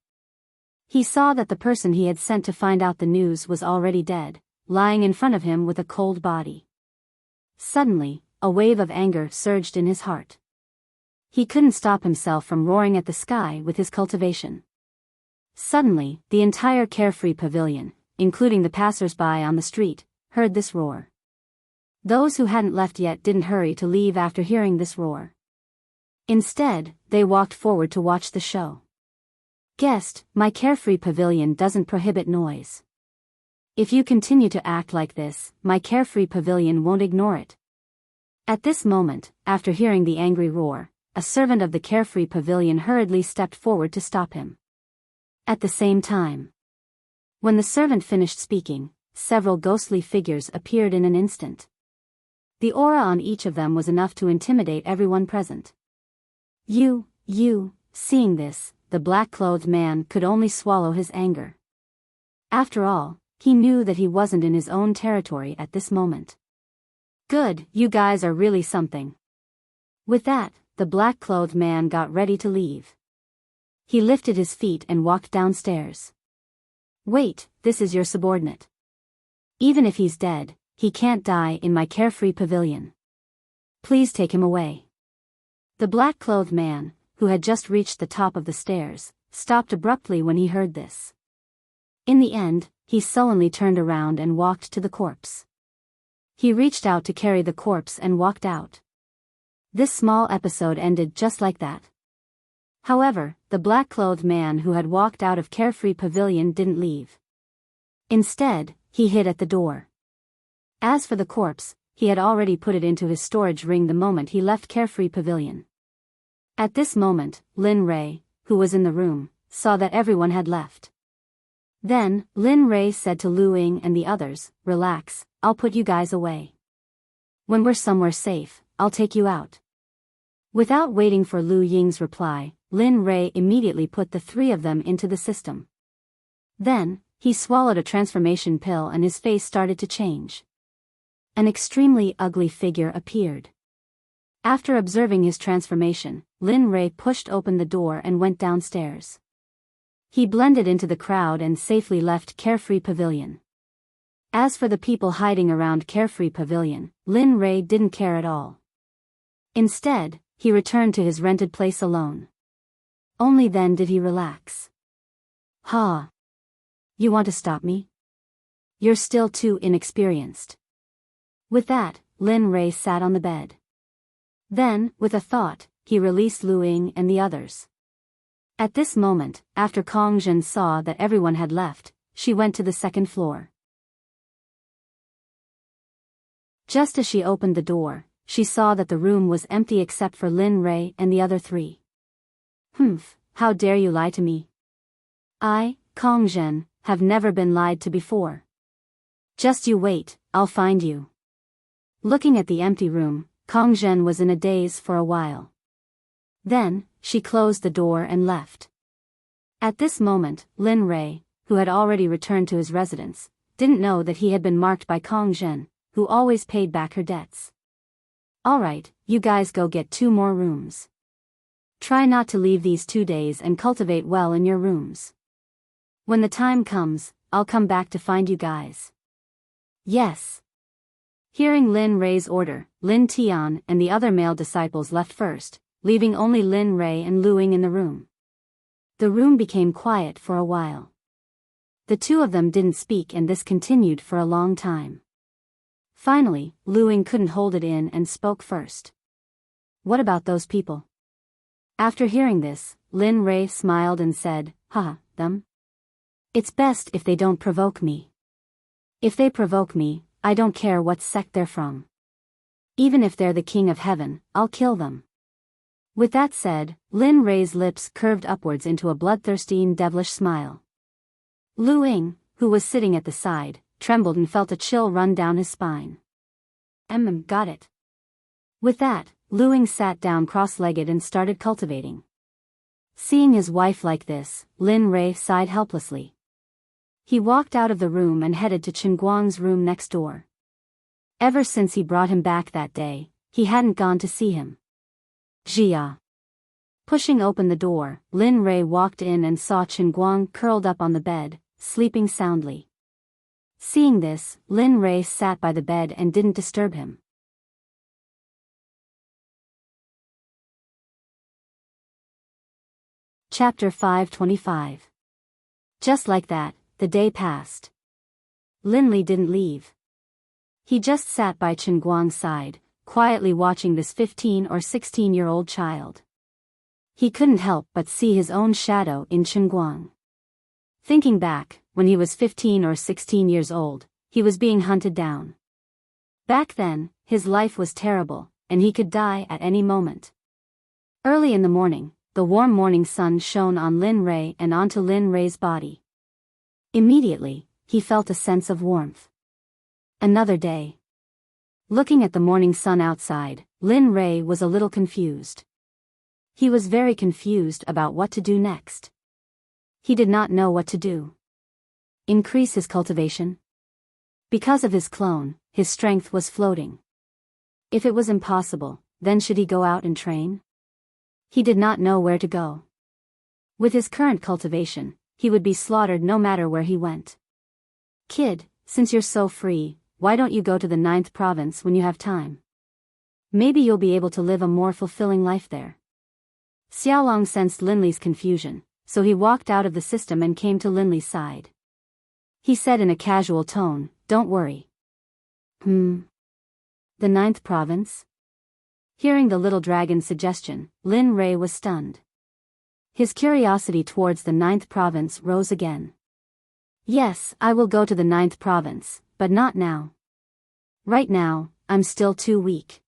He saw that the person he had sent to find out the news was already dead, lying in front of him with a cold body. Suddenly, a wave of anger surged in his heart. He couldn't stop himself from roaring at the sky with his cultivation. Suddenly, the entire carefree pavilion, including the passers-by on the street, heard this roar. Those who hadn't left yet didn't hurry to leave after hearing this roar. Instead, they walked forward to watch the show. Guest, my carefree pavilion doesn't prohibit noise. If you continue to act like this, my carefree pavilion won't ignore it. At this moment, after hearing the angry roar, a servant of the carefree pavilion hurriedly stepped forward to stop him. At the same time, when the servant finished speaking, several ghostly figures appeared in an instant. The aura on each of them was enough to intimidate everyone present. Seeing this, the black-clothed man could only swallow his anger. After all, he knew that he wasn't in his own territory at this moment. Good, you guys are really something. With that, the black-clothed man got ready to leave. He lifted his feet and walked downstairs. Wait, this is your subordinate. Even if he's dead, he can't die in my carefree pavilion. Please take him away. The black-clothed man, who had just reached the top of the stairs, stopped abruptly when he heard this. In the end, he sullenly turned around and walked to the corpse. He reached out to carry the corpse and walked out. This small episode ended just like that. However, the black-clothed man who had walked out of Carefree Pavilion didn't leave. Instead, he hid at the door. As for the corpse, he had already put it into his storage ring the moment he left Carefree Pavilion. At this moment, Lin Rei, who was in the room, saw that everyone had left. Then, Lin Rei said to Lu Ying and the others, "Relax, I'll put you guys away. When we're somewhere safe, I'll take you out." Without waiting for Lu Ying's reply, Lin Rei immediately put the three of them into the system. Then, he swallowed a transformation pill and his face started to change. An extremely ugly figure appeared. After observing his transformation, Lin Rei pushed open the door and went downstairs. He blended into the crowd and safely left Carefree Pavilion. As for the people hiding around Carefree Pavilion, Lin Rei didn't care at all. Instead, he returned to his rented place alone. Only then did he relax. "Ha! You want to stop me? You're still too inexperienced." With that, Lin Rei sat on the bed. Then, with a thought, he released Lu Ying and the others. At this moment, after Kong Zhen saw that everyone had left, she went to the second floor. Just as she opened the door, she saw that the room was empty except for Lin Rei and the other three. "Humph, how dare you lie to me? I, Kong Zhen, have never been lied to before. Just you wait, I'll find you." Looking at the empty room, Kong Zhen was in a daze for a while. Then, she closed the door and left. At this moment, Lin Rei, who had already returned to his residence, didn't know that he had been marked by Kong Zhen, who always paid back her debts. "Alright, you guys go get 2 more rooms. Try not to leave these 2 days and cultivate well in your rooms. When the time comes, I'll come back to find you guys." "Yes." Hearing Lin Rei's order, Lin Tian and the other male disciples left first, leaving only Lin Rei and Lu Ying in the room. The room became quiet for a while. The two of them didn't speak and this continued for a long time. Finally, Lu Ying couldn't hold it in and spoke first. "What about those people?" After hearing this, Lin Rei smiled and said, "Haha, them? It's best if they don't provoke me. If they provoke me, I don't care what sect they're from. Even if they're the king of heaven, I'll kill them." With that said, Lin Rei's lips curved upwards into a bloodthirsty and devilish smile. Lu Ying, who was sitting at the side, trembled and felt a chill run down his spine. Got it." With that, Lu Ying sat down cross-legged and started cultivating. Seeing his wife like this, Lin Rei sighed helplessly. He walked out of the room and headed to Chen Guang's room next door. Ever since he brought him back that day, he hadn't gone to see him. "Jia. Pushing open the door, Lin Rei walked in and saw Chen Guang curled up on the bed, sleeping soundly. Seeing this, Lin Rei sat by the bed and didn't disturb him. Chapter 525. Just like that, the day passed. Lin Li didn't leave. He just sat by Chen Guang's side, quietly watching this 15 or 16-year-old child. He couldn't help but see his own shadow in Chen Guang. Thinking back, when he was 15 or 16 years old, he was being hunted down. Back then, his life was terrible, and he could die at any moment. Early in the morning, the warm morning sun shone on Lin Rei and onto Lin Rei's body. Immediately, he felt a sense of warmth. Another day. Looking at the morning sun outside, Lin Rei was a little confused. He was very confused about what to do next. He did not know what to do. Increase his cultivation? Because of his clone, his strength was floating. If it was impossible, then should he go out and train? He did not know where to go. With his current cultivation, he would be slaughtered no matter where he went. Kid, since you're so free, why don't you go to the 9th province when you have time? Maybe you'll be able to live a more fulfilling life there. Xiaolong sensed Lin Li's confusion, so he walked out of the system and came to Lin Li's side. He said in a casual tone, "Don't worry." The 9th province? Hearing the little dragon's suggestion, Lin Rei was stunned. His curiosity towards the 9th province rose again. Yes, I will go to the 9th province, but not now. Right now, I'm still too weak.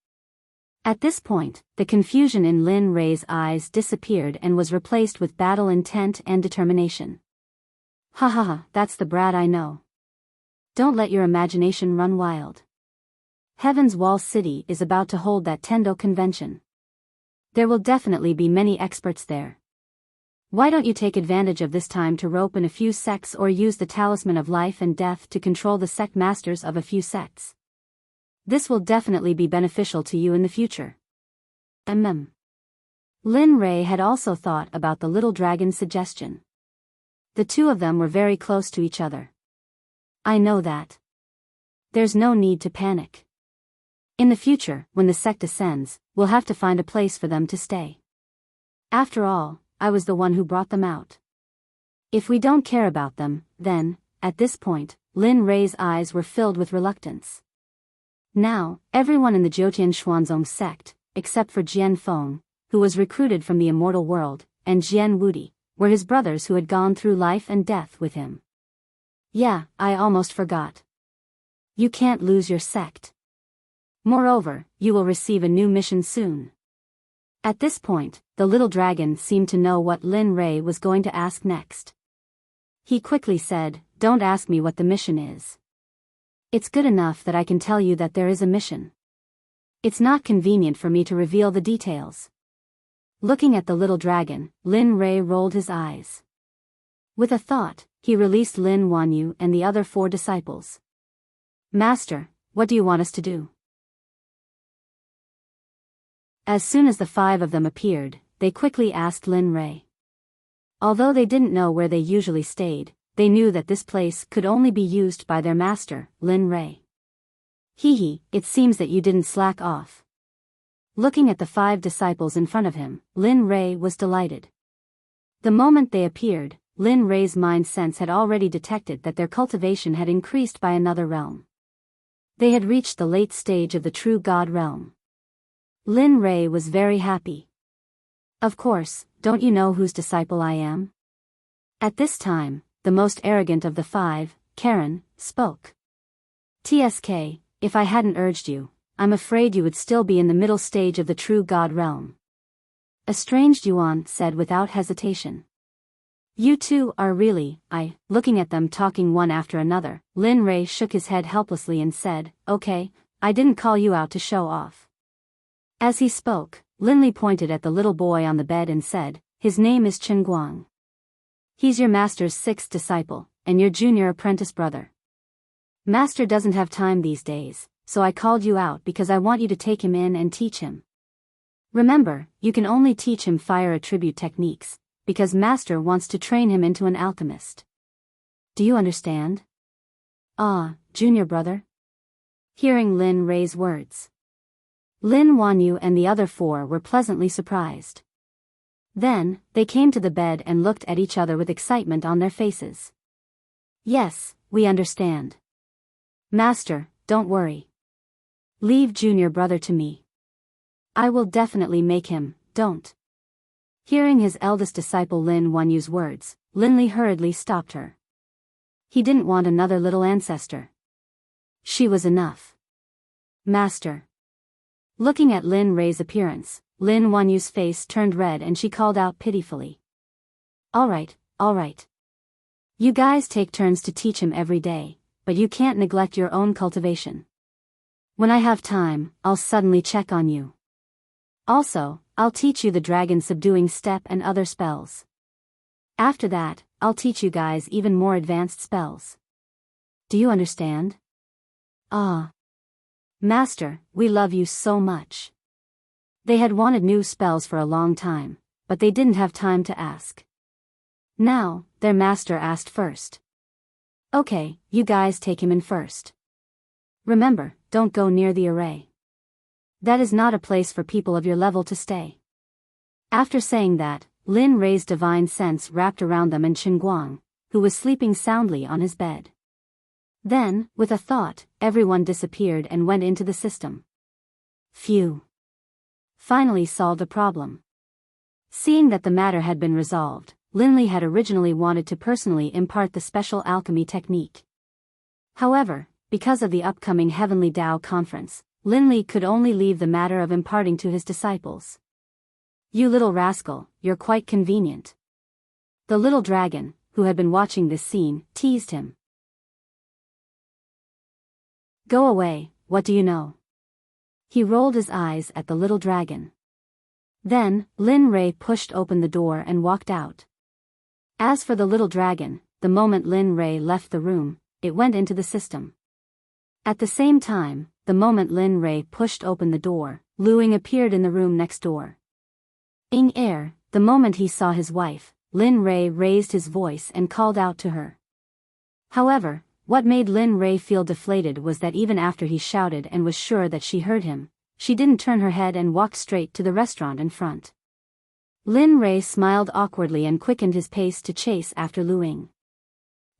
At this point, the confusion in Lin Rei's eyes disappeared and was replaced with battle intent and determination. Ha ha ha, that's the brat I know. Don't let your imagination run wild. Heaven's Wall City is about to hold that Tendo convention. There will definitely be many experts there. Why don't you take advantage of this time to rope in a few sects or use the talisman of life and death to control the sect masters of a few sects? This will definitely be beneficial to you in the future. Lin Rei had also thought about the little dragon's suggestion. The two of them were very close to each other. I know that. There's no need to panic. In the future, when the sect ascends, we'll have to find a place for them to stay. After all, I was the one who brought them out. If we don't care about them, then, at this point, Lin Rei's eyes were filled with reluctance. Now, everyone in the Jiutian Xuanzong sect, except for Jian Feng, who was recruited from the immortal world, and Jian Wudi, were his brothers who had gone through life and death with him. Yeah, I almost forgot. You can't lose your sect. Moreover, you will receive a new mission soon. At this point, the little dragon seemed to know what Lin Rei was going to ask next. He quickly said, "Don't ask me what the mission is. It's good enough that I can tell you that there is a mission. It's not convenient for me to reveal the details." Looking at the little dragon, Lin Rei rolled his eyes. With a thought, he released Lin Wanyu and the other 4 disciples. "Master, what do you want us to do?" As soon as the 5 of them appeared, they quickly asked Lin Rei. Although they didn't know where they usually stayed, they knew that this place could only be used by their master, Lin Rei. "Hee, it seems that you didn't slack off." Looking at the 5 disciples in front of him, Lin Rei was delighted. The moment they appeared, Lin Rei's mind sense had already detected that their cultivation had increased by another realm. They had reached the late stage of the true God realm. Lin Rei was very happy. "Of course, don't you know whose disciple I am?" At this time, the most arrogant of the 5, Karen, spoke. "TSK, if I hadn't urged you, I'm afraid you would still be in the middle stage of the true God realm." A strange Yuan said without hesitation. "You two are really, looking at them talking one after another, Lin Rei shook his head helplessly and said, "Okay, I didn't call you out to show off." As he spoke, Lin Li pointed at the little boy on the bed and said, "His name is Chen Guang. He's your master's 6th disciple, and your junior apprentice brother. Master doesn't have time these days, so I called you out because I want you to take him in and teach him." Remember, you can only teach him fire attribute techniques, because Master wants to train him into an alchemist. Do you understand? Ah, junior brother? Hearing Lin Rei's words, Lin Wanyu and the other four were pleasantly surprised. Then, they came to the bed and looked at each other with excitement on their faces. Yes, we understand. Master, don't worry. Leave junior brother to me. I will definitely make him, don't. Hearing his eldest disciple Lin Wanyu's words, Lin Li hurriedly stopped her. He didn't want another little ancestor. She was enough. Master. Looking at Lin Rei's appearance, Lin Wanyu's face turned red and she called out pitifully. Alright. You guys take turns to teach him every day, but you can't neglect your own cultivation. When I have time, I'll suddenly check on you. Also, I'll teach you the dragon subduing step and other spells. After that, I'll teach you guys even more advanced spells. Do you understand? Ah. Master, we love you so much. They had wanted new spells for a long time, but they didn't have time to ask. Now, their master asked first. Okay, you guys take him in first. Remember, don't go near the array. That is not a place for people of your level to stay. After saying that, Lin Rei's divine sense wrapped around them and Qinguang, who was sleeping soundly on his bed. Then, with a thought, everyone disappeared and went into the system. Phew. Finally solved a problem. Seeing that the matter had been resolved, Lin Li had originally wanted to personally impart the special alchemy technique. However, because of the upcoming Heavenly Dao conference, Lin Li could only leave the matter of imparting to his disciples. You little rascal, you're quite convenient. The little dragon, who had been watching this scene, teased him. Go away, what do you know? He rolled his eyes at the little dragon. Then, Lin Rei pushed open the door and walked out. As for the little dragon, the moment Lin Rei left the room, it went into the system. At the same time, the moment Lin Rei pushed open the door, Lu Ying appeared in the room next door. In air, the moment he saw his wife, Lin Rei raised his voice and called out to her. However, what made Lin Rei feel deflated was that even after he shouted and was sure that she heard him, she didn't turn her head and walked straight to the restaurant in front. Lin Rei smiled awkwardly and quickened his pace to chase after Lu Ying.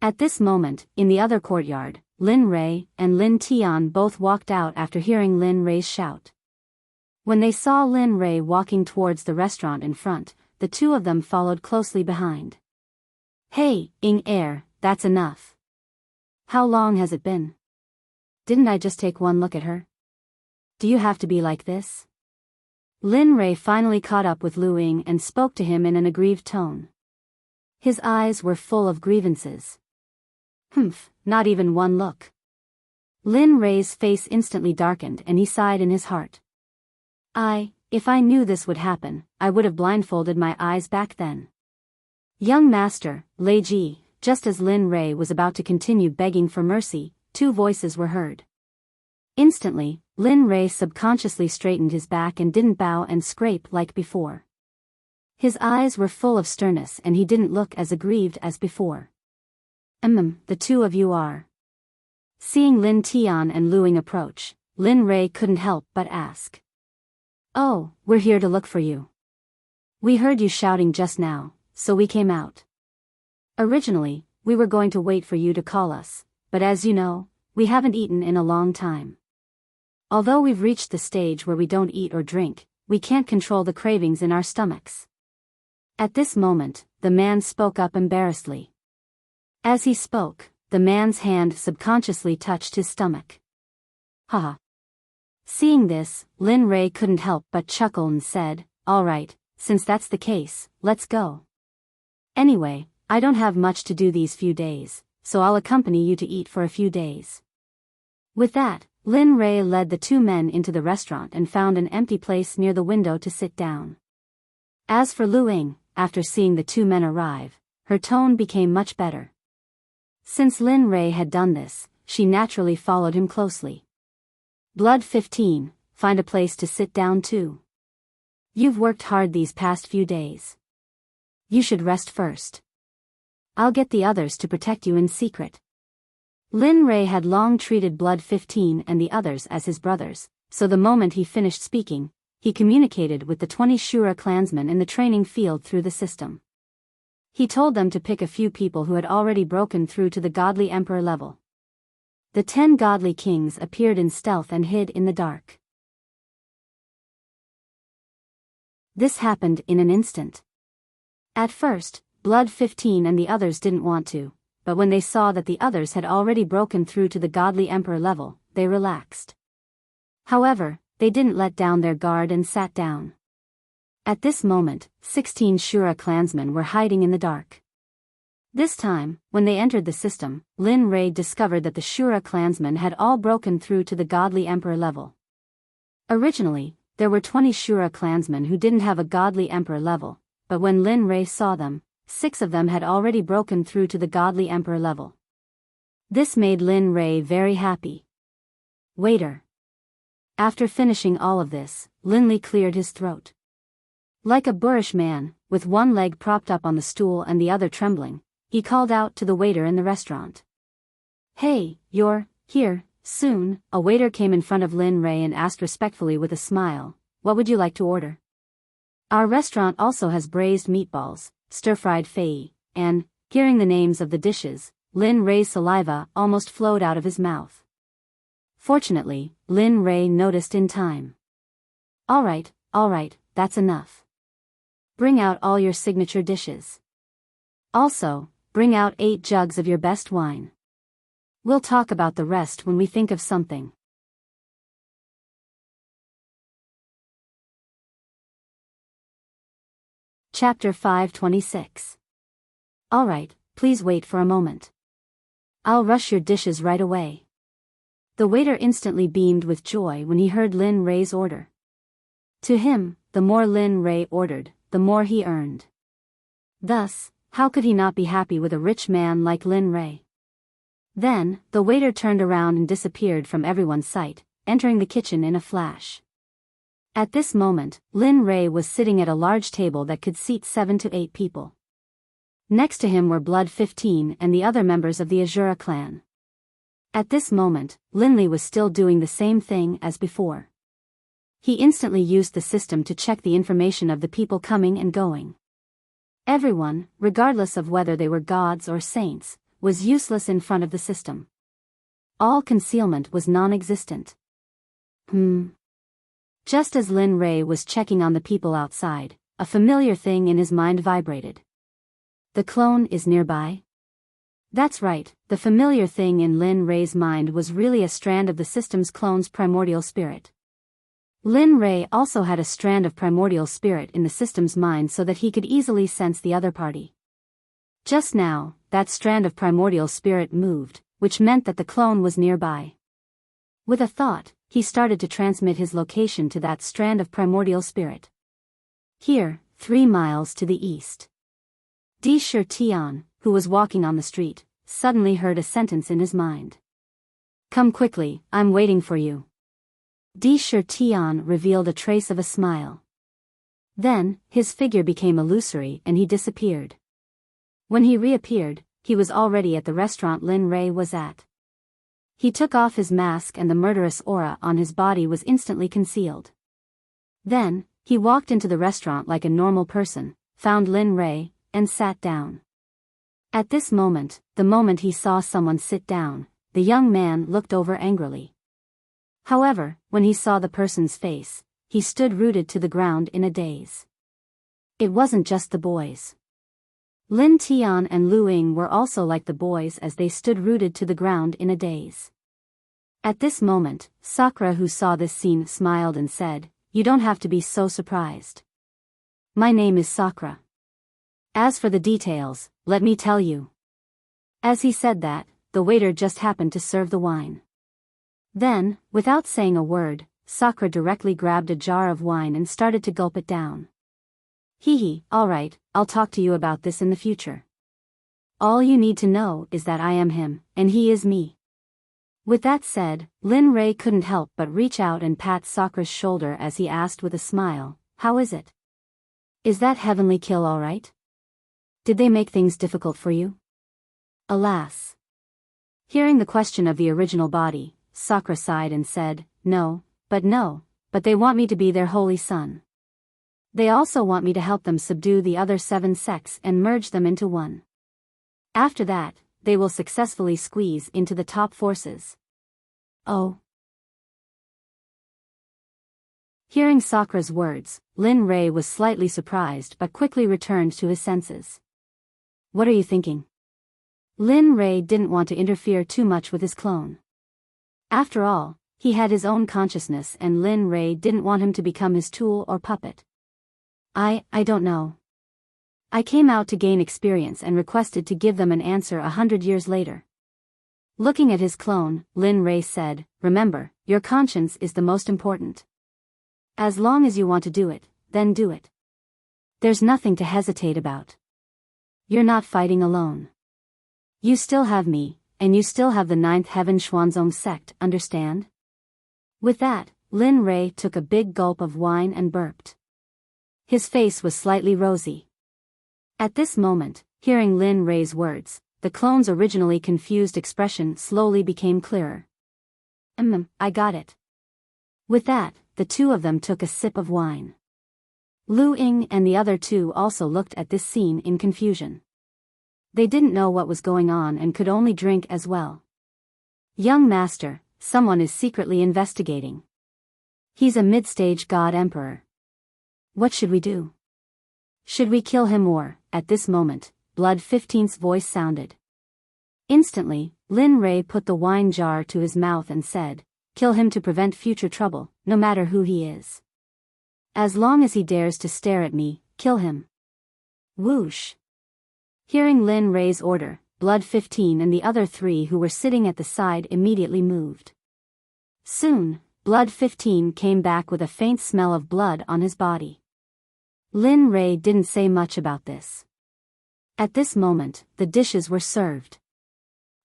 At this moment, in the other courtyard, Lin Rei and Lin Tian both walked out after hearing Lin Rei's shout. When they saw Lin Rei walking towards the restaurant in front, the two of them followed closely behind. Hey, Ying Er, that's enough. How long has it been? Didn't I just take one look at her? Do you have to be like this? Lin Rei finally caught up with Lu Ying and spoke to him in an aggrieved tone. His eyes were full of grievances. Humph, not even one look. Lin Rei's face instantly darkened and he sighed in his heart. If I knew this would happen, I would have blindfolded my eyes back then. Young master, Lei Ji, just as Lin Rei was about to continue begging for mercy, two voices were heard. Instantly, Lin Rei subconsciously straightened his back and didn't bow and scrape like before. His eyes were full of sternness and he didn't look as aggrieved as before. The two of you are. Seeing Lin Tian and Lu Ying approach, Lin Rei couldn't help but ask. Oh, we're here to look for you. We heard you shouting just now, so we came out. Originally, we were going to wait for you to call us, but as you know, we haven't eaten in a long time. Although we've reached the stage where we don't eat or drink, we can't control the cravings in our stomachs. At this moment, the man spoke up embarrassedly. As he spoke, the man's hand subconsciously touched his stomach. Haha. Seeing this, Lin Rei couldn't help but chuckle and said, all right, since that's the case, let's go. Anyway, I don't have much to do these few days, so I'll accompany you to eat for a few days. With that, Lin Rei led the two men into the restaurant and found an empty place near the window to sit down. As for Lu Ying, after seeing the two men arrive, her tone became much better. Since Lin Rei had done this, she naturally followed him closely. Blood 15, find a place to sit down too. You've worked hard these past few days. You should rest first. I'll get the others to protect you in secret. Lin Rei had long treated Blood 15 and the others as his brothers, so the moment he finished speaking, he communicated with the 20 Shura clansmen in the training field through the system. He told them to pick a few people who had already broken through to the godly emperor level. The 10 godly kings appeared in stealth and hid in the dark. This happened in an instant. At first, Blood 15 and the others didn't want to, but when they saw that the others had already broken through to the godly emperor level, they relaxed. However, they didn't let down their guard and sat down. At this moment, 16 Shura clansmen were hiding in the dark. This time, when they entered the system, Lin Rei discovered that the Shura clansmen had all broken through to the godly emperor level. Originally, there were 20 Shura clansmen who didn't have a godly emperor level, but when Lin Rei saw them, 6 of them had already broken through to the godly emperor level. This made Lin Rei very happy. Waiter. After finishing all of this, Lin Li cleared his throat. Like a boorish man, with one leg propped up on the stool and the other trembling, he called out to the waiter in the restaurant. Hey, you're here, soon. A waiter came in front of Lin Rei and asked respectfully with a smile, what would you like to order? Our restaurant also has braised meatballs, stir-fried fei, and, hearing the names of the dishes, Lin Rei's saliva almost flowed out of his mouth. Fortunately, Lin Rei noticed in time. All right, that's enough. Bring out all your signature dishes. Also, bring out 8 jugs of your best wine. We'll talk about the rest when we think of something. Chapter 526. All right, please wait for a moment. I'll rush your dishes right away. The waiter instantly beamed with joy when he heard Lin Rei's order. To him, the more Lin Rei ordered, the more he earned. Thus, how could he not be happy with a rich man like Lin Rei? Then, the waiter turned around and disappeared from everyone's sight, entering the kitchen in a flash. At this moment, Lin Rei was sitting at a large table that could seat 7 to 8 people. Next to him were Blood 15 and the other members of the Azura clan. At this moment, Lin Li was still doing the same thing as before. He instantly used the system to check the information of the people coming and going. Everyone, regardless of whether they were gods or saints, was useless in front of the system. All concealment was non-existent. Just as Lin Rei was checking on the people outside, a familiar thing in his mind vibrated. The clone is nearby? That's right, the familiar thing in Lin Rei's mind was really a strand of the system's clone's primordial spirit. Lin Rei also had a strand of primordial spirit in the system's mind so that he could easily sense the other party. Just now, that strand of primordial spirit moved, which meant that the clone was nearby. With a thought, he started to transmit his location to that strand of primordial spirit. Here, 3 miles to the east. Di Shi Tian, who was walking on the street, suddenly heard a sentence in his mind. Come quickly, I'm waiting for you. Di Shi Tian revealed a trace of a smile. Then, his figure became illusory and he disappeared. When he reappeared, he was already at the restaurant Lin Rei was at. He took off his mask and the murderous aura on his body was instantly concealed. Then, he walked into the restaurant like a normal person, found Lin Rei, and sat down. At this moment, the moment he saw someone sit down, the young man looked over angrily. However, when he saw the person's face, he stood rooted to the ground in a daze. It wasn't just the boys. Lin Tian and Lu Ying were also like the boys as they stood rooted to the ground in a daze. At this moment, Sakura, who saw this scene, smiled and said, "You don't have to be so surprised. My name is Sakura. As for the details, let me tell you." As he said that, the waiter just happened to serve the wine. Then, without saying a word, Sakura directly grabbed a jar of wine and started to gulp it down. Alright, I'll talk to you about this in the future. All you need to know is that I am him, and he is me. With that said, Lin Rei couldn't help but reach out and pat Sakura's shoulder as he asked with a smile, how is it? Is that heavenly kill all right? Did they make things difficult for you? Alas. Hearing the question of the original body, Sakura sighed and said, no, but they want me to be their holy son. They also want me to help them subdue the other 7 sects and merge them into one. After that, they will successfully squeeze into the top forces. Oh. Hearing Sakura's words, Lin Rei was slightly surprised but quickly returned to his senses. What are you thinking? Lin Rei didn't want to interfere too much with his clone. After all, he had his own consciousness and Lin Rei didn't want him to become his tool or puppet. I don't know. I came out to gain experience and requested to give them an answer 100 years later. Looking at his clone, Lin Rei said, remember, your conscience is the most important. As long as you want to do it, then do it. There's nothing to hesitate about. You're not fighting alone. You still have me, and you still have the 9th Heaven Xuanzong sect, understand? With that, Lin Rei took a big gulp of wine and burped. His face was slightly rosy. At this moment, hearing Lin Rei's words, the clone's originally confused expression slowly became clearer. I got it. With that, the two of them took a sip of wine. Lu Ying and the other two also looked at this scene in confusion. They didn't know what was going on and could only drink as well. Young master, someone is secretly investigating. He's a mid-stage god emperor. What should we do? Should we kill him or, at this moment, Blood 15's voice sounded. Instantly, Lin Rei put the wine jar to his mouth and said, kill him to prevent future trouble, no matter who he is. As long as he dares to stare at me, kill him. Whoosh. Hearing Lin Rei's order, Blood 15 and the other 3 who were sitting at the side immediately moved. Soon, Blood 15 came back with a faint smell of blood on his body. Lin Rei didn't say much about this. At this moment, the dishes were served.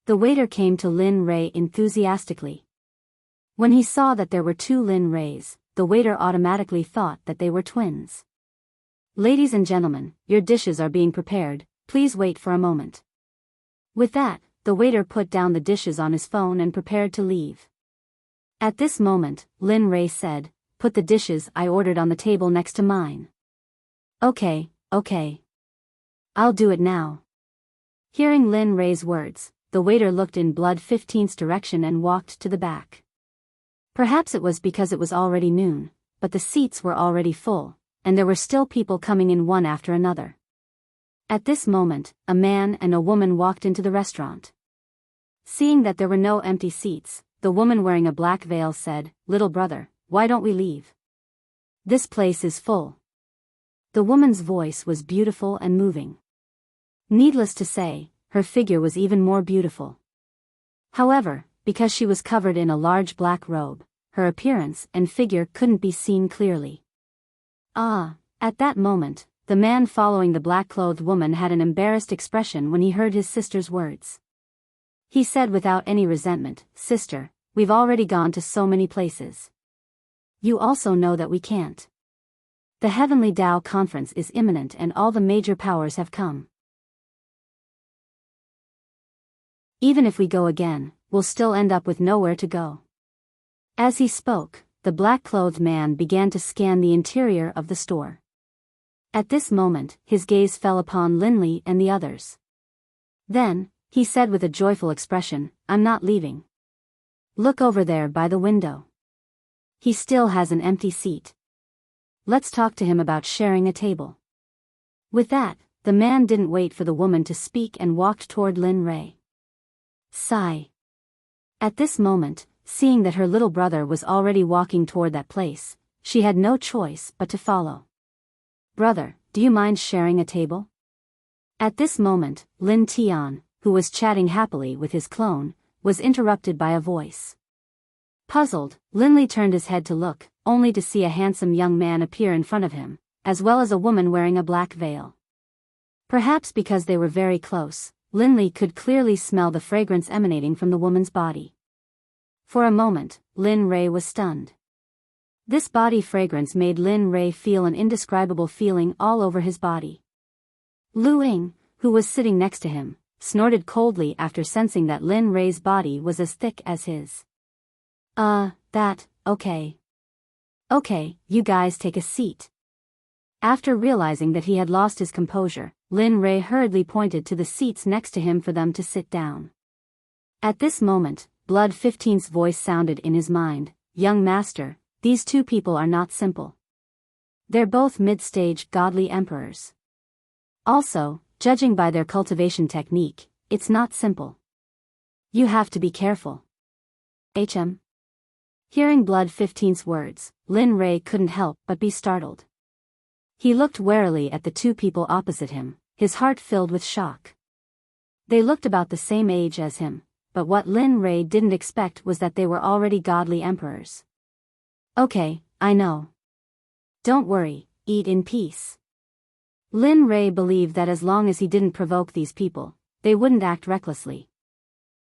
The waiter came to Lin Rei enthusiastically. When he saw that there were 2 Lin Reis, the waiter automatically thought that they were twins. Ladies and gentlemen, your dishes are being prepared, please wait for a moment. With that, the waiter put down the dishes on his phone and prepared to leave. At this moment, Lin Rei said, put the dishes I ordered on the table next to mine. Okay. I'll do it now. Hearing Lin Rei's words, the waiter looked in Blood 15's direction and walked to the back. Perhaps it was because it was already noon, but the seats were already full, and there were still people coming in one after another. At this moment, a man and a woman walked into the restaurant. Seeing that there were no empty seats, the woman wearing a black veil said, little brother, why don't we leave? This place is full. The woman's voice was beautiful and moving. Needless to say, her figure was even more beautiful. However, because she was covered in a large black robe, her appearance and figure couldn't be seen clearly. At that moment, the man following the black-clothed woman had an embarrassed expression when he heard his sister's words. He said without any resentment, sister, we've already gone to so many places. You also know that we can't. The Heavenly Tao Conference is imminent and all the major powers have come. Even if we go again, we'll still end up with nowhere to go. As he spoke, the black-clothed man began to scan the interior of the store. At this moment, his gaze fell upon Linley and the others. Then, he said with a joyful expression, I'm not leaving. Look over there by the window. He still has an empty seat. Let's talk to him about sharing a table. With that, the man didn't wait for the woman to speak and walked toward Lin Rei. Sigh. At this moment, seeing that her little brother was already walking toward that place, she had no choice but to follow. Brother, do you mind sharing a table? At this moment, Lin Tian, who was chatting happily with his clone, was interrupted by a voice. Puzzled, Linley turned his head to look, only to see a handsome young man appear in front of him, as well as a woman wearing a black veil. Perhaps because they were very close, Linley could clearly smell the fragrance emanating from the woman's body. For a moment, Lin Rei was stunned. This body fragrance made Lin Rei feel an indescribable feeling all over his body. Lu Ying, who was sitting next to him, snorted coldly after sensing that Lin Rei's body was as thick as his. Okay. Okay, you guys take a seat. After realizing that he had lost his composure, Lin Rei hurriedly pointed to the seats next to him for them to sit down. At this moment, Blood 15's voice sounded in his mind, "Young master, these two people are not simple. They're both mid-stage godly emperors. Also, judging by their cultivation technique, it's not simple. You have to be careful." Hearing Blood 15's words, Lin Rei couldn't help but be startled. He looked warily at the two people opposite him, his heart filled with shock. They looked about the same age as him, but what Lin Rei didn't expect was that they were already godly emperors. "Okay, I know. Don't worry, eat in peace." Lin Rei believed that as long as he didn't provoke these people, they wouldn't act recklessly.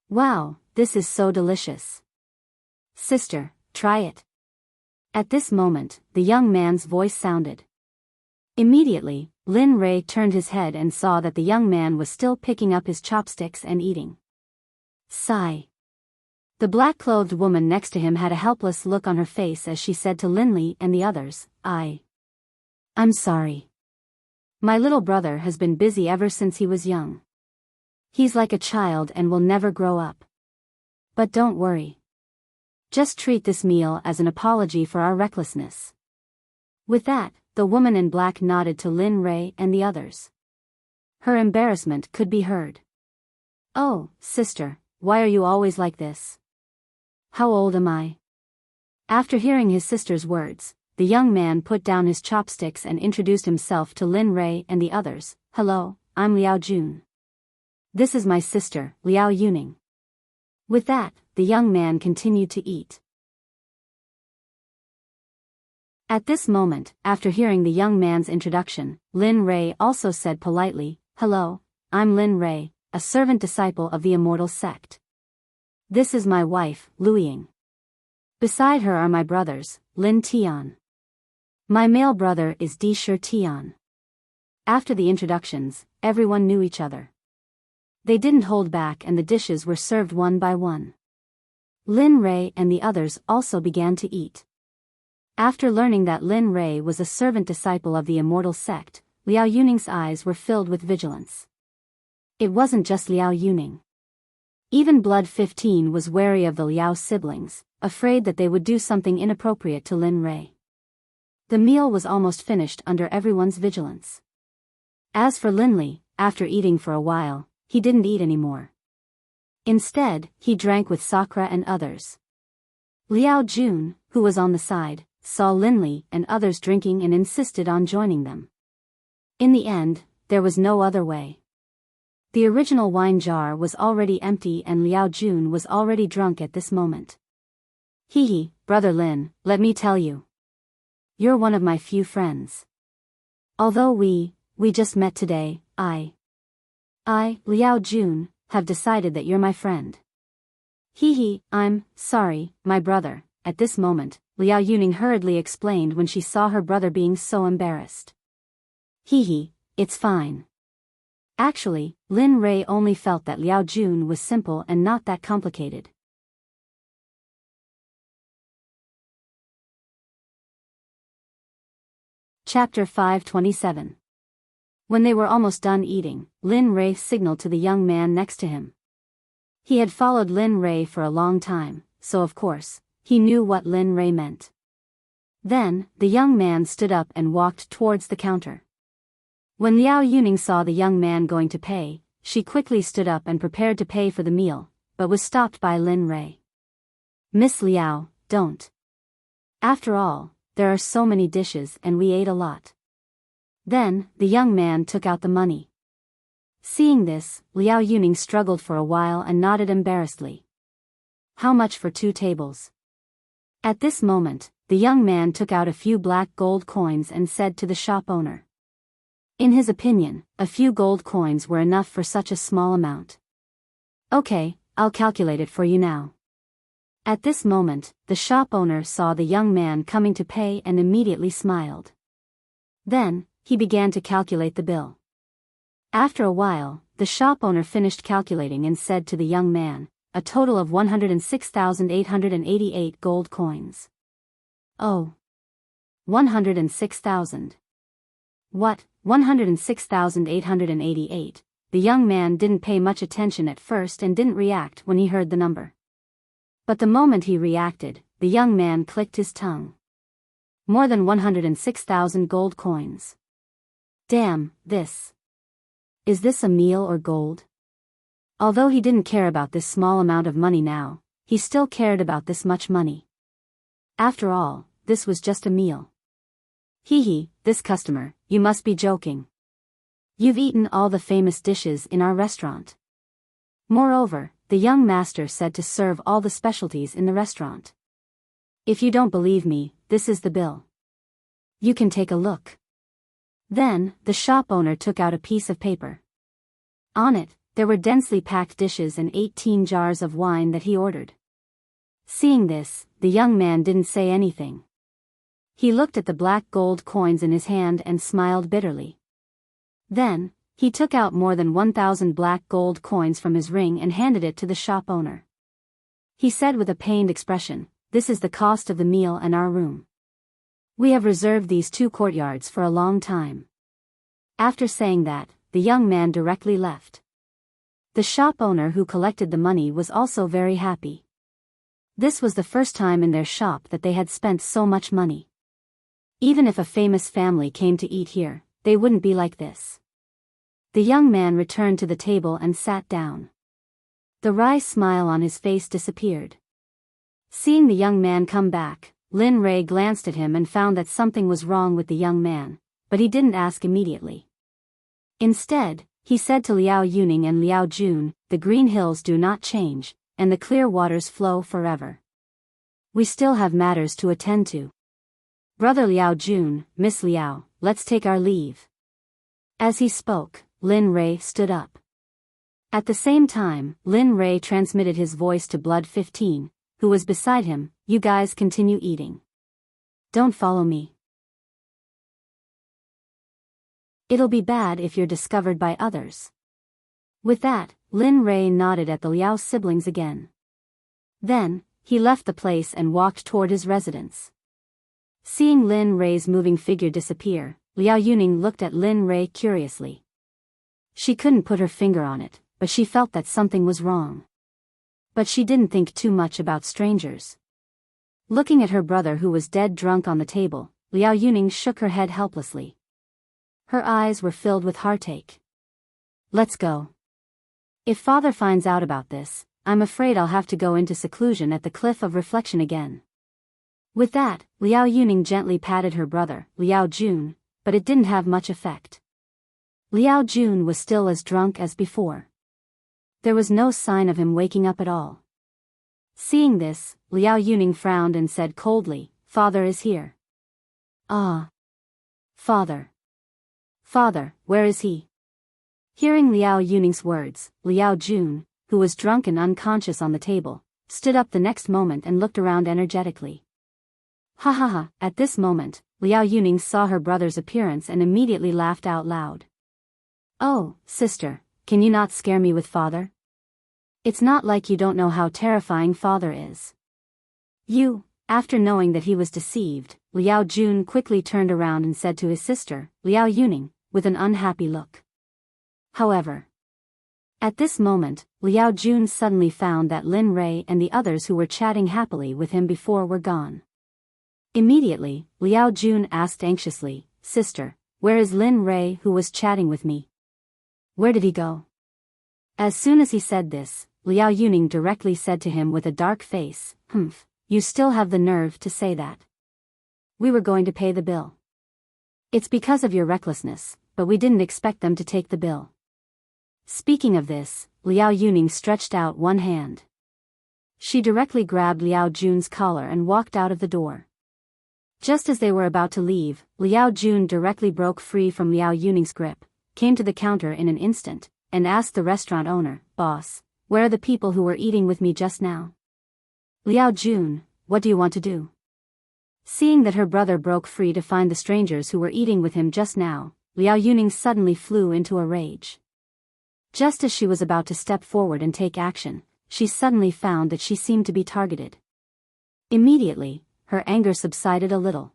"Wow, this is so delicious. Sister, try it." At this moment, the young man's voice sounded. Immediately, Lin Rei turned his head and saw that the young man was still picking up his chopsticks and eating. Sigh. The black-clothed woman next to him had a helpless look on her face as she said to Linley and the others, I'm sorry. My little brother has been busy ever since he was young. He's like a child and will never grow up. But don't worry. Just treat this meal as an apology for our recklessness." With that, the woman in black nodded to Lin Rei and the others. Her embarrassment could be heard. "Oh, sister, why are you always like this? How old am I?" After hearing his sister's words, the young man put down his chopsticks and introduced himself to Lin Rei and the others. "Hello, I'm Liao Jun. This is my sister, Liao Yuning." With that, the young man continued to eat. At this moment, after hearing the young man's introduction, Lin Rei also said politely, "Hello, I'm Lin Rei, a servant disciple of the Immortal Sect. This is my wife, Lu Ying. Beside her are my brothers, Lin Tian. My male brother is Di Shi Tian." After the introductions, everyone knew each other. They didn't hold back and the dishes were served one by one. Lin Rei and the others also began to eat. After learning that Lin Rei was a servant disciple of the Immortal Sect, Liao Yuning's eyes were filled with vigilance. It wasn't just Liao Yuning. Even Blood 15 was wary of the Liao siblings, afraid that they would do something inappropriate to Lin Rei. The meal was almost finished under everyone's vigilance. As for Linley, after eating for a while, he didn't eat anymore. Instead, he drank with Sakura and others. Liao Jun, who was on the side, saw Linley and others drinking and insisted on joining them. In the end, there was no other way. The original wine jar was already empty and Liao Jun was already drunk at this moment. Brother Lin, let me tell you. You're one of my few friends. Although we just met today, I, Liao Jun, have decided that you're my friend. I'm sorry, my brother." At this moment, Liao Yuning hurriedly explained when she saw her brother being so embarrassed. It's fine. Actually, Lin Rei only felt that Liao Jun was simple and not that complicated. Chapter 527. When they were almost done eating, Lin Rei signaled to the young man next to him. He had followed Lin Rei for a long time, so of course, he knew what Lin Rei meant. Then, the young man stood up and walked towards the counter. When Liao Yuning saw the young man going to pay, she quickly stood up and prepared to pay for the meal, but was stopped by Lin Rei. "Miss Liao, don't. After all, there are so many dishes and we ate a lot." Then, the young man took out the money. Seeing this, Liao Yuning struggled for a while and nodded embarrassedly. "How much for 2 tables?" At this moment, the young man took out a few black gold coins and said to the shop owner. In his opinion, a few gold coins were enough for such a small amount. "Okay, I'll calculate it for you now." At this moment, the shop owner saw the young man coming to pay and immediately smiled. Then, he began to calculate the bill. After a while, the shop owner finished calculating and said to the young man, a total of 106,888 gold coins. Oh. 106,000. What, 106,888? The young man didn't pay much attention at first and didn't react when he heard the number. But the moment he reacted, the young man clicked his tongue. More than 106,000 gold coins. Damn, this. Is this a meal or gold? Although he didn't care about this small amount of money now, he still cared about this much money. After all, this was just a meal. Hee, this customer, you must be joking. You've eaten all the famous dishes in our restaurant. Moreover, the young master said to serve all the specialties in the restaurant. If you don't believe me, this is the bill. You can take a look. Then, the shop owner took out a piece of paper. On it, there were densely packed dishes and 18 jars of wine that he ordered. Seeing this, the young man didn't say anything. He looked at the black gold coins in his hand and smiled bitterly. Then, he took out more than 1,000 black gold coins from his ring and handed it to the shop owner. He said with a pained expression, "This is the cost of the meal and our room. We have reserved these 2 courtyards for a long time." After saying that, the young man directly left. The shop owner who collected the money was also very happy. This was the first time in their shop that they had spent so much money. Even if a famous family came to eat here, they wouldn't be like this. The young man returned to the table and sat down. The wry smile on his face disappeared. Seeing the young man come back, Lin Rei glanced at him and found that something was wrong with the young man, but he didn't ask immediately. Instead, he said to Liao Yuning and Liao Jun, "The green hills do not change, and the clear waters flow forever. We still have matters to attend to. Brother Liao Jun, Miss Liao, let's take our leave." As he spoke, Lin Rei stood up. At the same time, Lin Rei transmitted his voice to Blood 15, who was beside him, "You guys continue eating. Don't follow me. It'll be bad if you're discovered by others." With that, Lin Rei nodded at the Liao siblings again. Then, he left the place and walked toward his residence. Seeing Lin Rei's moving figure disappear, Liao Yuning looked at Lin Rei curiously. She couldn't put her finger on it, but she felt that something was wrong. But she didn't think too much about strangers. Looking at her brother who was dead drunk on the table, Liao Yuning shook her head helplessly. Her eyes were filled with heartache. "Let's go. If father finds out about this, I'm afraid I'll have to go into seclusion at the Cliff of Reflection again." With that, Liao Yuning gently patted her brother, Liao Jun, but it didn't have much effect. Liao Jun was still as drunk as before. There was no sign of him waking up at all. Seeing this, Liao Yuning frowned and said coldly, "Father is here." "Ah. Father. Father, where is he?" Hearing Liao Yuning's words, Liao Jun, who was drunk and unconscious on the table, stood up the next moment and looked around energetically. Ha ha ha! At this moment, Liao Yuning saw her brother's appearance and immediately laughed out loud. "Oh, sister, can you not scare me with father? It's not like you don't know how terrifying father is." After knowing that he was deceived, Liao Jun quickly turned around and said to his sister, Liao Yuning, with an unhappy look. However, at this moment, Liao Jun suddenly found that Lin Rei and the others who were chatting happily with him before were gone. Immediately, Liao Jun asked anxiously, "Sister, where is Lin Rei who was chatting with me? Where did he go?" As soon as he said this, Liao Yuning directly said to him with a dark face, "Humph, you still have the nerve to say that. We were going to pay the bill. It's because of your recklessness, but we didn't expect them to take the bill." Speaking of this, Liao Yuning stretched out one hand. She directly grabbed Liao Jun's collar and walked out of the door. Just as they were about to leave, Liao Jun directly broke free from Liao Yuning's grip, came to the counter in an instant, and asked the restaurant owner, "Boss, where are the people who were eating with me just now?" Liao Jun, what do you want to do? Seeing that her brother broke free to find the strangers who were eating with him just now, Liao Yuning suddenly flew into a rage. Just as she was about to step forward and take action, she suddenly found that she seemed to be targeted. Immediately, her anger subsided a little.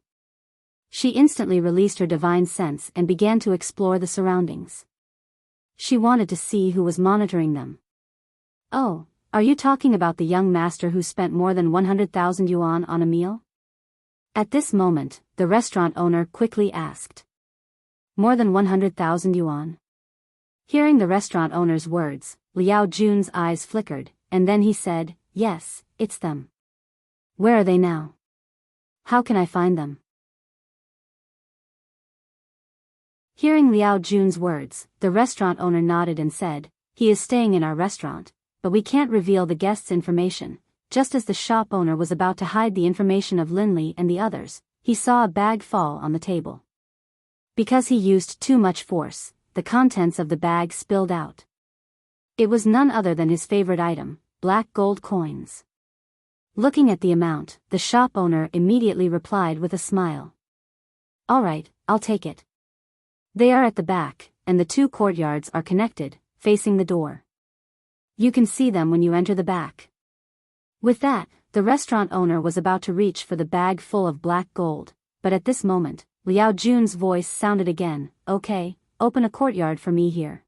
She instantly released her divine sense and began to explore the surroundings. She wanted to see who was monitoring them. Oh, are you talking about the young master who spent more than 100,000 yuan on a meal? At this moment, the restaurant owner quickly asked. More than 100,000 yuan? Hearing the restaurant owner's words, Liao Jun's eyes flickered, and then he said, yes, it's them. Where are they now? How can I find them? Hearing Liao Jun's words, the restaurant owner nodded and said, he is staying in our restaurant, but we can't reveal the guest's information. Just as the shop owner was about to hide the information of Linli and the others, he saw a bag fall on the table. Because he used too much force, the contents of the bag spilled out. It was none other than his favorite item, black gold coins. Looking at the amount, the shop owner immediately replied with a smile. All right, I'll take it. They are at the back, and the two courtyards are connected, facing the door. You can see them when you enter the back. With that, the restaurant owner was about to reach for the bag full of black gold, but at this moment, Liao Jun's voice sounded again, okay, open a courtyard for me here.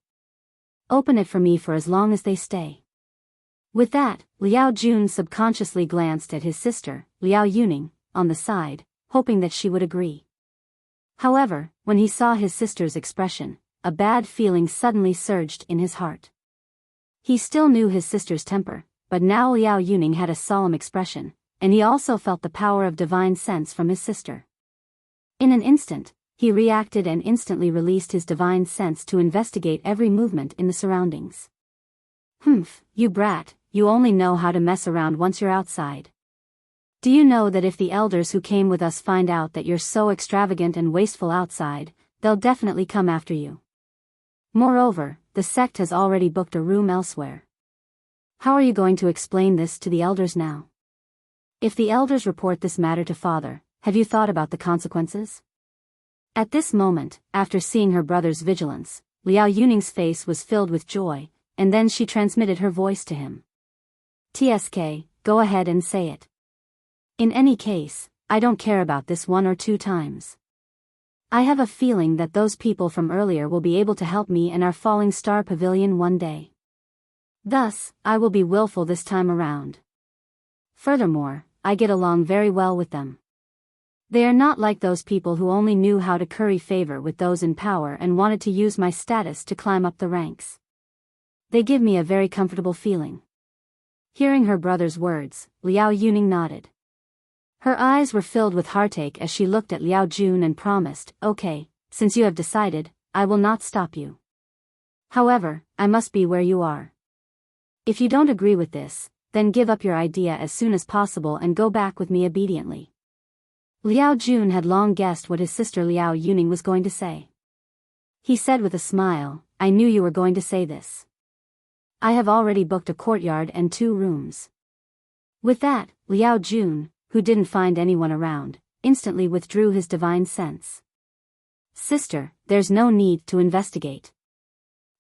Open it for me for as long as they stay. With that, Liao Jun subconsciously glanced at his sister, Liao Yuning, on the side, hoping that she would agree. However, when he saw his sister's expression, a bad feeling suddenly surged in his heart. He still knew his sister's temper, but now Liao Yuning had a solemn expression, and he also felt the power of divine sense from his sister. In an instant, he reacted and instantly released his divine sense to investigate every movement in the surroundings. Humph, you brat, you only know how to mess around once you're outside. Do you know that if the elders who came with us find out that you're so extravagant and wasteful outside, they'll definitely come after you. Moreover, the sect has already booked a room elsewhere. How are you going to explain this to the elders now? If the elders report this matter to father, have you thought about the consequences? At this moment, after seeing her brother's vigilance, Liao Yuning's face was filled with joy, and then she transmitted her voice to him. TSK, go ahead and say it. In any case, I don't care about this 1 or 2 times. I have a feeling that those people from earlier will be able to help me in our Falling Star Pavilion one day. Thus, I will be willful this time around. Furthermore, I get along very well with them. They are not like those people who only knew how to curry favor with those in power and wanted to use my status to climb up the ranks. They give me a very comfortable feeling. Hearing her brother's words, Liao Yuning nodded. Her eyes were filled with heartache as she looked at Liao Jun and promised, okay, since you have decided, I will not stop you. However, I must be where you are. If you don't agree with this, then give up your idea as soon as possible and go back with me obediently. Liao Jun had long guessed what his sister Liao Yuning was going to say. He said with a smile, I knew you were going to say this. I have already booked a courtyard and 2 rooms. With that, Liao Jun, who didn't find anyone around, instantly withdrew his divine sense. Sister, there's no need to investigate.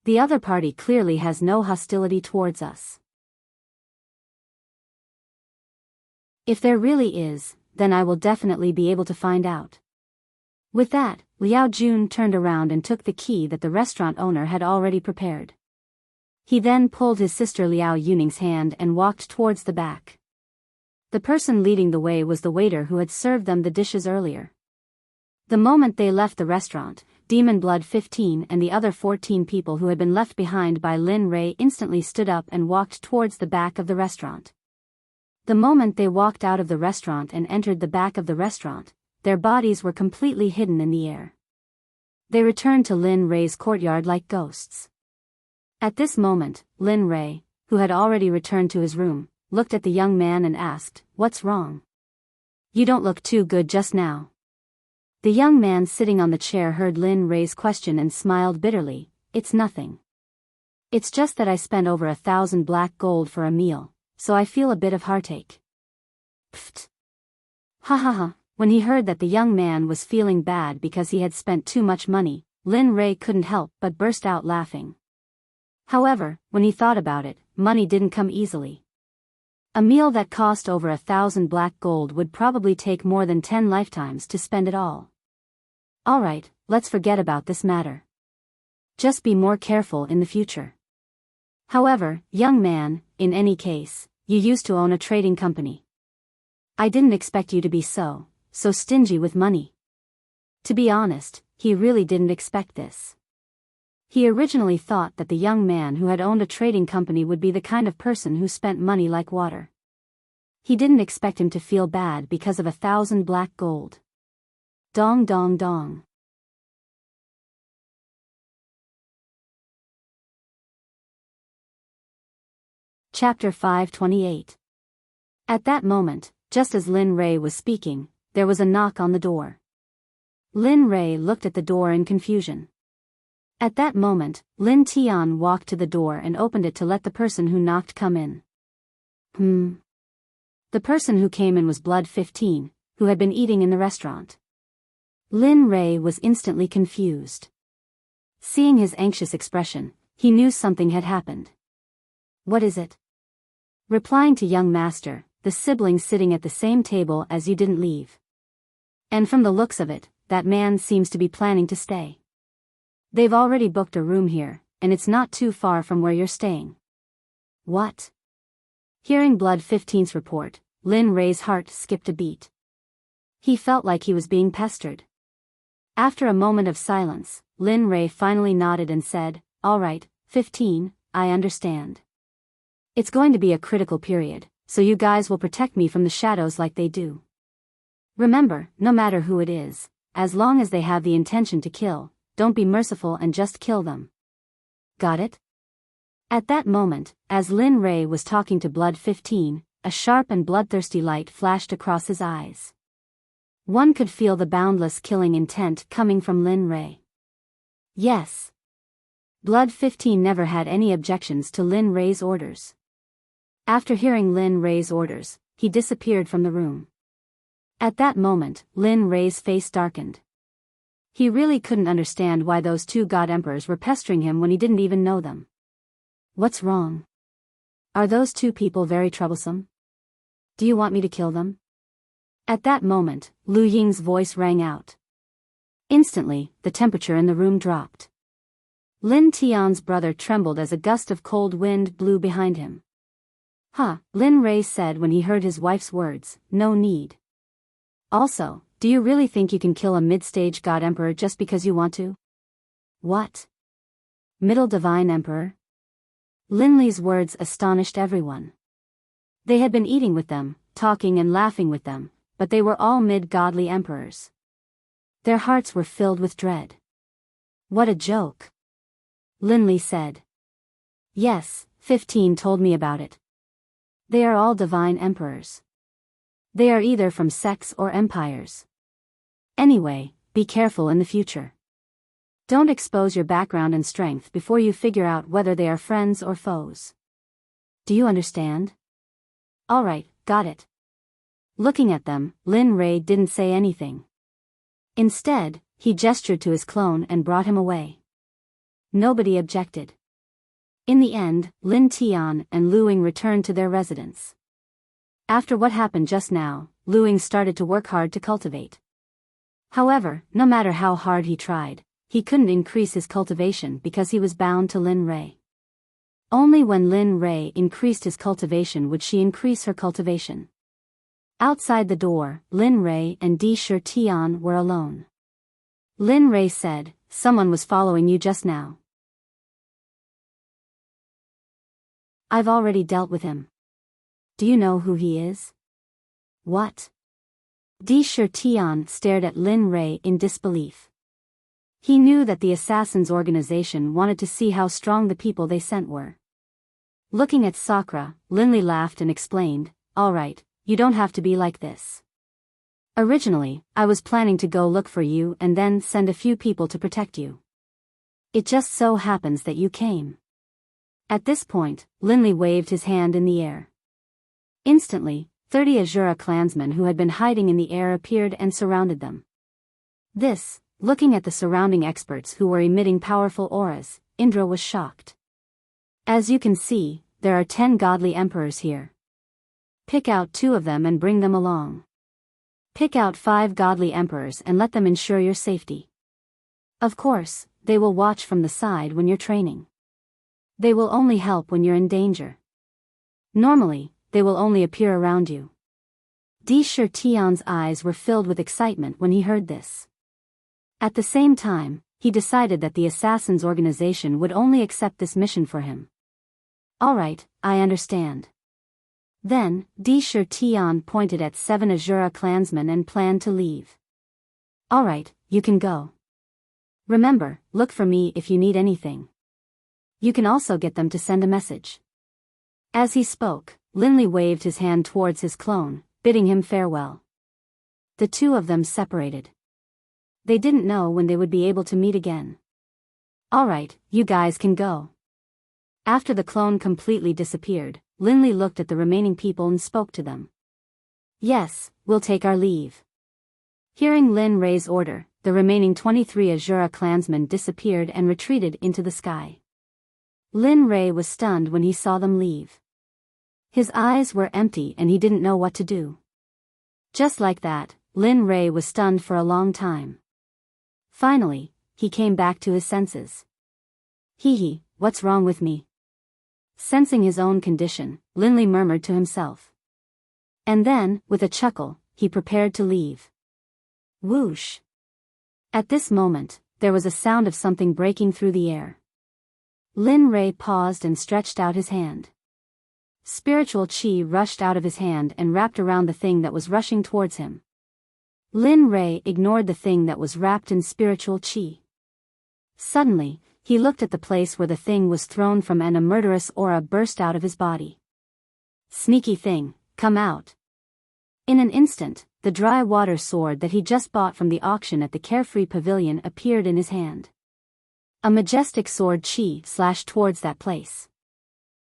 The other party clearly has no hostility towards us. If there really is, then I will definitely be able to find out. With that, Liao Jun turned around and took the key that the restaurant owner had already prepared. He then pulled his sister Liao Yuning's hand and walked towards the back. The person leading the way was the waiter who had served them the dishes earlier. The moment they left the restaurant, Demon Blood 15 and the other 14 people who had been left behind by Lin Ray instantly stood up and walked towards the back of the restaurant. The moment they walked out of the restaurant and entered the back of the restaurant, their bodies were completely hidden in the air. They returned to Lin Ray's courtyard like ghosts. At this moment, Lin Ray, who had already returned to his room, looked at the young man and asked, "What's wrong? You don't look too good just now." The young man sitting on the chair heard Lin Ray's question and smiled bitterly, "It's nothing. It's just that I spent over 1,000 black gold for a meal, so I feel a bit of heartache." Pfft. Ha ha ha. When he heard that the young man was feeling bad because he had spent too much money, Lin Rei couldn't help but burst out laughing. However, when he thought about it, money didn't come easily. A meal that cost over 1,000 black gold would probably take more than 10 lifetimes to spend it all. Alright, let's forget about this matter. Just be more careful in the future. However, young man, in any case, you used to own a trading company. I didn't expect you to be so stingy with money. To be honest, he really didn't expect this. He originally thought that the young man who had owned a trading company would be the kind of person who spent money like water. He didn't expect him to feel bad because of 1,000 black gold. Dong dong dong. Chapter 528. At that moment, just as Lin Rei was speaking, there was a knock on the door. Lin Rei looked at the door in confusion. At that moment, Lin Tian walked to the door and opened it to let the person who knocked come in. The person who came in was Blood 15, who had been eating in the restaurant. Lin Rei was instantly confused. Seeing his anxious expression, he knew something had happened. What is it? Replying to young master, the sibling sitting at the same table as you didn't leave. And from the looks of it, that man seems to be planning to stay. They've already booked a room here, and it's not too far from where you're staying. What? Hearing Blood 15's report, Lin Rei's heart skipped a beat. He felt like he was being pestered. After a moment of silence, Lin Rei finally nodded and said, "All right, 15, I understand. It's going to be a critical period, so you guys will protect me from the shadows like they do. Remember, no matter who it is, as long as they have the intention to kill, don't be merciful and just kill them. Got it?" At that moment, as Lin Rei was talking to Blood 15, a sharp and bloodthirsty light flashed across his eyes. One could feel the boundless killing intent coming from Lin Rei. Yes. Blood 15 never had any objections to Lin Rei's orders. After hearing Lin Rei's orders, he disappeared from the room. At that moment, Lin Rei's face darkened. He really couldn't understand why those two god emperors were pestering him when he didn't even know them. What's wrong? Are those two people very troublesome? Do you want me to kill them? At that moment, Lu Ying's voice rang out. Instantly, the temperature in the room dropped. Lin Tian's brother trembled as a gust of cold wind blew behind him. Lin Rei said when he heard his wife's words, "No need." Also, do you really think you can kill a mid-stage god emperor just because you want to? What? Middle divine emperor? Lin Li's words astonished everyone. They had been eating with them, talking and laughing with them, but they were all mid-godly emperors. Their hearts were filled with dread. What a joke. Lin Li said. Yes, 15 told me about it. They are all divine emperors. They are either from sects or empires. Anyway, be careful in the future. Don't expose your background and strength before you figure out whether they are friends or foes. Do you understand? Alright, got it. Looking at them, Lin Rei didn't say anything. Instead, he gestured to his clone and brought him away. Nobody objected. In the end, Lin Tian and Lu Ying returned to their residence. After what happened just now, Lu Ying started to work hard to cultivate. However, no matter how hard he tried, he couldn't increase his cultivation because he was bound to Lin Rei. Only when Lin Rei increased his cultivation would she increase her cultivation. Outside the door, Lin Rei and Di Shi Tian were alone. Lin Rei said, "Someone was following you just now." "I've already dealt with him. Do you know who he is?" "What?" Di Shi Tian stared at Lin Rei in disbelief. He knew that the assassins' organization wanted to see how strong the people they sent were. Looking at Sakura, Lin Li laughed and explained, "Alright, you don't have to be like this. Originally, I was planning to go look for you and then send a few people to protect you. It just so happens that you came." At this point, Lin Li waved his hand in the air. Instantly, 30 Azura clansmen who had been hiding in the air appeared and surrounded them. This, looking at the surrounding experts who were emitting powerful auras, Indra was shocked. As you can see, there are 10 godly emperors here. Pick out 2 of them and bring them along. Pick out 5 godly emperors and let them ensure your safety. Of course, they will watch from the side when you're training. They will only help when you're in danger. Normally, they will only appear around you. Di Tian's eyes were filled with excitement when he heard this. At the same time, he decided that the Assassins organization would only accept this mission for him. Alright, I understand. Then, Di Tian pointed at 7 Azura clansmen and planned to leave. Alright, you can go. Remember, look for me if you need anything. You can also get them to send a message. As he spoke, Linley waved his hand towards his clone, bidding him farewell. The 2 of them separated. They didn't know when they would be able to meet again. Alright, you guys can go. After the clone completely disappeared, Linley looked at the remaining people and spoke to them. Yes, we'll take our leave. Hearing Lin Rei's order, the remaining 23 Azura clansmen disappeared and retreated into the sky. Lin Rei was stunned when he saw them leave. His eyes were empty and he didn't know what to do. Just like that, Lin Rei was stunned for a long time. Finally, he came back to his senses. Hee, what's wrong with me? Sensing his own condition, Linley murmured to himself. And then, with a chuckle, he prepared to leave. Whoosh! At this moment, there was a sound of something breaking through the air. Lin Rei paused and stretched out his hand. Spiritual chi rushed out of his hand and wrapped around the thing that was rushing towards him. Lin Rei ignored the thing that was wrapped in spiritual chi. Suddenly, he looked at the place where the thing was thrown from and a murderous aura burst out of his body. Sneaky thing, come out. In an instant, the dry water sword that he just bought from the auction at the Carefree Pavilion appeared in his hand. A majestic sword chi slashed towards that place.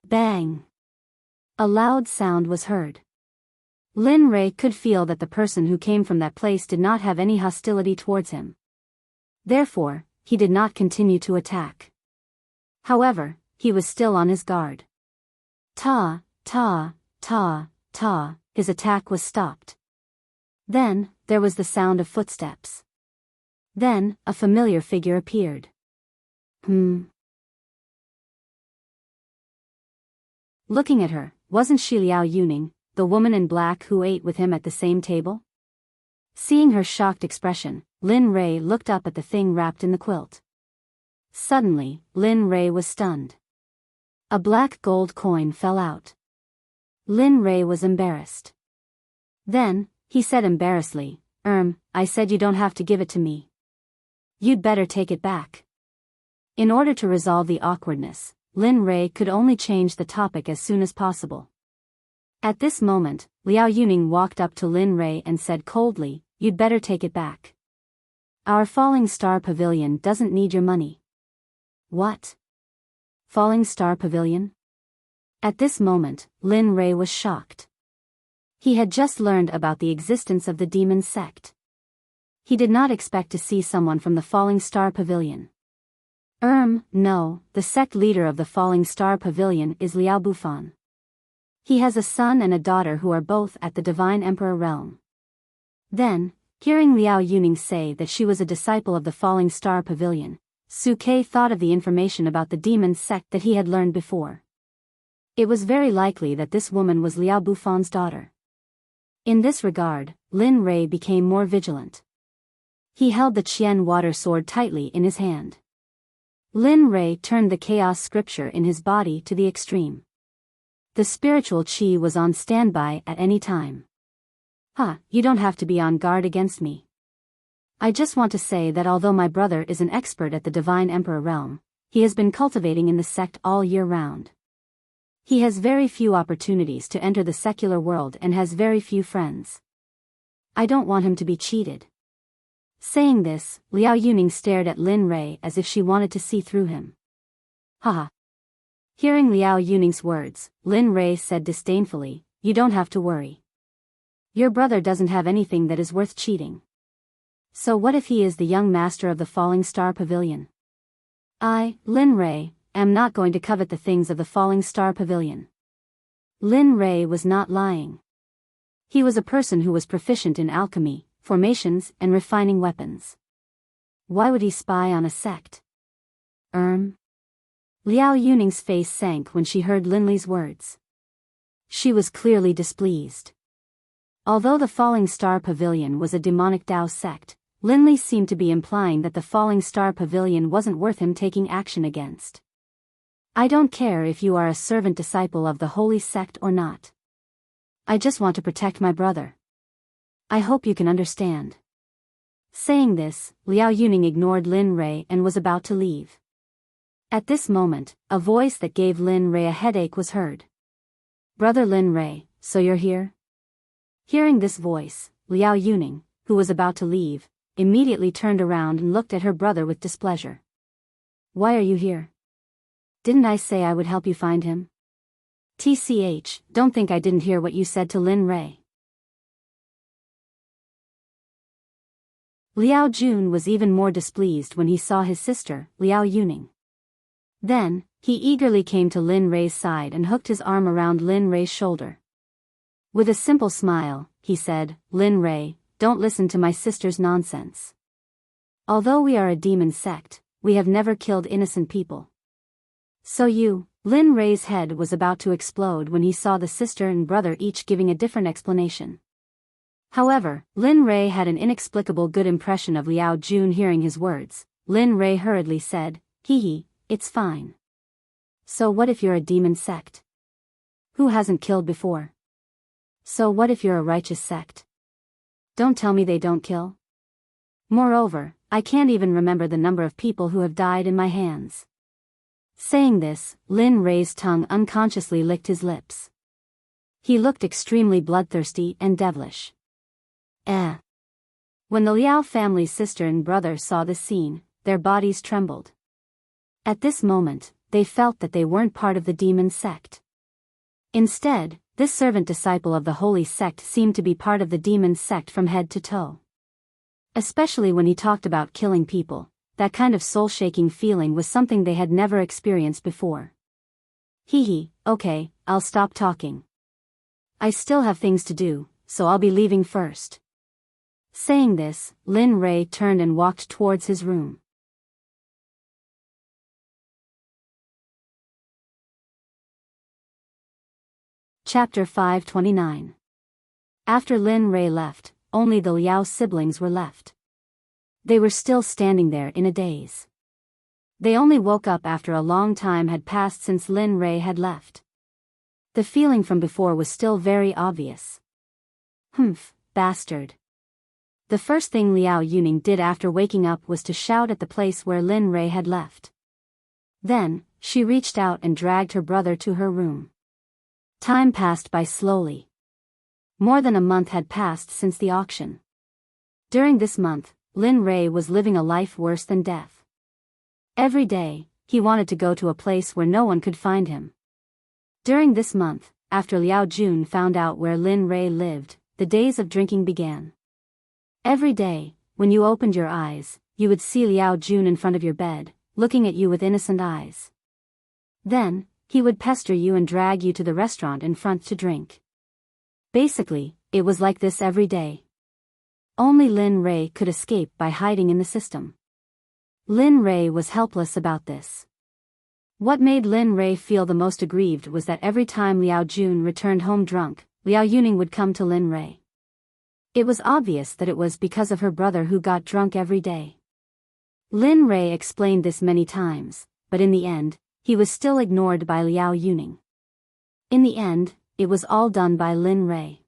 Bang! A loud sound was heard. Lin Rei could feel that the person who came from that place did not have any hostility towards him. Therefore, he did not continue to attack. However, he was still on his guard. Ta, his attack was stopped. Then, there was the sound of footsteps. Then, a familiar figure appeared. Looking at her, wasn't she Liao Yuning, the woman in black who ate with him at the same table? Seeing her shocked expression, Lin Rei looked up at the thing wrapped in the quilt. Suddenly, Lin Rei was stunned. A black gold coin fell out. Lin Rei was embarrassed. Then, he said embarrassedly, I said you don't have to give it to me. You'd better take it back. In order to resolve the awkwardness, Lin Rei could only change the topic as soon as possible. At this moment, Liao Yuning walked up to Lin Rei and said coldly, you'd better take it back. Our Falling Star Pavilion doesn't need your money. What? Falling Star Pavilion? At this moment, Lin Rei was shocked. He had just learned about the existence of the demon sect. He did not expect to see someone from the Falling Star Pavilion. No, the sect leader of the Falling Star Pavilion is Liao Bufan. He has a son and a daughter who are both at the Divine Emperor realm. Then, hearing Liao Yuning say that she was a disciple of the Falling Star Pavilion, Su Ke thought of the information about the demon sect that he had learned before. It was very likely that this woman was Liao Bufan's daughter. In this regard, Lin Rei became more vigilant. He held the Qian water sword tightly in his hand. Lin Rei turned the chaos scripture in his body to the extreme. The spiritual chi was on standby at any time. You don't have to be on guard against me. I just want to say that although my brother is an expert at the Divine Emperor realm, he has been cultivating in the sect all year round. He has very few opportunities to enter the secular world and has very few friends. I don't want him to be cheated. Saying this, Liao Yuning stared at Lin Rei as if she wanted to see through him. Hearing Liao Yuning's words, Lin Rei said disdainfully, you don't have to worry. Your brother doesn't have anything that is worth cheating. So what if he is the young master of the Falling Star Pavilion? I, Lin Rei, am not going to covet the things of the Falling Star Pavilion. Lin Rei was not lying. He was a person who was proficient in alchemy, formations, and refining weapons. Why would he spy on a sect? Liao Yuning's face sank when she heard Lin Li's words. She was clearly displeased. Although the Falling Star Pavilion was a demonic Dao sect, Lin Li seemed to be implying that the Falling Star Pavilion wasn't worth him taking action against. I don't care if you are a servant disciple of the holy sect or not. I just want to protect my brother. I hope you can understand. Saying this, Liao Yuning ignored Lin Rei and was about to leave. At this moment, a voice that gave Lin Rei a headache was heard. Brother Lin Rei, so you're here? Hearing this voice, Liao Yuning, who was about to leave, immediately turned around and looked at her brother with displeasure. Why are you here? Didn't I say I would help you find him? TCH, don't think I didn't hear what you said to Lin Rei. Liao Jun was even more displeased when he saw his sister, Liao Yuning. Then, he eagerly came to Lin Rei's side and hooked his arm around Lin Rei's shoulder. With a simple smile, he said, Lin Rei, don't listen to my sister's nonsense. Although we are a demon sect, we have never killed innocent people. So Lin Rei's head was about to explode when he saw the sister and brother each giving a different explanation. However, Lin Rei had an inexplicable good impression of Liao Jun. Hearing his words, Lin Rei hurriedly said, it's fine. So what if you're a demon sect? Who hasn't killed before? So what if you're a righteous sect? Don't tell me they don't kill. Moreover, I can't even remember the number of people who have died in my hands. Saying this, Lin Rei's tongue unconsciously licked his lips. He looked extremely bloodthirsty and devilish. When the Liao family's sister and brother saw this scene, their bodies trembled. At this moment, they felt that they weren't part of the demon sect. Instead, this servant disciple of the holy sect seemed to be part of the demon sect from head to toe. Especially when he talked about killing people, that kind of soul-shaking feeling was something they had never experienced before. Okay, I'll stop talking. I still have things to do, so I'll be leaving first. Saying this, Lin Rei turned and walked towards his room. Chapter 529. After Lin Rei left, only the Liao siblings were left. They were still standing there in a daze. They only woke up after a long time had passed since Lin Rei had left. The feeling from before was still very obvious. Bastard. The first thing Liao Yuning did after waking up was to shout at the place where Lin Rei had left. Then, she reached out and dragged her brother to her room. Time passed by slowly. More than a month had passed since the auction. During this month, Lin Rei was living a life worse than death. Every day, he wanted to go to a place where no one could find him. During this month, after Liao Jun found out where Lin Rei lived, the days of drinking began. Every day, when you opened your eyes, you would see Liao Jun in front of your bed, looking at you with innocent eyes. Then, he would pester you and drag you to the restaurant in front to drink. Basically, it was like this every day. Only Lin Rei could escape by hiding in the system. Lin Rei was helpless about this. What made Lin Rei feel the most aggrieved was that every time Liao Jun returned home drunk, Liao Yuning would come to Lin Rei. It was obvious that it was because of her brother who got drunk every day. Lin Rei explained this many times, but in the end, he was still ignored by Liao Yuning. In the end, it was all done by Lin Rei.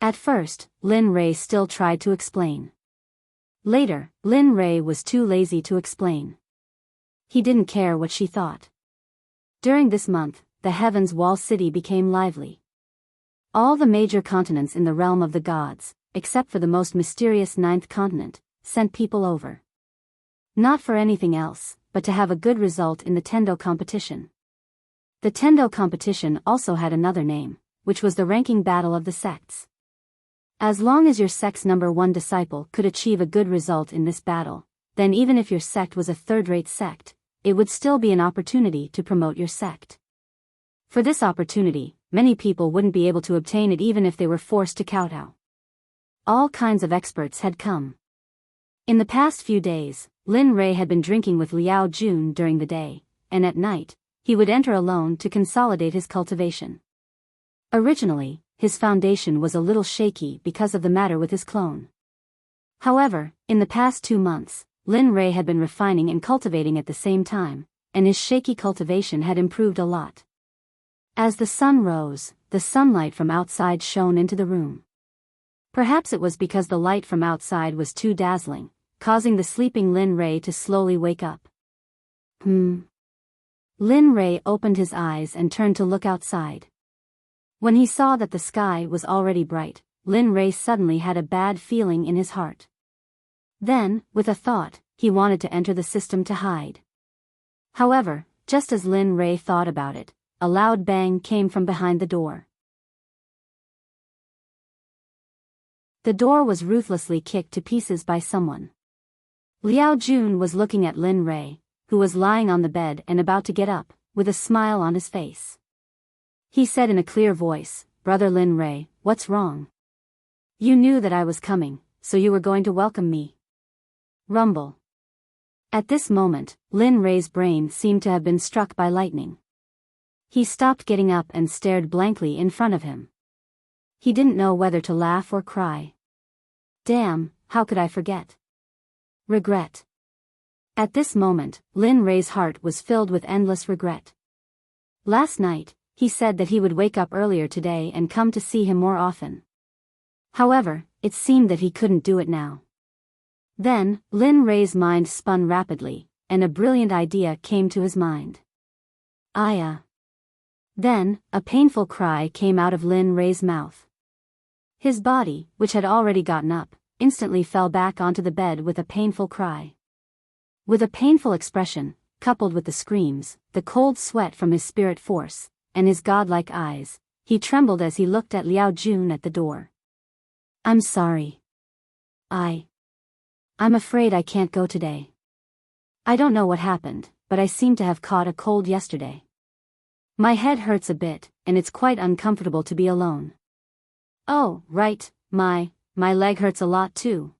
At first, Lin Rei still tried to explain. Later, Lin Rei was too lazy to explain. He didn't care what she thought. During this month, the Heaven's Wall City became lively. All the major continents in the realm of the gods, except for the most mysterious ninth continent, sent people over. Not for anything else, but to have a good result in the Tendo competition. The Tendo competition also had another name, which was the ranking battle of the sects. As long as your sect's #1 disciple could achieve a good result in this battle, then even if your sect was a third-rate sect, it would still be an opportunity to promote your sect. For this opportunity, many people wouldn't be able to obtain it even if they were forced to kowtow. All kinds of experts had come. In the past few days, Lin Rei had been drinking with Liao Jun during the day, and at night, he would enter alone to consolidate his cultivation. Originally, his foundation was a little shaky because of the matter with his clone. However, in the past 2 months, Lin Rei had been refining and cultivating at the same time, and his shaky cultivation had improved a lot. As the sun rose, the sunlight from outside shone into the room. Perhaps it was because the light from outside was too dazzling, causing the sleeping Lin Rei to slowly wake up. Lin Rei opened his eyes and turned to look outside. When he saw that the sky was already bright, Lin Rei suddenly had a bad feeling in his heart. Then, with a thought, he wanted to enter the system to hide. However, just as Lin Rei thought about it, a loud bang came from behind the door. The door was ruthlessly kicked to pieces by someone. Liao Jun was looking at Lin Rei, who was lying on the bed and about to get up, with a smile on his face. He said in a clear voice, "Brother Lin Rei, what's wrong? You knew that I was coming, so you were going to welcome me." Rumble. At this moment, Lin Rei's brain seemed to have been struck by lightning. He stopped getting up and stared blankly in front of him. He didn't know whether to laugh or cry. Damn, how could I forget? Regret. At this moment, Lin Rei's heart was filled with endless regret. Last night, he said that he would wake up earlier today and come to see him more often. However, it seemed that he couldn't do it now. Then, Lin Rei's mind spun rapidly, and a brilliant idea came to his mind. Then, a painful cry came out of Lin Rei's mouth. His body, which had already gotten up, instantly fell back onto the bed with a painful cry. With a painful expression, coupled with the screams, the cold sweat from his spirit force, and his godlike eyes, he trembled as he looked at Liao Jun at the door. "I'm sorry. I'm afraid I can't go today. I don't know what happened, but I seem to have caught a cold yesterday. My head hurts a bit, and it's quite uncomfortable to be alone." "Oh, right, my leg hurts a lot too."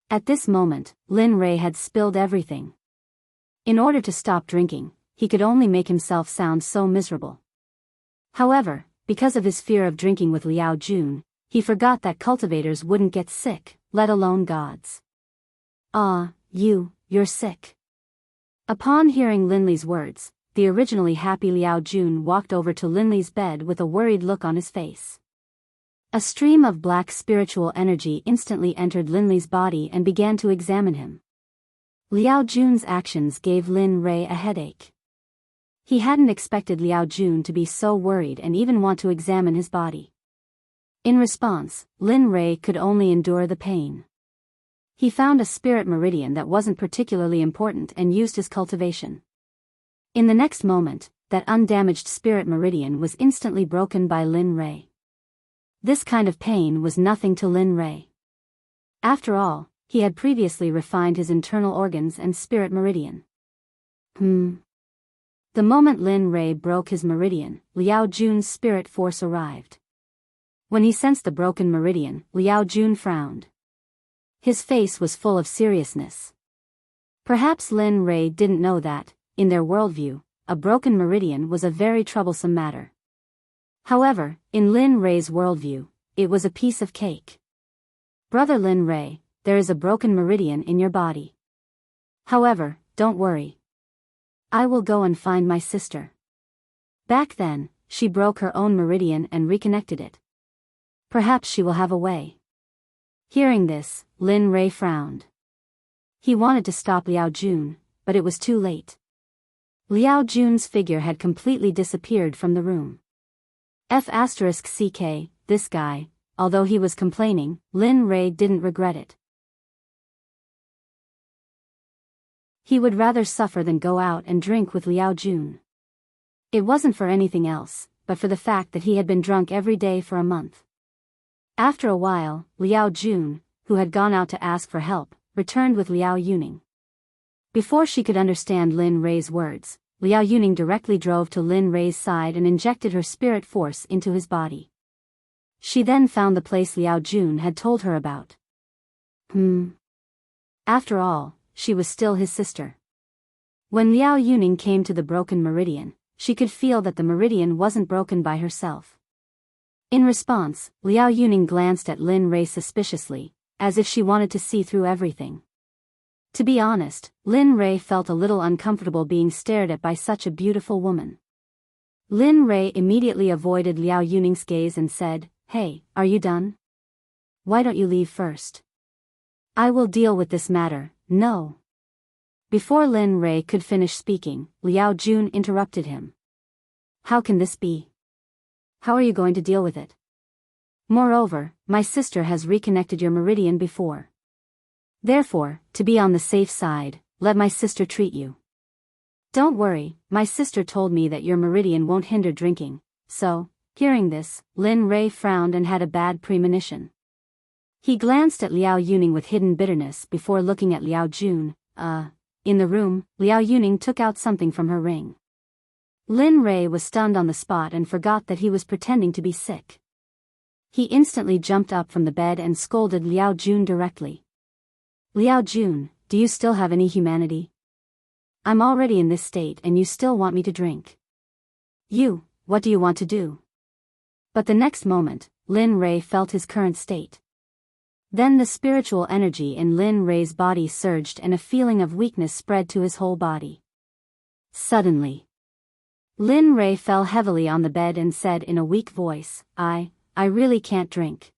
At this moment, Lin Rei had spilled everything. In order to stop drinking, he could only make himself sound so miserable. However, because of his fear of drinking with Liao Jun, he forgot that cultivators wouldn't get sick, let alone gods. You're sick." Upon hearing Linley's words, the originally happy Liao Jun walked over to Linley's bed with a worried look on his face. A stream of black spiritual energy instantly entered Linley's body and began to examine him. Liao Jun's actions gave Lin Rei a headache. He hadn't expected Liao Jun to be so worried and even want to examine his body. In response, Lin Rei could only endure the pain. He found a spirit meridian that wasn't particularly important and used his cultivation. In the next moment, that undamaged spirit meridian was instantly broken by Lin Rei. This kind of pain was nothing to Lin Rei. After all, he had previously refined his internal organs and spirit meridian. The moment Lin Rei broke his meridian, Liao Jun's spirit force arrived. When he sensed the broken meridian, Liao Jun frowned. His face was full of seriousness. Perhaps Lin Rei didn't know that, in their worldview, a broken meridian was a very troublesome matter. However, in Lin Rei's worldview, it was a piece of cake. "Brother Lin Rei, there is a broken meridian in your body. However, don't worry. I will go and find my sister." Back then, she broke her own meridian and reconnected it. Perhaps she will have a way. Hearing this, Lin Rei frowned. He wanted to stop Liao Jun, but it was too late. Liao Jun's figure had completely disappeared from the room. *CK, this guy, although he was complaining, Lin Rei didn't regret it. He would rather suffer than go out and drink with Liao Jun. It wasn't for anything else, but for the fact that he had been drunk every day for a month. After a while, Liao Jun, who had gone out to ask for help, returned with Liao Yuning. Before she could understand Lin Rei's words, Liao Yuning directly drove to Lin Rei's side and injected her spirit force into his body. She then found the place Liao Jun had told her about. After all, she was still his sister. When Liao Yuning came to the broken meridian, she could feel that the meridian wasn't broken by herself. In response, Liao Yuning glanced at Lin Rei suspiciously, as if she wanted to see through everything. To be honest, Lin Rei felt a little uncomfortable being stared at by such a beautiful woman. Lin Rei immediately avoided Liao Yuning's gaze and said, "Hey, are you done? Why don't you leave first? I will deal with this matter." "No." Before Lin Rei could finish speaking, Liao Jun interrupted him. "How can this be? How are you going to deal with it? Moreover, my sister has reconnected your meridian before. Therefore, to be on the safe side, let my sister treat you. Don't worry, my sister told me that your meridian won't hinder drinking." So, hearing this, Lin Rei frowned and had a bad premonition. He glanced at Liao Yuning with hidden bitterness before looking at Liao Jun. In the room, Liao Yuning took out something from her ring. Lin Rei was stunned on the spot and forgot that he was pretending to be sick. He instantly jumped up from the bed and scolded Liao Jun directly. "Liao Jun, do you still have any humanity? I'm already in this state and you still want me to drink. What do you want to do?" But the next moment, Lin Rei felt his current state. Then the spiritual energy in Lin Rei's body surged and a feeling of weakness spread to his whole body. Suddenly, Lin Rei fell heavily on the bed and said in a weak voice, I really can't drink.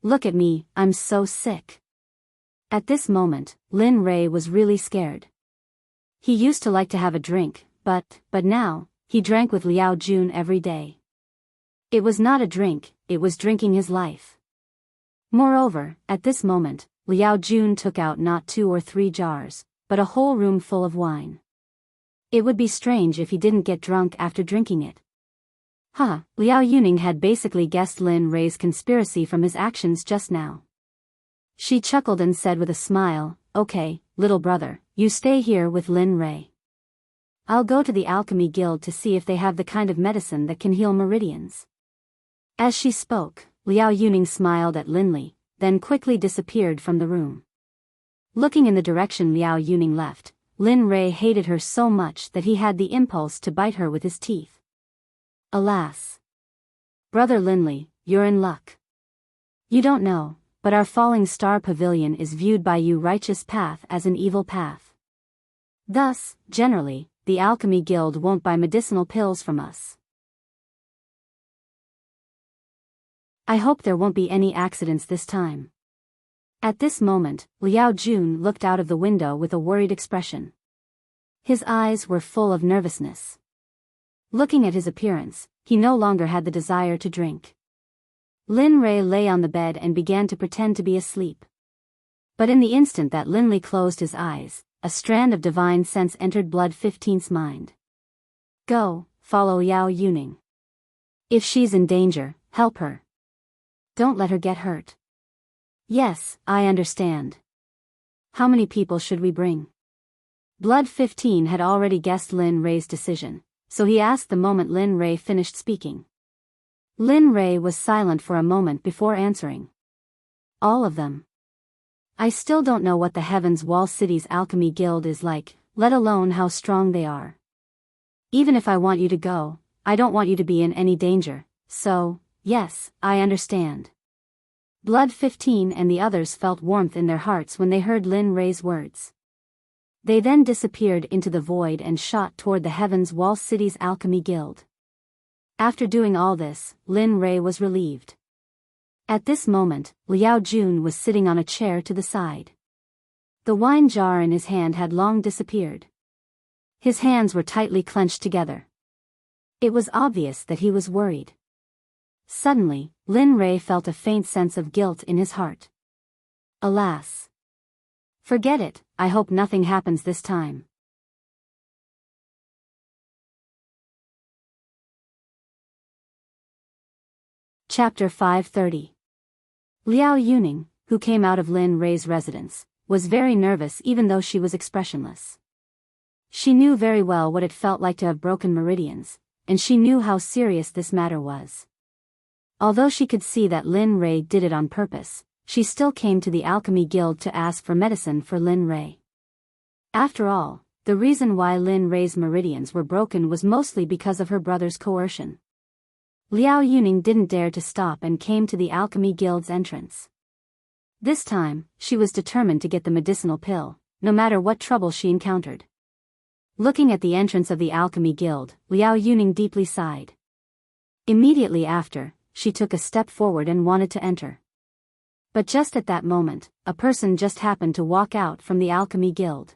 Look at me, I'm so sick." At this moment, Lin Rei was really scared. He used to like to have a drink, but now, he drank with Liao Jun every day. It was not a drink, it was drinking his life. Moreover, at this moment, Liao Jun took out not 2 or 3 jars, but a whole room full of wine. It would be strange if he didn't get drunk after drinking it. Liao Yuning had basically guessed Lin Rei's conspiracy from his actions just now. She chuckled and said with a smile, "Okay, little brother, you stay here with Lin Rei. I'll go to the Alchemy Guild to see if they have the kind of medicine that can heal meridians." As she spoke, Liao Yuning smiled at Lin Li, then quickly disappeared from the room. Looking in the direction Liao Yuning left, Lin Rei hated her so much that he had the impulse to bite her with his teeth. Alas! Brother Lin Li, you're in luck. You don't know, but our falling star pavilion is viewed by you righteous path as an evil path. Thus, generally, the Alchemy Guild won't buy medicinal pills from us. I hope there won't be any accidents this time. At this moment, Liao Jun looked out of the window with a worried expression. His eyes were full of nervousness. Looking at his appearance, he no longer had the desire to drink. Lin Rei lay on the bed and began to pretend to be asleep. But in the instant that Lin Li closed his eyes, a strand of divine sense entered Blood 15's mind. Go, follow Liao Yuning. If she's in danger, help her. Don't let her get hurt. Yes, I understand. How many people should we bring? Blood 15 had already guessed Lin Rei's decision, so he asked the moment Lin Rei finished speaking. Lin Rei was silent for a moment before answering. All of them. I still don't know what the Heaven's Wall City's Alchemy Guild is like, let alone how strong they are. Even if I want you to go, I don't want you to be in any danger, so, yes, I understand. Blood 15 and the others felt warmth in their hearts when they heard Lin Rei's words. They then disappeared into the void and shot toward the Heaven's Wall City's Alchemy Guild. After doing all this, Lin Rei was relieved. At this moment, Liao Jun was sitting on a chair to the side. The wine jar in his hand had long disappeared. His hands were tightly clenched together. It was obvious that he was worried. Suddenly, Lin Rei felt a faint sense of guilt in his heart. Alas! Forget it, I hope nothing happens this time. Chapter 530. Liao Yuning, who came out of Lin Rei's residence, was very nervous even though she was expressionless. She knew very well what it felt like to have broken meridians, and she knew how serious this matter was. Although she could see that Lin Rei did it on purpose, she still came to the Alchemy Guild to ask for medicine for Lin Rei. After all, the reason why Lin Rei's meridians were broken was mostly because of her brother's coercion. Liao Yuning didn't dare to stop and came to the Alchemy Guild's entrance. This time, she was determined to get the medicinal pill, no matter what trouble she encountered. Looking at the entrance of the Alchemy Guild, Liao Yuning deeply sighed. Immediately after, she took a step forward and wanted to enter. But just at that moment, a person just happened to walk out from the Alchemy Guild.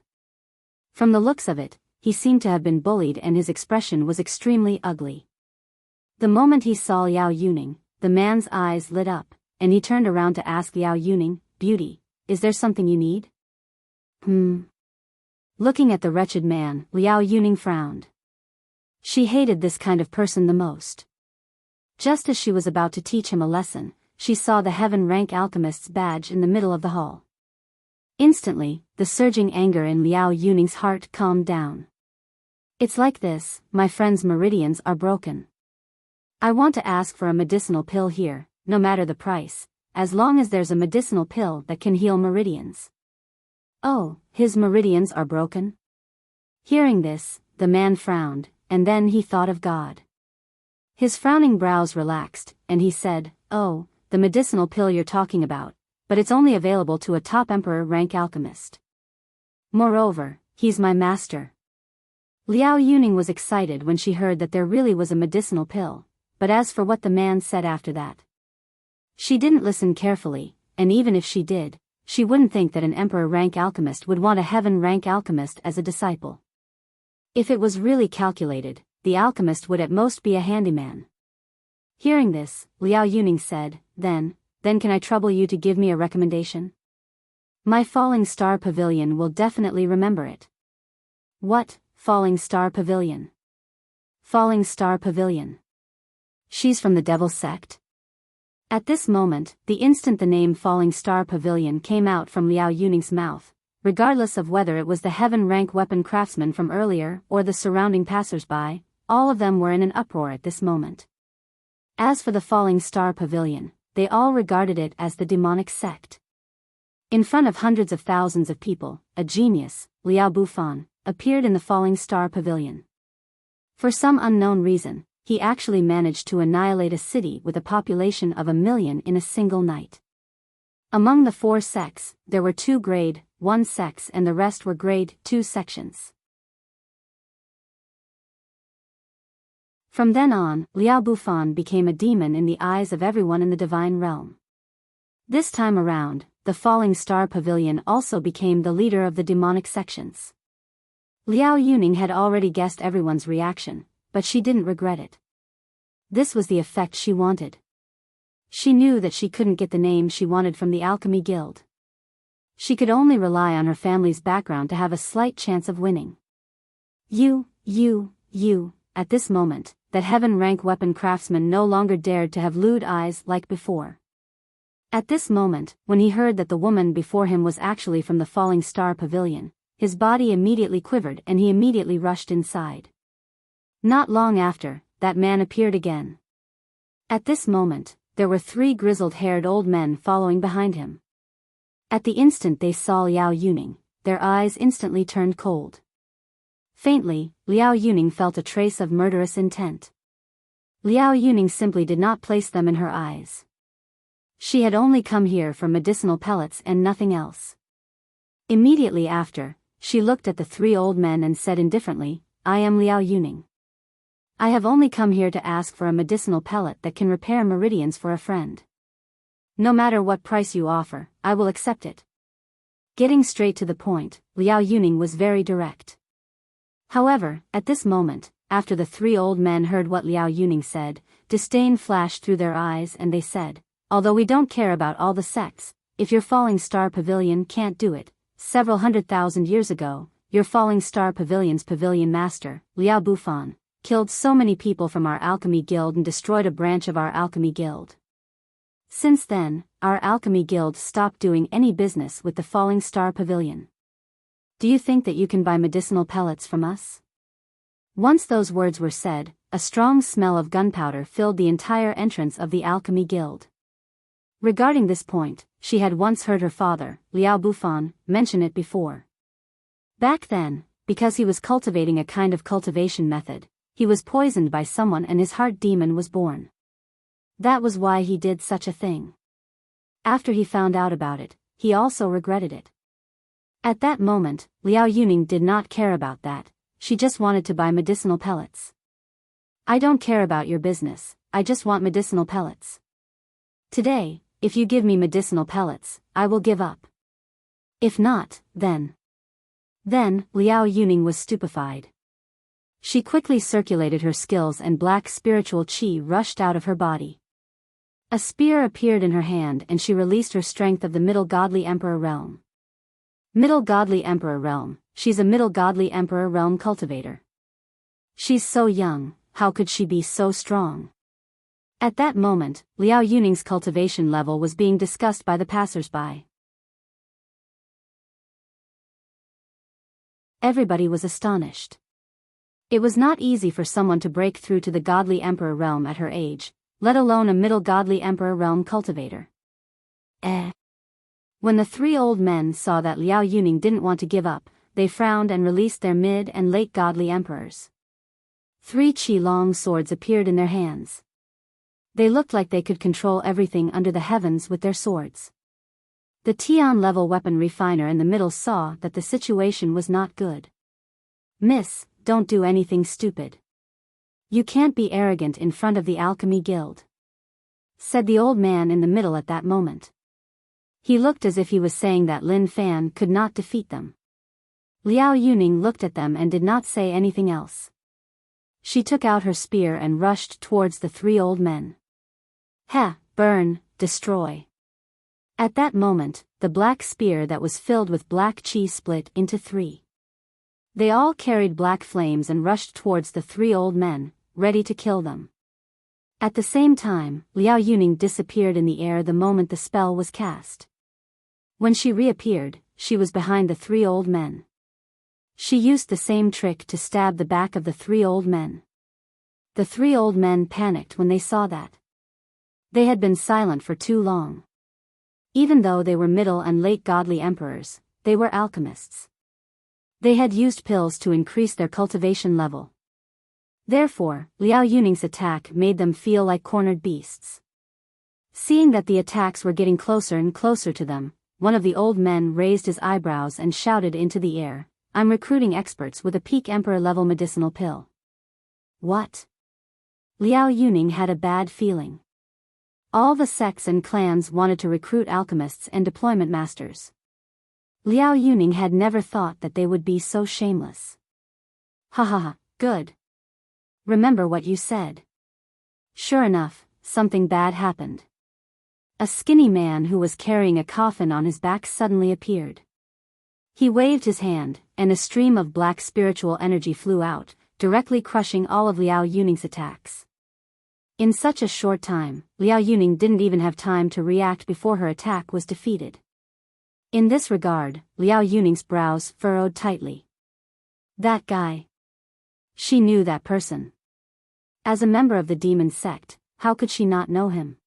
From the looks of it, he seemed to have been bullied and his expression was extremely ugly. The moment he saw Liao Yuning, the man's eyes lit up, and he turned around to ask Liao Yuning, "Beauty, is there something you need?" Looking at the wretched man, Liao Yuning frowned. She hated this kind of person the most. Just as she was about to teach him a lesson, she saw the heaven rank alchemist's badge in the middle of the hall. Instantly, the surging anger in Liao Yuning's heart calmed down. "It's like this, my friend's meridians are broken. I want to ask for a medicinal pill here, no matter the price, as long as there's a medicinal pill that can heal meridians." "Oh, his meridians are broken?" Hearing this, the man frowned, and then he thought of God. His frowning brows relaxed, and he said, "Oh, the medicinal pill you're talking about, but it's only available to a top emperor rank alchemist. Moreover, he's my master." Liao Yuning was excited when she heard that there really was a medicinal pill, but as for what the man said after that, she didn't listen carefully, and even if she did, she wouldn't think that an emperor rank alchemist would want a heaven rank alchemist as a disciple. If it was really calculated, the alchemist would at most be a handyman. Hearing this, Liao Yuning said, Then can I trouble you to give me a recommendation? My Falling Star Pavilion will definitely remember it." "What, Falling Star Pavilion?" "Falling Star Pavilion. She's from the Devil Sect?" At this moment, the instant the name Falling Star Pavilion came out from Liao Yuning's mouth, regardless of whether it was the heaven rank weapon craftsman from earlier or the surrounding passers-by, all of them were in an uproar at this moment. As for the Falling Star Pavilion, they all regarded it as the demonic sect. In front of hundreds of thousands of people, a genius, Liao Bufan, appeared in the Falling Star Pavilion. For some unknown reason, he actually managed to annihilate a city with a population of 1 million in a single night. Among the 4 sects, there were 2 grade 1 sects and the rest were grade 2 sections. From then on, Liao Bufan became a demon in the eyes of everyone in the divine realm. This time around, the Falling Star Pavilion also became the leader of the demonic sections. Liao Yuning had already guessed everyone's reaction, but she didn't regret it. This was the effect she wanted. She knew that she couldn't get the name she wanted from the Alchemy Guild. She could only rely on her family's background to have a slight chance of winning. At this moment, that heaven-rank weapon craftsman no longer dared to have lewd eyes like before. At this moment, when he heard that the woman before him was actually from the Falling Star Pavilion, his body immediately quivered and he immediately rushed inside. Not long after, that man appeared again. At this moment, there were 3 grizzled-haired old men following behind him. At the instant they saw Liao Yuning, their eyes instantly turned cold. Faintly, Liao Yuning felt a trace of murderous intent. Liao Yuning simply did not place them in her eyes. She had only come here for medicinal pellets and nothing else. Immediately after, she looked at the 3 old men and said indifferently, "I am Liao Yuning. I have only come here to ask for a medicinal pellet that can repair meridians for a friend. No matter what price you offer, I will accept it." Getting straight to the point, Liao Yuning was very direct. However, at this moment, after the 3 old men heard what Liao Yuning said, disdain flashed through their eyes and they said, "Although we don't care about all the sects, if your Falling Star Pavilion can't do it, several 100,000 years ago, your Falling Star Pavilion's pavilion master, Liao Bufan, killed so many people from our Alchemy Guild and destroyed a branch of our Alchemy Guild. Since then, our alchemy guild stopped doing any business with the Falling Star Pavilion. Do you think that you can buy medicinal pellets from us? Once those words were said, a strong smell of gunpowder filled the entire entrance of the alchemy guild. Regarding this point, she had once heard her father, Liao Bufan, mention it before. Back then, because he was cultivating a kind of cultivation method, he was poisoned by someone and his heart demon was born. That was why he did such a thing. After he found out about it, he also regretted it. At that moment, Liao Yuning did not care about that, she just wanted to buy medicinal pellets. I don't care about your business, I just want medicinal pellets. Today, if you give me medicinal pellets, I will give up. If not, then. Liao Yuning was stupefied. She quickly circulated her skills and black spiritual qi rushed out of her body. A spear appeared in her hand and she released her strength of the Middle Godly Emperor Realm. Middle Godly Emperor Realm, she's a Middle Godly Emperor Realm cultivator. She's so young, how could she be so strong? At that moment, Liao Yuning's cultivation level was being discussed by the passers-by. Everybody was astonished. It was not easy for someone to break through to the Godly Emperor Realm at her age, let alone a Middle Godly Emperor Realm cultivator. When the three old men saw that Liao Yuning didn't want to give up, they frowned and released their mid and late godly emperors. 3 qi-long swords appeared in their hands. They looked like they could control everything under the heavens with their swords. The Tian-level weapon refiner in the middle saw that the situation was not good. Miss, don't do anything stupid. You can't be arrogant in front of the Alchemy Guild, said the old man in the middle at that moment. He looked as if he was saying that Lin Fan could not defeat them. Liao Yuning looked at them and did not say anything else. She took out her spear and rushed towards the 3 old men. Burn, destroy. At that moment, the black spear that was filled with black qi split into 3. They all carried black flames and rushed towards the 3 old men, ready to kill them. At the same time, Liao Yuning disappeared in the air the moment the spell was cast. When she reappeared, she was behind the 3 old men. She used the same trick to stab the back of the 3 old men. The 3 old men panicked when they saw that. They had been silent for too long. Even though they were middle and late godly emperors, they were alchemists. They had used pills to increase their cultivation level. Therefore, Liao Yuning's attack made them feel like cornered beasts. Seeing that the attacks were getting closer and closer to them, one of the old men raised his eyebrows and shouted into the air, "I'm recruiting experts with a peak emperor level medicinal pill." What? Liao Yuning had a bad feeling. All the sects and clans wanted to recruit alchemists and deployment masters. Liao Yuning had never thought that they would be so shameless. Good. Remember what you said. Sure enough, something bad happened. A skinny man who was carrying a coffin on his back suddenly appeared. He waved his hand, and a stream of black spiritual energy flew out, directly crushing all of Liao Yuning's attacks. In such a short time, Liao Yuning didn't even have time to react before her attack was defeated. In this regard, Liao Yuning's brows furrowed tightly. That guy. She knew that person. As a member of the demon sect, how could she not know him?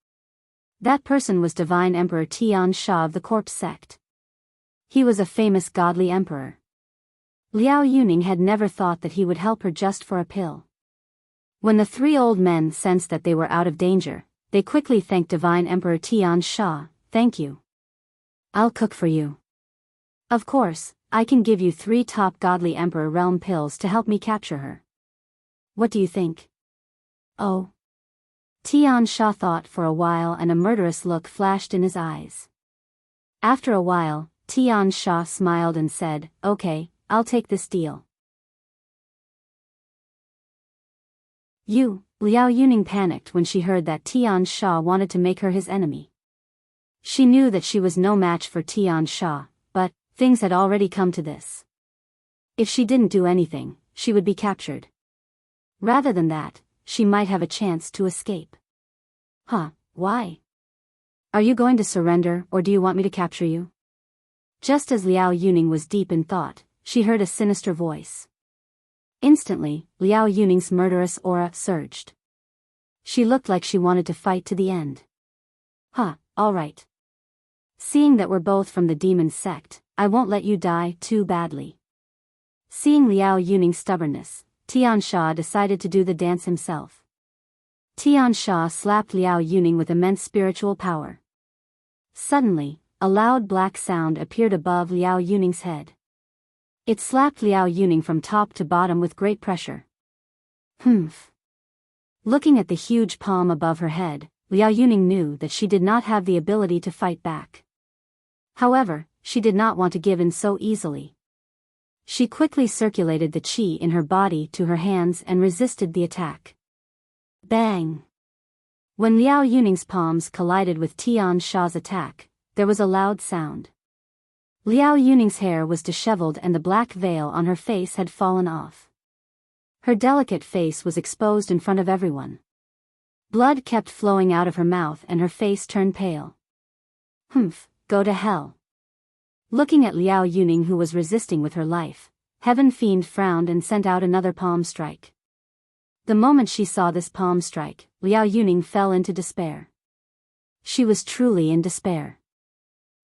That person was Divine Emperor Tian Sha of the Corpse Sect. He was a famous godly emperor. Liao Yuning had never thought that he would help her just for a pill. When the 3 old men sensed that they were out of danger, they quickly thanked Divine Emperor Tian Sha. "Thank you. I'll cook for you. Of course, I can give you 3 top godly emperor realm pills to help me capture her. What do you think?" "Oh." Tian Sha thought for a while and a murderous look flashed in his eyes. After a while, Tian Sha smiled and said, "Okay, I'll take this deal." Liao Yuning panicked when she heard that Tian Sha wanted to make her his enemy. She knew that she was no match for Tian Sha, but things had already come to this. If she didn't do anything, she would be captured. Rather than that, she might have a chance to escape. Why? Are you going to surrender or do you want me to capture you? Just as Liao Yuning was deep in thought, she heard a sinister voice. Instantly, Liao Yuning's murderous aura surged. She looked like she wanted to fight to the end. All right. Seeing that we're both from the demon sect, I won't let you die too badly. Seeing Liao Yuning's stubbornness, Tian Sha decided to do the dance himself. Tian Sha slapped Liao Yuning with immense spiritual power. Suddenly, a loud black sound appeared above Liao Yuning's head. It slapped Liao Yuning from top to bottom with great pressure. Humph. Looking at the huge palm above her head, Liao Yuning knew that she did not have the ability to fight back. However, she did not want to give in so easily. She quickly circulated the qi in her body to her hands and resisted the attack. Bang! When Liao Yuning's palms collided with Tian Sha's attack, there was a loud sound. Liao Yuning's hair was disheveled and the black veil on her face had fallen off. Her delicate face was exposed in front of everyone. Blood kept flowing out of her mouth and her face turned pale. Humph, go to hell. Looking at Liao Yuning who was resisting with her life, Heaven Fiend frowned and sent out another palm strike. The moment she saw this palm strike, Liao Yuning fell into despair. She was truly in despair.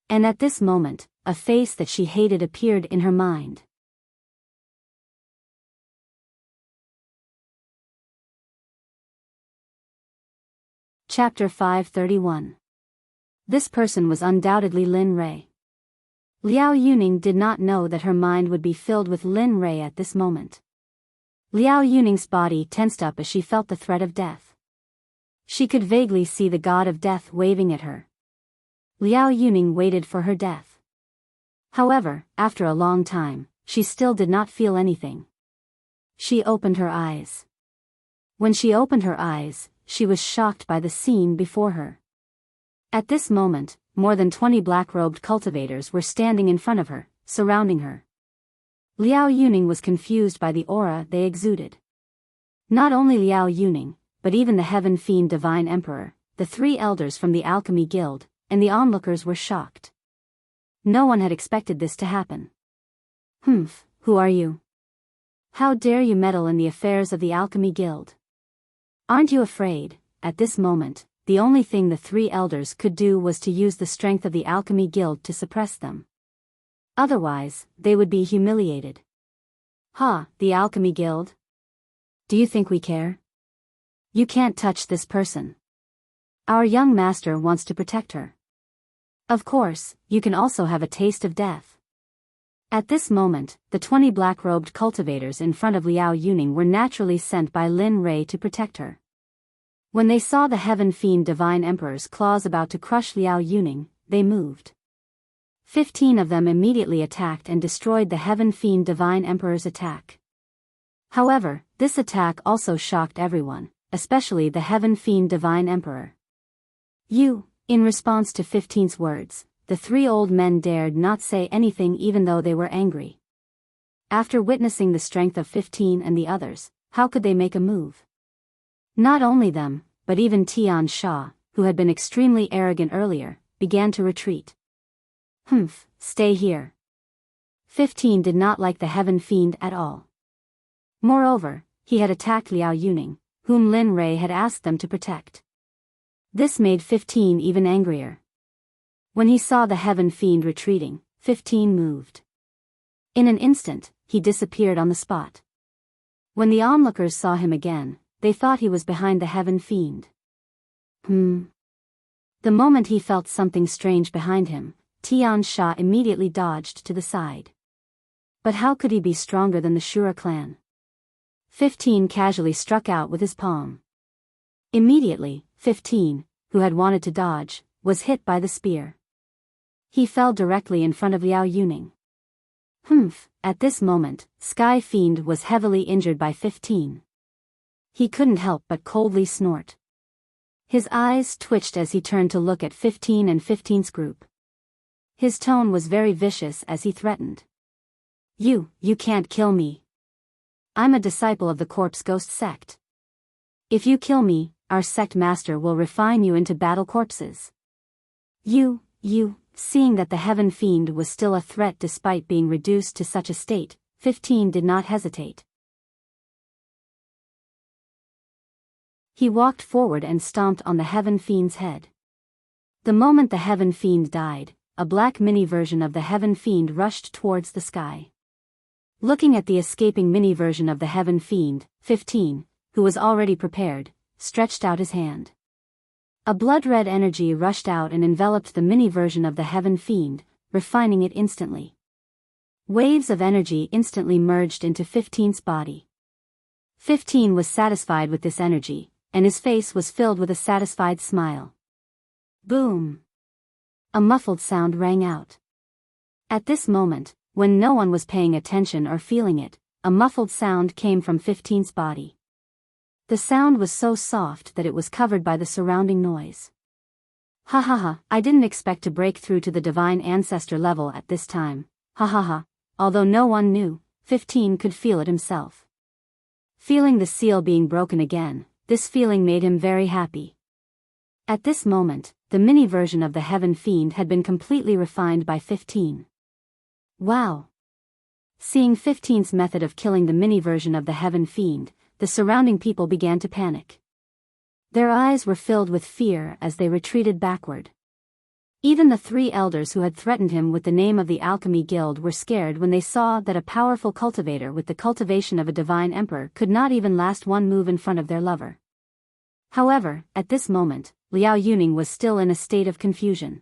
And at this moment, a face that she hated appeared in her mind. Chapter 531. This person was undoubtedly Lin Rei. Liao Yuning did not know that her mind would be filled with Lin Rei at this moment. Liao Yuning's body tensed up as she felt the threat of death. She could vaguely see the god of death waving at her. Liao Yuning waited for her death. However, after a long time, she still did not feel anything. She opened her eyes. When she opened her eyes, she was shocked by the scene before her. At this moment, more than 20 black-robed cultivators were standing in front of her, surrounding her. Liao Yuning was confused by the aura they exuded. Not only Liao Yuning, but even the Heaven Fiend Divine Emperor, the 3 elders from the Alchemy Guild, and the onlookers were shocked. No one had expected this to happen. Humph, who are you? How dare you meddle in the affairs of the Alchemy Guild? Aren't you afraid? At this moment, the only thing the 3 elders could do was to use the strength of the Alchemy Guild to suppress them. Otherwise, they would be humiliated. The Alchemy Guild? Do you think we care? You can't touch this person. Our young master wants to protect her. Of course, you can also have a taste of death. At this moment, the 20 black-robed cultivators in front of Liao Yuning were naturally sent by Lin Rei to protect her. When they saw the Heaven Fiend Divine Emperor's claws about to crush Liao Yuning, they moved. 15 of them immediately attacked and destroyed the Heaven Fiend Divine Emperor's attack. However, this attack also shocked everyone, especially the Heaven Fiend Divine Emperor. In response to 15's words, the 3 old men dared not say anything even though they were angry. After witnessing the strength of 15 and the others, how could they make a move? Not only them, but even Tian Sha, who had been extremely arrogant earlier, began to retreat. Humph, stay here. 15 did not like the Heaven Fiend at all. Moreover, he had attacked Liao Yuning, whom Lin Rei had asked them to protect. This made 15 even angrier. When he saw the Heaven Fiend retreating, 15 moved. In an instant, he disappeared on the spot. When the onlookers saw him again, they thought he was behind the Heaven Fiend. The moment he felt something strange behind him, Tian Sha immediately dodged to the side. But how could he be stronger than the Shura clan? 15 casually struck out with his palm. Immediately, 15, who had wanted to dodge, was hit by the spear. He fell directly in front of Liao Yuning. At this moment, Sky Fiend was heavily injured by 15. He couldn't help but coldly snort. His eyes twitched as he turned to look at 15 and 15's group. His tone was very vicious as he threatened. You can't kill me. I'm a disciple of the Corpse Ghost Sect. If you kill me, our sect master will refine you into battle corpses. Seeing that the Heaven Fiend was still a threat despite being reduced to such a state, 15 did not hesitate. He walked forward and stomped on the Heaven Fiend's head. The moment the Heaven Fiend died, a black mini version of the Heaven Fiend rushed towards the sky. Looking at the escaping mini version of the Heaven Fiend, 15, who was already prepared, stretched out his hand. A blood-red energy rushed out and enveloped the mini version of the Heaven Fiend, refining it instantly. Waves of energy instantly merged into 15's body. 15 was satisfied with this energy, and his face was filled with a satisfied smile. Boom! A muffled sound rang out. At this moment, when no one was paying attention or feeling it, a muffled sound came from 15's body. The sound was so soft that it was covered by the surrounding noise. Ha ha ha, I didn't expect to break through to the divine ancestor level at this time. Ha ha ha, although no one knew, 15 could feel it himself. Feeling the seal being broken again, this feeling made him very happy. At this moment, the mini version of the Heaven Fiend had been completely refined by 15. Wow! Seeing 15's method of killing the mini version of the Heaven Fiend, the surrounding people began to panic. Their eyes were filled with fear as they retreated backward. Even the 3 elders who had threatened him with the name of the Alchemy Guild were scared when they saw that a powerful cultivator with the cultivation of a divine emperor could not even last one move in front of their lover. However, at this moment, Liao Yuning was still in a state of confusion.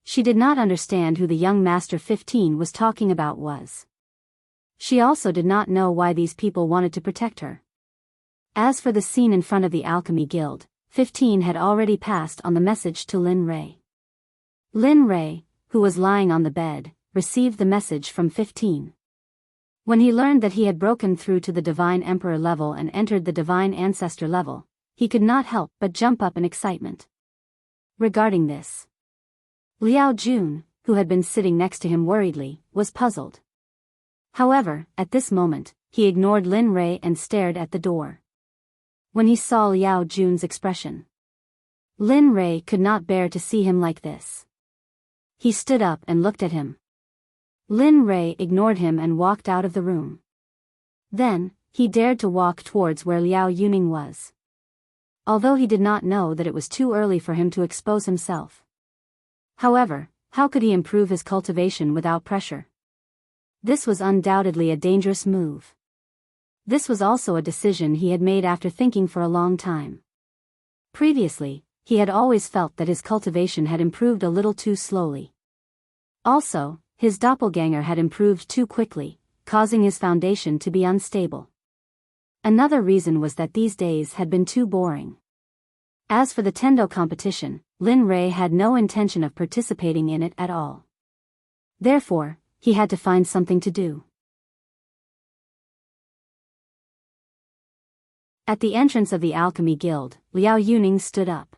She did not understand who the young Master 15 was talking about was. She also did not know why these people wanted to protect her. As for the scene in front of the Alchemy Guild, 15 had already passed on the message to Lin Rei. Lin Rei, who was lying on the bed, received the message from 15. When he learned that he had broken through to the Divine Emperor level and entered the Divine Ancestor level, he could not help but jump up in excitement. Regarding this, Liao Jun, who had been sitting next to him worriedly, was puzzled. However, at this moment, he ignored Lin Rei and stared at the door. When he saw Liao Jun's expression, Lin Rei could not bear to see him like this. He stood up and looked at him. Lin Rei ignored him and walked out of the room. Then, he dared to walk towards where Liao Yuning was. Although he did not know that it was too early for him to expose himself. However, how could he improve his cultivation without pressure? This was undoubtedly a dangerous move. This was also a decision he had made after thinking for a long time. Previously, he had always felt that his cultivation had improved a little too slowly. Also, his doppelganger had improved too quickly, causing his foundation to be unstable. Another reason was that these days had been too boring. As for the Tendo competition, Lin Rei had no intention of participating in it at all. Therefore, he had to find something to do. At the entrance of the Alchemy Guild, Liao Yuning stood up.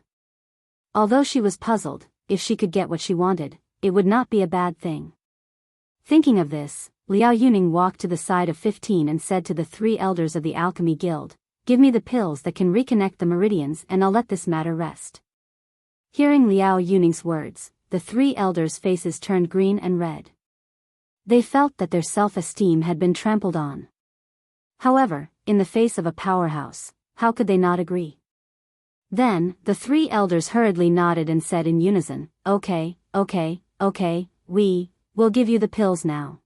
Although she was puzzled, if she could get what she wanted, it would not be a bad thing. Thinking of this, Liao Yuning walked to the side of 15 and said to the 3 elders of the Alchemy Guild, "Give me the pills that can reconnect the meridians and I'll let this matter rest." Hearing Liao Yuning's words, the 3 elders' faces turned green and red. They felt that their self-esteem had been trampled on. However, in the face of a powerhouse, how could they not agree? Then, the 3 elders hurriedly nodded and said in unison, okay, we'll give you the pills now."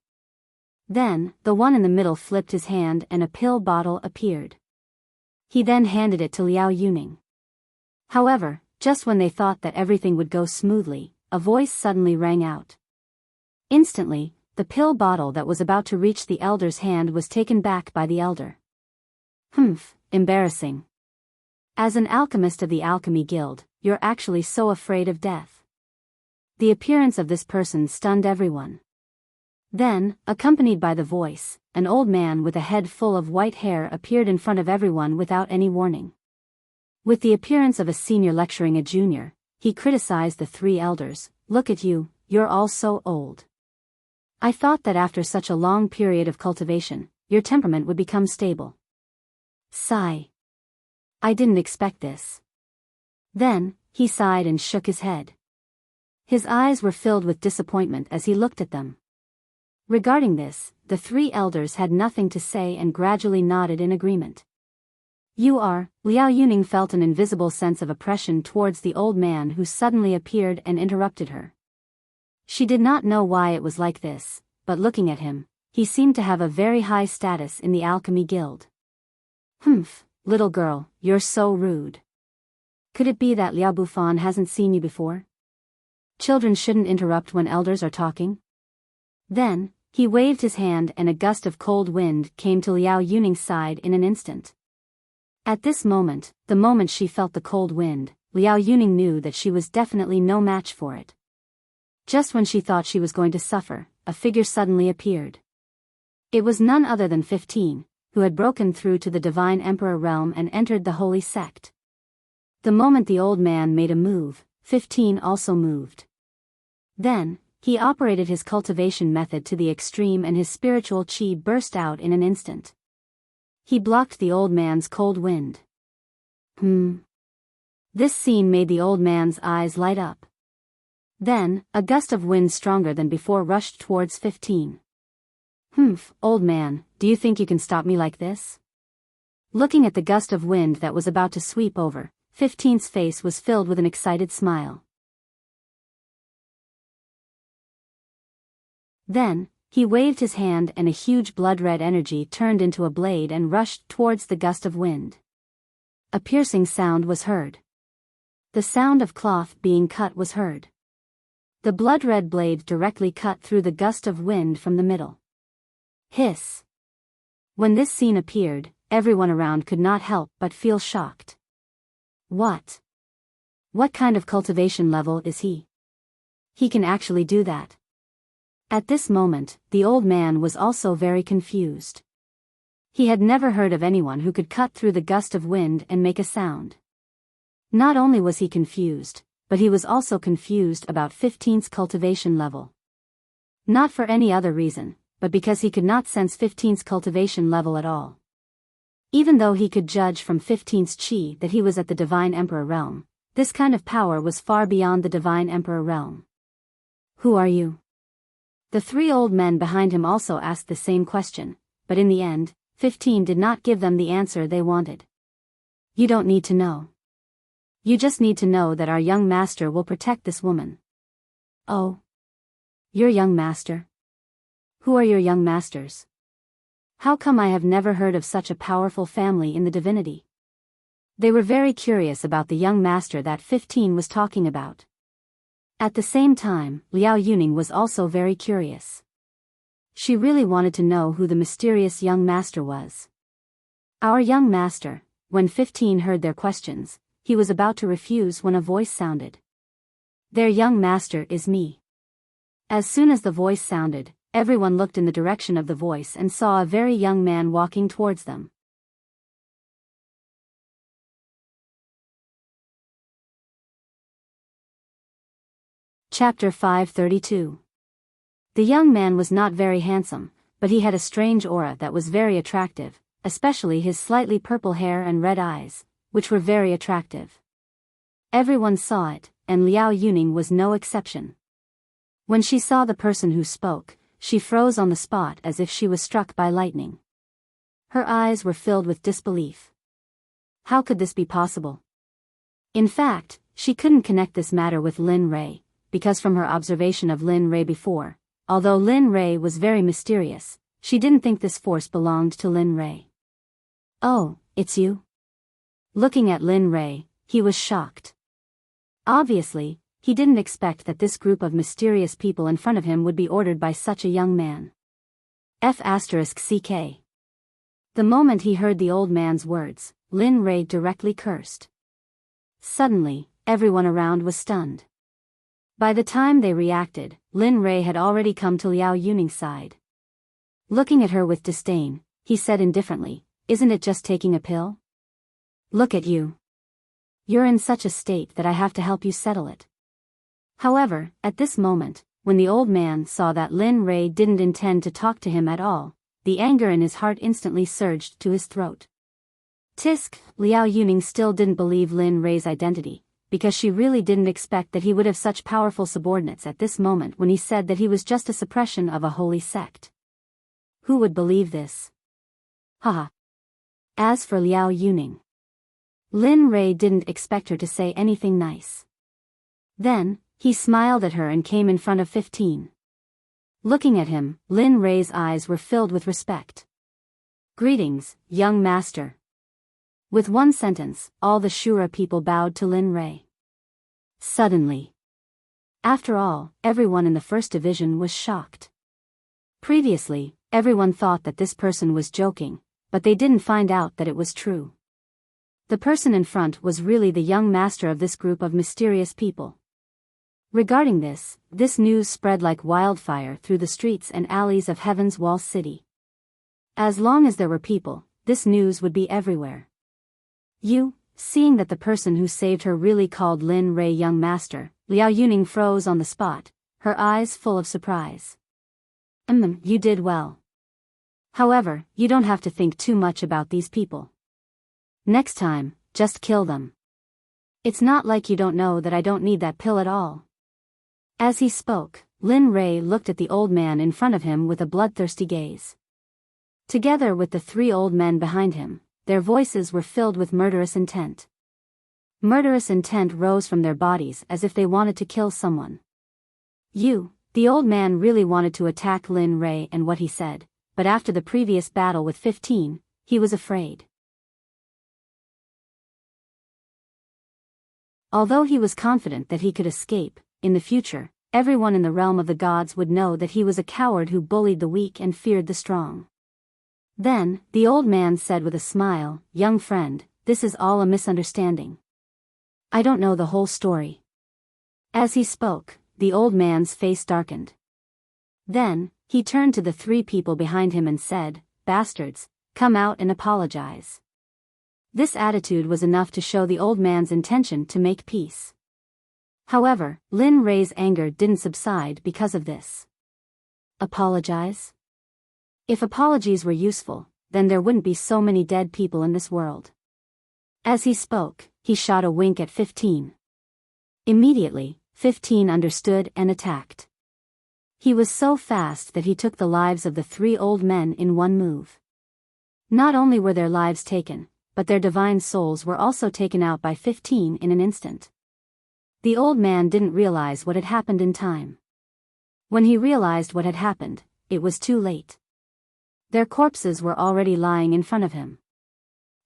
Then, the one in the middle flipped his hand and a pill bottle appeared. He then handed it to Liao Yuning. However, just when they thought that everything would go smoothly, a voice suddenly rang out. Instantly, the pill bottle that was about to reach the elder's hand was taken back by the elder. Embarrassing. As an alchemist of the Alchemy Guild, you're actually so afraid of death. The appearance of this person stunned everyone. Then, accompanied by the voice, an old man with a head full of white hair appeared in front of everyone without any warning. With the appearance of a senior lecturing a junior, he criticized the 3 elders, "Look at you, you're all so old. I thought that after such a long period of cultivation, your temperament would become stable." Sigh. I didn't expect this. Then, he sighed and shook his head. His eyes were filled with disappointment as he looked at them. Regarding this, the three elders had nothing to say and gradually nodded in agreement. You are, Liao Yuning felt an invisible sense of oppression towards the old man who suddenly appeared and interrupted her. She did not know why it was like this, but looking at him, he seemed to have a very high status in the alchemy guild. Humph, little girl, you're so rude. Could it be that Liao Bufan hasn't seen you before? Children shouldn't interrupt when elders are talking. Then, he waved his hand and a gust of cold wind came to Liao Yuning's side in an instant. At this moment, the moment she felt the cold wind, Liao Yuning knew that she was definitely no match for it. Just when she thought she was going to suffer, a figure suddenly appeared. It was none other than 15, who had broken through to the Divine Emperor realm and entered the Holy Sect. The moment the old man made a move, 15 also moved. Then, he operated his cultivation method to the extreme and his spiritual chi burst out in an instant. He blocked the old man's cold wind. This scene made the old man's eyes light up. Then, a gust of wind stronger than before rushed towards 15. Old man, do you think you can stop me like this? Looking at the gust of wind that was about to sweep over, 15's face was filled with an excited smile. Then, he waved his hand and a huge blood-red energy turned into a blade and rushed towards the gust of wind. A piercing sound was heard. The sound of cloth being cut was heard. The blood-red blade directly cut through the gust of wind from the middle. Hiss. When this scene appeared, everyone around could not help but feel shocked. What? What kind of cultivation level is he? He can actually do that. At this moment, the old man was also very confused. He had never heard of anyone who could cut through the gust of wind and make a sound. Not only was he confused, but he was also confused about 15's cultivation level. Not for any other reason, but because he could not sense 15's cultivation level at all. Even though he could judge from 15's chi that he was at the Divine Emperor realm, this kind of power was far beyond the Divine Emperor realm. Who are you? The three old men behind him also asked the same question, but in the end, 15 did not give them the answer they wanted. You don't need to know. You just need to know that our young master will protect this woman. Oh. Your young master? Who are your young masters? How come I have never heard of such a powerful family in the divinity? They were very curious about the young master that 15 was talking about. At the same time, Liao Yuning was also very curious. She really wanted to know who the mysterious young master was. Our young master, when 15 heard their questions, he was about to refuse when a voice sounded. Their young master is me. As soon as the voice sounded, everyone looked in the direction of the voice and saw a very young man walking towards them. Chapter 532. The young man was not very handsome, but he had a strange aura that was very attractive, especially his slightly purple hair and red eyes, which were very attractive. Everyone saw it, and Liao Yuning was no exception. When she saw the person who spoke, she froze on the spot as if she was struck by lightning. Her eyes were filled with disbelief. How could this be possible? In fact, she couldn't connect this matter with Lin Rei, because from her observation of Lin Rei before, although Lin Rei was very mysterious, she didn't think this force belonged to Lin Rei. Oh, it's you? Looking at Lin Rei, he was shocked. Obviously, he didn't expect that this group of mysterious people in front of him would be ordered by such a young man. F***ck. The moment he heard the old man's words, Lin Rei directly cursed. Suddenly, everyone around was stunned. By the time they reacted, Lin Rei had already come to Liao Yuning's side. Looking at her with disdain, he said indifferently, "Isn't it just taking a pill? Look at you. You're in such a state that I have to help you settle it." However, at this moment, when the old man saw that Lin Rei didn't intend to talk to him at all, the anger in his heart instantly surged to his throat. Tisk, Liao Yuning still didn't believe Lin Rei's identity, because she really didn't expect that he would have such powerful subordinates at this moment when he said that he was just a suppression of a holy sect. Who would believe this? Haha. As for Liao Yuning, Lin Rei didn't expect her to say anything nice. Then, he smiled at her and came in front of 15. Looking at him, Lin Rei's eyes were filled with respect. Greetings, young master. With one sentence, all the Shura people bowed to Lin Rei. Suddenly. After all, everyone in the first division was shocked. Previously, everyone thought that this person was joking, but they didn't find out that it was true. The person in front was really the young master of this group of mysterious people. Regarding this news spread like wildfire through the streets and alleys of Heaven's Wall City. As long as there were people, this news would be everywhere. Seeing that the person who saved her really called Lin Rei young master, Liao Yuning froze on the spot, her eyes full of surprise. You did well. However, you don't have to think too much about these people. Next time, just kill them. It's not like you don't know that I don't need that pill at all. As he spoke, Lin Rei looked at the old man in front of him with a bloodthirsty gaze. Together with the 3 old men behind him, their voices were filled with murderous intent. Murderous intent rose from their bodies as if they wanted to kill someone. The old man really wanted to attack Lin Rei and what he said, but after the previous battle with 15, he was afraid. Although he was confident that he could escape, in the future, everyone in the realm of the gods would know that he was a coward who bullied the weak and feared the strong. Then, the old man said with a smile, "Young friend, this is all a misunderstanding. I don't know the whole story." As he spoke, the old man's face darkened. Then, he turned to the 3 people behind him and said, "Bastards, come out and apologize." This attitude was enough to show the old man's intention to make peace. However, Lin Rei's anger didn't subside because of this. Apologize? If apologies were useful, then there wouldn't be so many dead people in this world. As he spoke, he shot a wink at 15. Immediately, 15 understood and attacked. He was so fast that he took the lives of the 3 old men in one move. Not only were their lives taken, but their divine souls were also taken out by 15 in an instant. The old man didn't realize what had happened in time. When he realized what had happened, it was too late. Their corpses were already lying in front of him.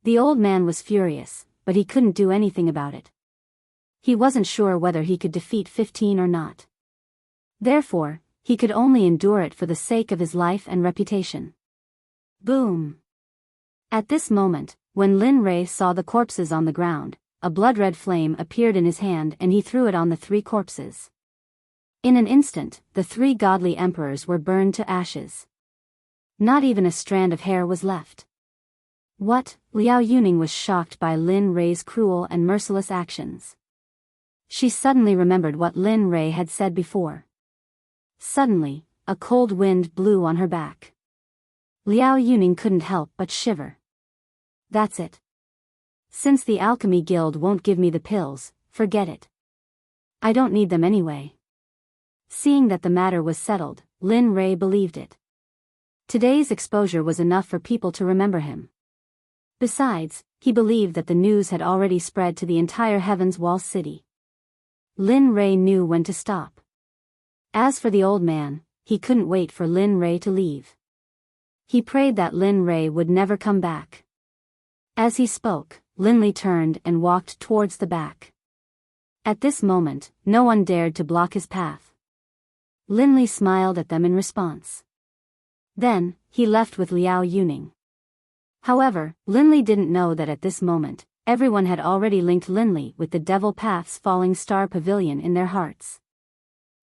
The old man was furious, but he couldn't do anything about it. He wasn't sure whether he could defeat 15 or not. Therefore, he could only endure it for the sake of his life and reputation. Boom! At this moment, when Lin Rei saw the corpses on the ground, a blood-red flame appeared in his hand and he threw it on the 3 corpses. In an instant, the 3 godly emperors were burned to ashes. Not even a strand of hair was left. What? Liao Yuning was shocked by Lin Rei's cruel and merciless actions. She suddenly remembered what Lin Rei had said before. Suddenly, a cold wind blew on her back. Liao Yuning couldn't help but shiver. That's it. Since the Alchemy Guild won't give me the pills, forget it. I don't need them anyway. Seeing that the matter was settled, Lin Rei believed it. Today's exposure was enough for people to remember him. Besides, he believed that the news had already spread to the entire Heaven's Wall City. Lin Rei knew when to stop. As for the old man, he couldn't wait for Lin Rei to leave. He prayed that Lin Rei would never come back. As he spoke, Lin Li turned and walked towards the back. At this moment, no one dared to block his path. Lin Li smiled at them in response. Then, he left with Liao Yuning. However, Lin Li didn't know that at this moment, everyone had already linked Lin Li with the Devil Path's Falling Star Pavilion in their hearts.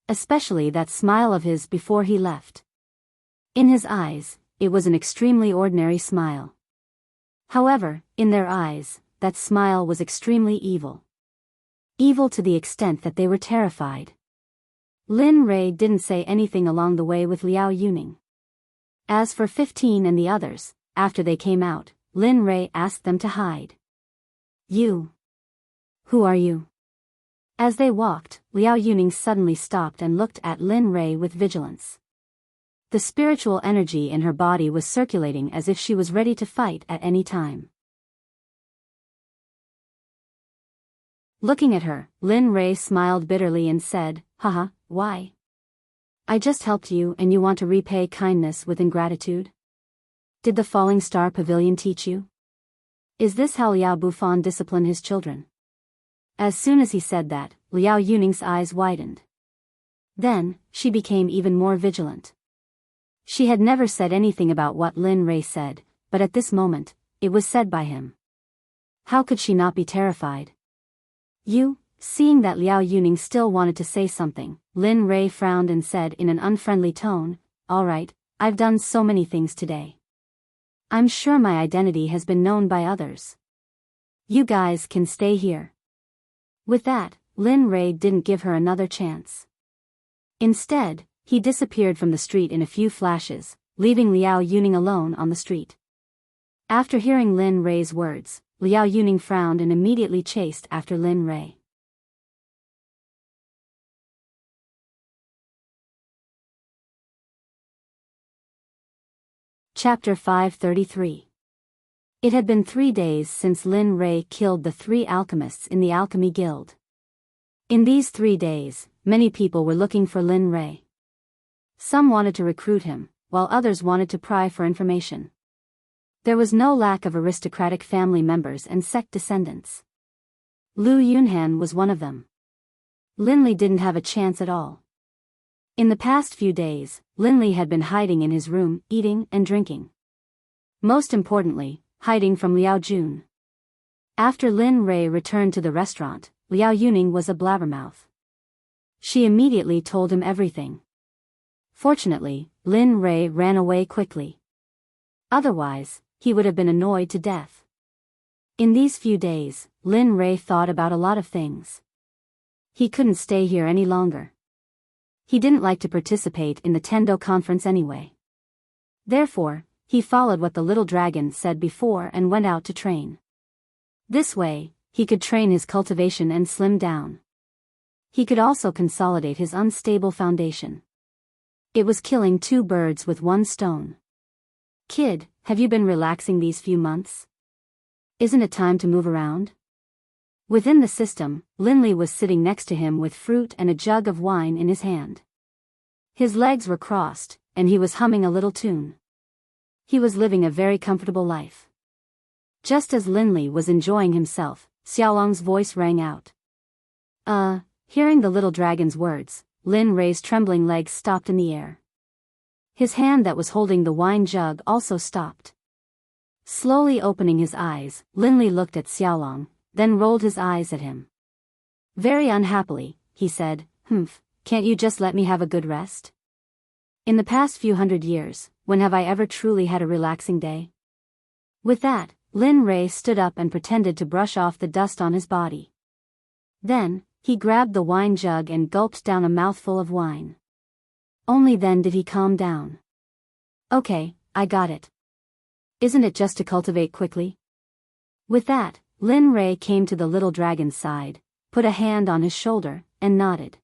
Especially that smile of his before he left. In his eyes, it was an extremely ordinary smile. However, in their eyes, that smile was extremely evil. Evil to the extent that they were terrified. Lin Rei didn't say anything along the way with Liao Yuning. As for 15 and the others, after they came out, Lin Rei asked them to hide. You. Who are you? As they walked, Liao Yuning suddenly stopped and looked at Lin Rei with vigilance. The spiritual energy in her body was circulating as if she was ready to fight at any time. Looking at her, Lin Rei smiled bitterly and said, "Haha, why? I just helped you and you want to repay kindness with ingratitude? Did the Falling Star Pavilion teach you? Is this how Liao Bufan disciplined his children?" As soon as he said that, Liao Yuning's eyes widened. Then, she became even more vigilant. She had never said anything about what Lin Rei said, but at this moment, it was said by him. How could she not be terrified? Seeing that Liao Yuning still wanted to say something, Lin Rei frowned and said in an unfriendly tone, "All right, I've done so many things today. I'm sure my identity has been known by others. You guys can stay here." With that, Lin Rei didn't give her another chance. Instead, he disappeared from the street in a few flashes, leaving Liao Yuning alone on the street. After hearing Lin Rei's words, Liao Yuning frowned and immediately chased after Lin Rei. Chapter 533. It had been 3 days since Lin Rei killed the 3 alchemists in the Alchemy Guild. In these 3 days, many people were looking for Lin Rei. Some wanted to recruit him, while others wanted to pry for information. There was no lack of aristocratic family members and sect descendants. Lu Yunhan was one of them. Linli didn't have a chance at all. In the past few days, Linli had been hiding in his room, eating and drinking. Most importantly, hiding from Liao Jun. After Lin Rei returned to the restaurant, Liao Yuning was a blabbermouth. She immediately told him everything. Fortunately, Lin Rei ran away quickly. Otherwise, he would have been annoyed to death. In these few days, Lin Rei thought about a lot of things. He couldn't stay here any longer. He didn't like to participate in the Tendo conference anyway. Therefore, he followed what the little dragon said before and went out to train. This way, he could train his cultivation and slim down. He could also consolidate his unstable foundation. It was killing 2 birds with 1 stone. "Kid, have you been relaxing these few months? Isn't it time to move around?" Within the system, Linli was sitting next to him with fruit and a jug of wine in his hand. His legs were crossed, and he was humming a little tune. He was living a very comfortable life. Just as Linli was enjoying himself, Xiaolong's voice rang out. Hearing the little dragon's words, Lin Rei's trembling legs stopped in the air. His hand that was holding the wine jug also stopped. Slowly opening his eyes, Linli looked at Xiaolong, then rolled his eyes at him. Very unhappily, he said, "Can't you just let me have a good rest? In the past few 100 years, when have I ever truly had a relaxing day?" With that, Lin Rei stood up and pretended to brush off the dust on his body. Then, he grabbed the wine jug and gulped down a mouthful of wine. Only then did he calm down. "Okay, I got it. Isn't it just to cultivate quickly?" With that, Lin Rei came to the little dragon's side, put a hand on his shoulder, and nodded.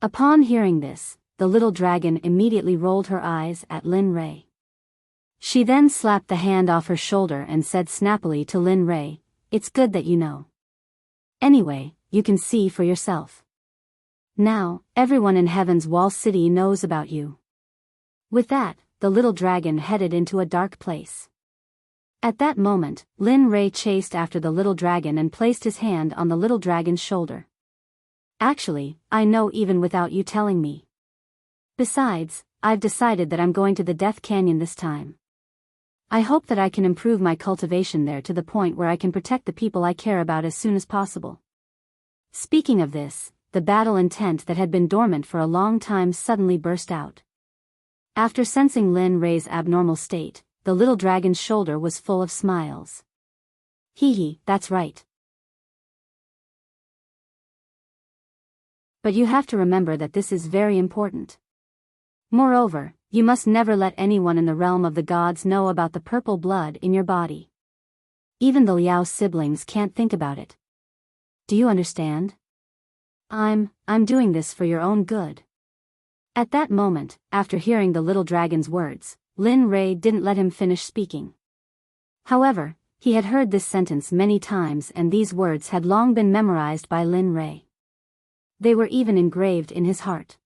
Upon hearing this, the little dragon immediately rolled her eyes at Lin Rei. She then slapped the hand off her shoulder and said snappily to Lin Rei, "It's good that you know. Anyway, you can see for yourself. Now, everyone in Heaven's Wall City knows about you." With that, the little dragon headed into a dark place. At that moment, Lin Rei chased after the little dragon and placed his hand on the little dragon's shoulder. "Actually, I know even without you telling me. Besides, I've decided that I'm going to the Death Canyon this time. I hope that I can improve my cultivation there to the point where I can protect the people I care about as soon as possible." Speaking of this, the battle intent that had been dormant for a long time suddenly burst out. After sensing Lin Rei's abnormal state, the little dragon's shoulder was full of smiles. "Hee, that's right. But you have to remember that this is very important. Moreover, you must never let anyone in the realm of the gods know about the purple blood in your body. Even the Liao siblings can't think about it. Do you understand?" I'm doing this for your own good. At that moment, after hearing the little dragon's words, Lin Rei didn't let him finish speaking. However, he had heard this sentence many times and these words had long been memorized by Lin Rei. They were even engraved in his heart.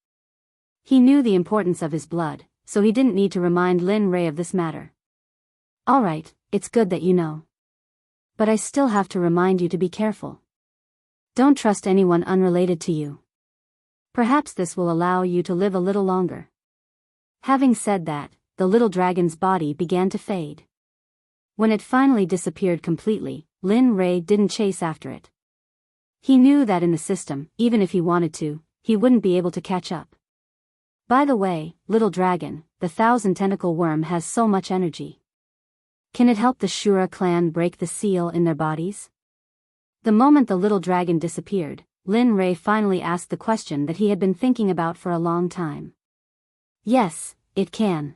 He knew the importance of his blood, so he didn't need to remind Lin Rei of this matter. Alright, it's good that you know. But I still have to remind you to be careful. Don't trust anyone unrelated to you. Perhaps this will allow you to live a little longer. Having said that, the little dragon's body began to fade. When it finally disappeared completely, Lin Rei didn't chase after it. He knew that in the system, even if he wanted to, he wouldn't be able to catch up. By the way, little dragon, the 1,000-tentacle worm has so much energy. Can it help the Shura clan break the seal in their bodies? The moment the little dragon disappeared, Lin Rei finally asked the question that he had been thinking about for a long time. Yes, it can.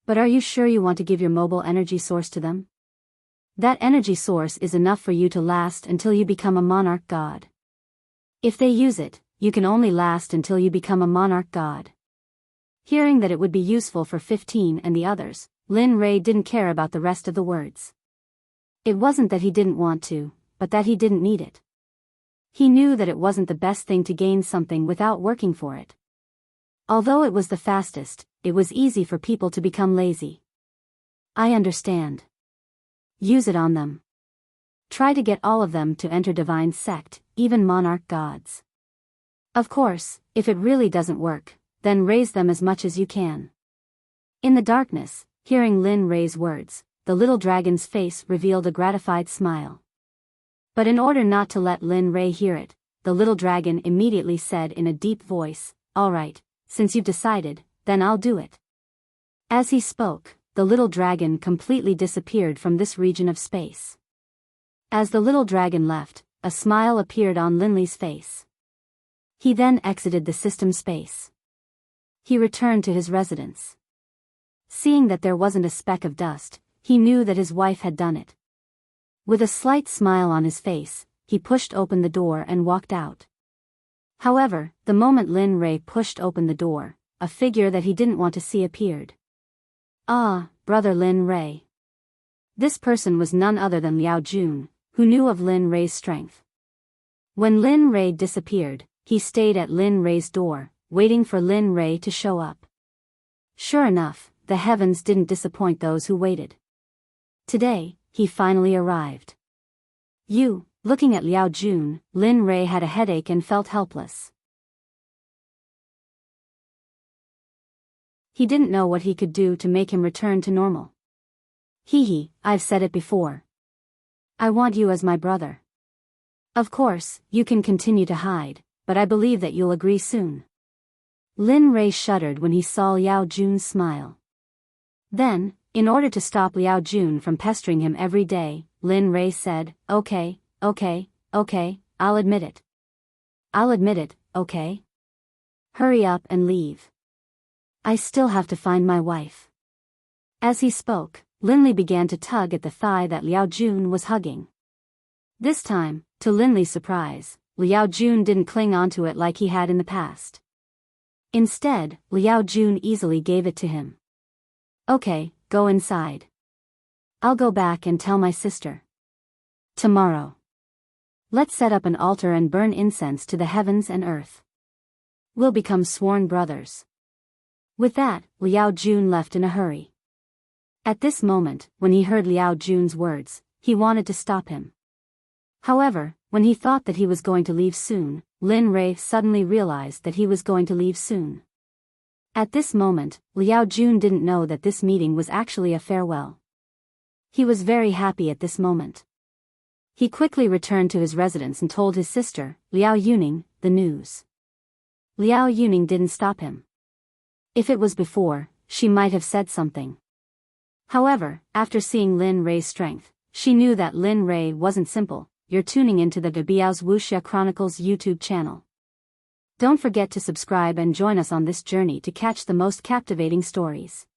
But are you sure you want to give your mobile energy source to them? That energy source is enough for you to last until you become a monarch god. If they use it, you can only last until you become a monarch god. Hearing that it would be useful for 15 and the others, Lin Rei didn't care about the rest of the words. It wasn't that he didn't want to, but that he didn't need it. He knew that it wasn't the best thing to gain something without working for it. Although it was the fastest, it was easy for people to become lazy. I understand. Use it on them. Try to get all of them to enter Divine Sect, even monarch gods. Of course, if it really doesn't work, then raise them as much as you can. In the darkness, hearing Lin Rei's words, the little dragon's face revealed a gratified smile. But in order not to let Lin Rei hear it, the little dragon immediately said in a deep voice, "All right, since you've decided, then I'll do it." As he spoke, the little dragon completely disappeared from this region of space. As the little dragon left, a smile appeared on Linley's face. He then exited the system space. He returned to his residence. Seeing that there wasn't a speck of dust, he knew that his wife had done it. With a slight smile on his face, he pushed open the door and walked out. However, the moment Lin Rei pushed open the door, a figure that he didn't want to see appeared. Ah, brother Lin Rei. This person was none other than Liao Jun, who knew of Lin Rei's strength. When Lin Rei disappeared, he stayed at Lin Rei's door, waiting for Lin Rei to show up. Sure enough, the heavens didn't disappoint those who waited. Today, he finally arrived. Looking at Liao Jun, Lin Rei had a headache and felt helpless. He didn't know what he could do to make him return to normal. I've said it before. I want you as my brother. Of course, you can continue to hide, but I believe that you'll agree soon. Lin Rei shuddered when he saw Liao Jun's smile. Then, in order to stop Liao Jun from pestering him every day, Lin Rei said, Okay, I'll admit it, okay? Hurry up and leave. I still have to find my wife. As he spoke, Linley began to tug at the thigh that Liao Jun was hugging. This time, to Linley's surprise, Liao Jun didn't cling onto it like he had in the past. Instead, Liao Jun easily gave it to him. Okay, go inside. I'll go back and tell my sister. Tomorrow. Let's set up an altar and burn incense to the heavens and earth. We'll become sworn brothers. With that, Liao Jun left in a hurry. At this moment, when he heard Liao Jun's words, he wanted to stop him. However, when he thought that he was going to leave soon, Lin Rei suddenly realized that he was going to leave soon. At this moment, Liao Jun didn't know that this meeting was actually a farewell. He was very happy at this moment. He quickly returned to his residence and told his sister, Liao Yuning, the news. Liao Yuning didn't stop him. If it was before, she might have said something. However, after seeing Lin Rei's strength, she knew that Lin Rei wasn't simple. You're tuning into the Biyao's Wuxia Chronicles YouTube channel. Don't forget to subscribe and join us on this journey to catch the most captivating stories.